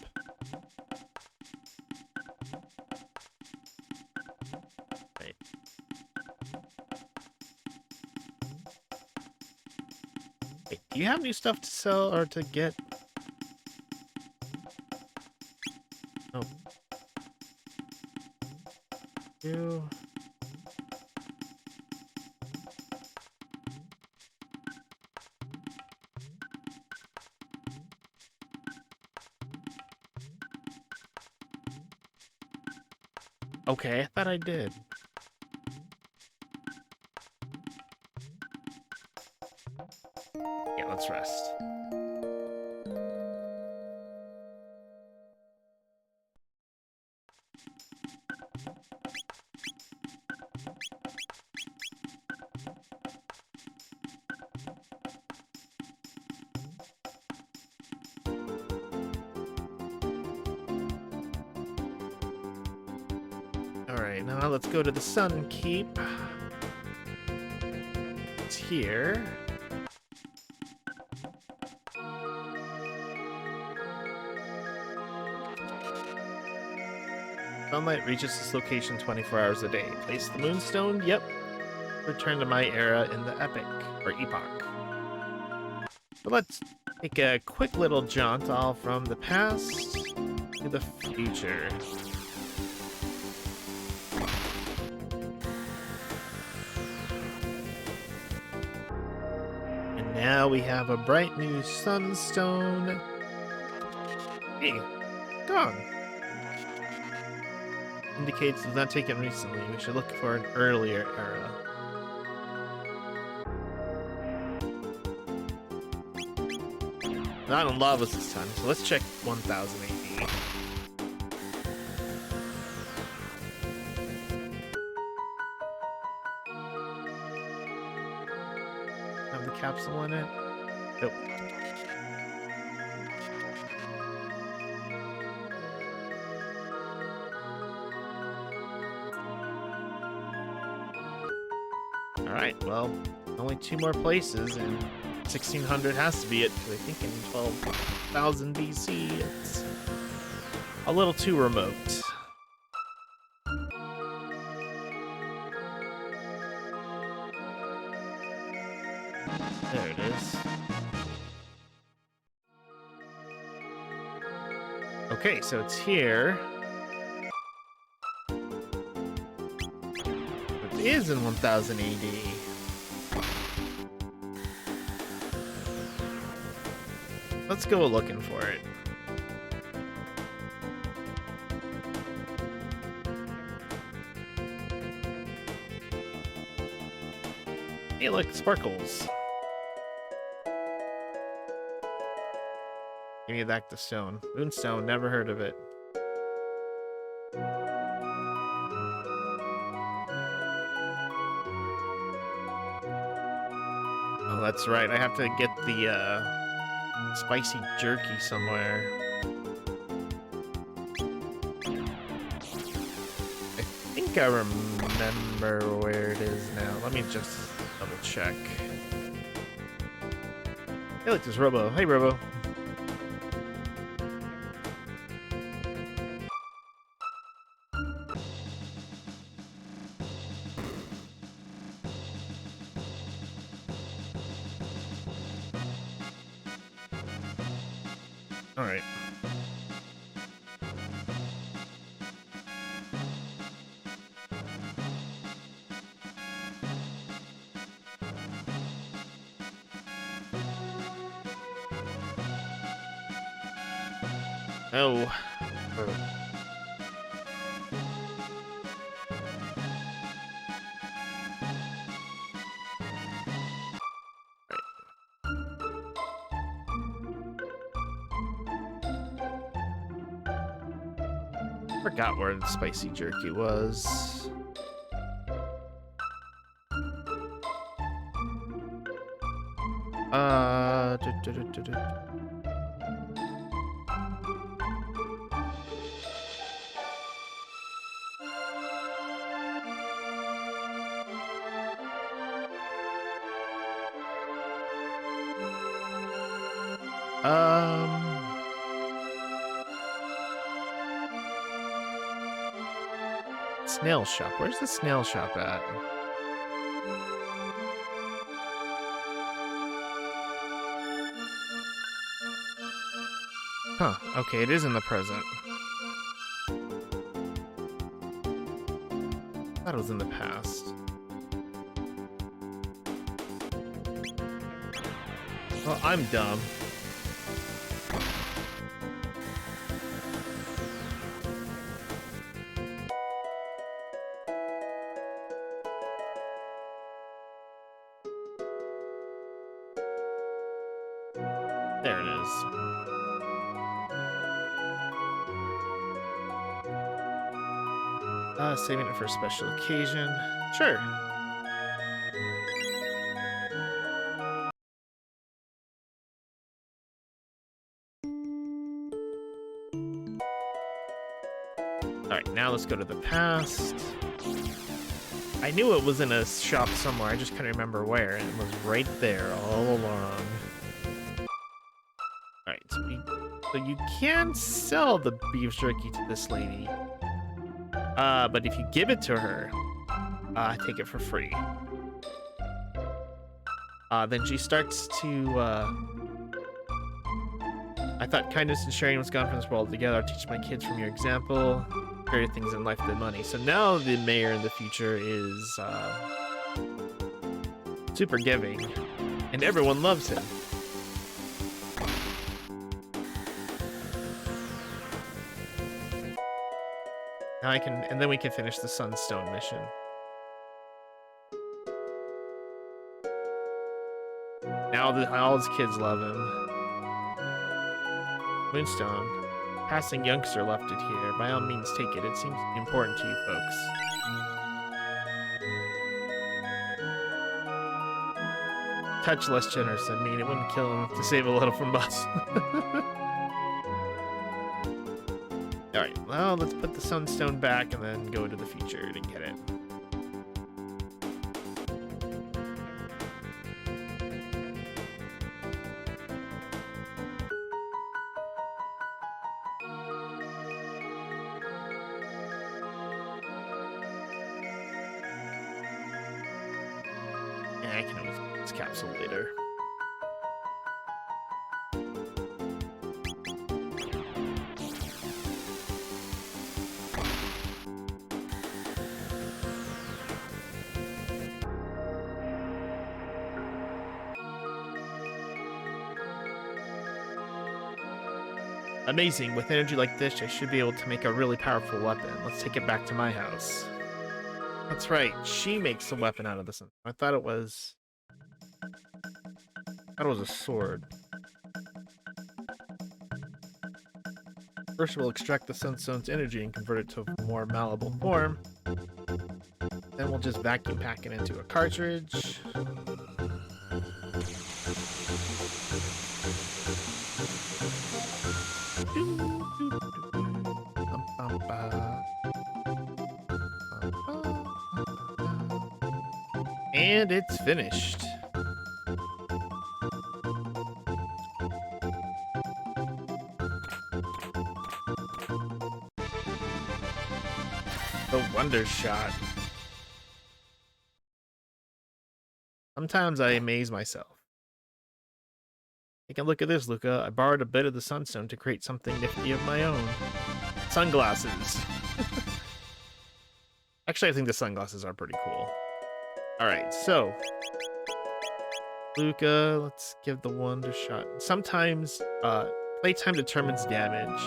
Do you have new stuff to sell or to get? Oh. You. Okay, I thought I did. Yeah, let's rest. Alright, now let's go to the Sun Keep. It's here. Sunlight reaches this location 24 hours a day. Place the Moonstone, yep. Return to my era in the epic, or epoch. So let's take a quick little jaunt all from the past to the future. Now we have a bright new sunstone. Hey, dog. Indicates it was not taken recently. We should look for an earlier era. Not in lavas this time, so let's check 1000 AD. Have the capsule in it? Nope. Alright, well, only 2 more places, and 1600 has to be it, because I think in 12,000 BC, it's a little too remote. There it is. Okay, so it's here. It is in 1000 AD. Let's go looking for it. Hey, look, sparkles. Give me back the stone. Moonstone, never heard of it. Oh, that's right. I have to get the spicy jerky somewhere. I think I remember where it is now. Let me just double check. Hey, look, there's Robo. Hey, Robo. All right. Oh. Forgot where the spicy jerky was. Snail shop. Where's the snail shop at? Huh. Okay, it is in the present. I thought it was in the past. Well, I'm dumb. There it is. Saving it for a special occasion. Sure. Alright, now let's go to the past. I knew it was in a shop somewhere, I just couldn't remember where, and it was right there all along. Alright, so you can sell the beef jerky to this lady. But if you give it to her, take it for free. Then she starts to, I thought kindness and sharing was gone from this world together. I'll teach my kids from your example. Greater things in life than money. So now the mayor in the future is, super giving. And everyone loves him. Now I can, and then we can finish the Sunstone mission. Now all his kids love him. Moonstone. Passing youngster left it here. By all means, take it. It seems to be important to you folks. Touch less generous. I mean, it wouldn't kill him to save a little from us. Alright, well, let's put the Sunstone back and then go to the future to get it. Yeah, I can always get this capsule later. Amazing. With energy like this, I should be able to make a really powerful weapon. Let's take it back to my house. That's right. She makes a weapon out of the sun. I thought it was a sword. First, we'll extract the Sunstone's energy and convert it to a more malleable form. Then we'll just vacuum pack it into a cartridge. And it's finished. The Wonder Shot. Sometimes I amaze myself. Take a look at this, Luca. I borrowed a bit of the Sunstone to create something nifty of my own. Sunglasses. Actually, I think the sunglasses are pretty cool. Alright, so Luca, let's give the Wonder Shot. Sometimes playtime determines damage.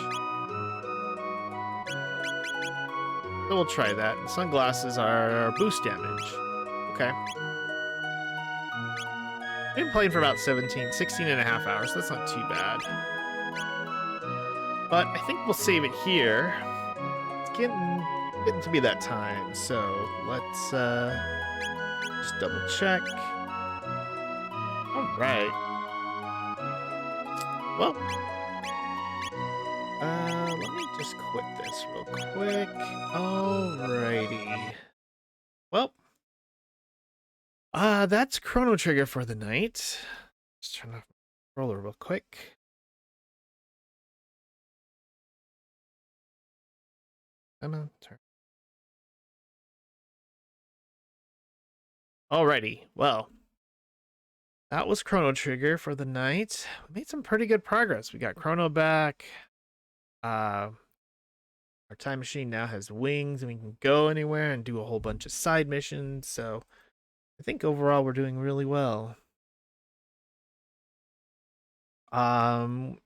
So we'll try that. And sunglasses are boost damage. Okay. We've been playing for about 16 and a half hours. That's not too bad. But I think we'll save it here. It's getting to be that time. So let's just double check. All right. Well, let me just quit this real quick. Alrighty. Well, that's Chrono Trigger for the night. Just turn off my controller real quick. Come on, turn. Alrighty. Well, that was Chrono Trigger for the night. We made some pretty good progress. We got Chrono back. Our time machine now has wings and we can go anywhere and do a whole bunch of side missions. So I think overall we're doing really well. The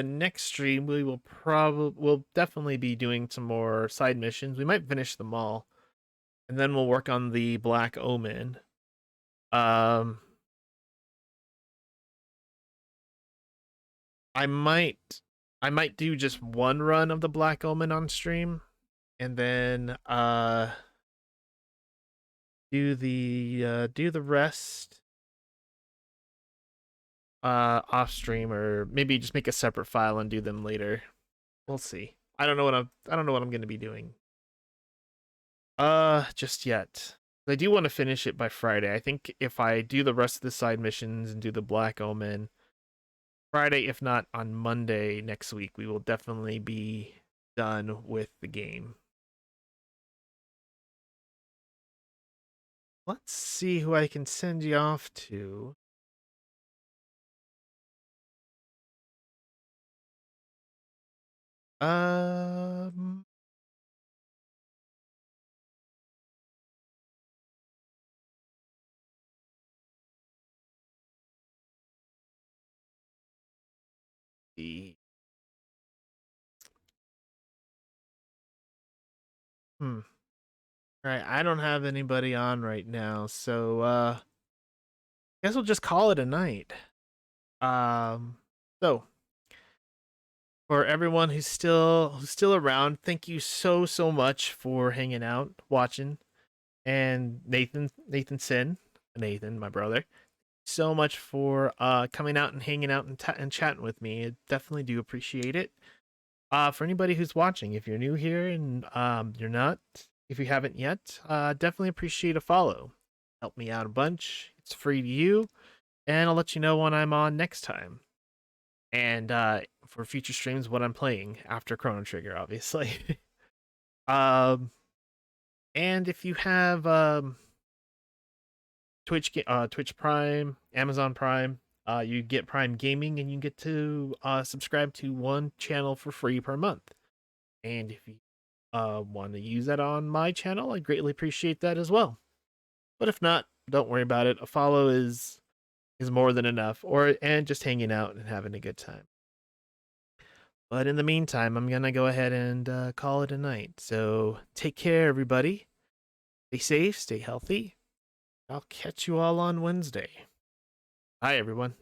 next stream we'll definitely be doing some more side missions. We might finish them all. And then we'll work on the Black Omen. I might do just one run of the Black Omen on stream, and then do the rest off stream, or maybe just make a separate file and do them later. We'll see. I don't know what I'm going to be doing. Just yet. I do want to finish it by Friday. I think if I do the rest of the side missions and do the Black Omen Friday, if not on Monday next week, we will definitely be done with the game. Let's see who I can send you off to. Um, see. Hmm. All right, I don't have anybody on right now, so guess we'll just call it a night. Um, so for everyone who's still around, thank you so much for hanging out, watching, and Nathan Sin, Nathan, my brother, so much for coming out and hanging out and chatting with me. I definitely do appreciate it. For anybody who's watching, if you're new here and you're not, if you haven't yet, definitely appreciate a follow. Help me out a bunch. It's free to you, and I'll let you know when I'm on next time. And for future streams, what I'm playing after Chrono Trigger, obviously. um, and if you have Twitch Prime, Amazon Prime, you get Prime Gaming, and you get to subscribe to one channel for free per month. And if you want to use that on my channel, I greatly appreciate that as well. But if not, don't worry about it. A follow is more than enough, and just hanging out and having a good time. But in the meantime, I'm gonna go ahead and call it a night. So take care, everybody. Stay safe, stay healthy. I'll catch you all on Wednesday. Bye, everyone.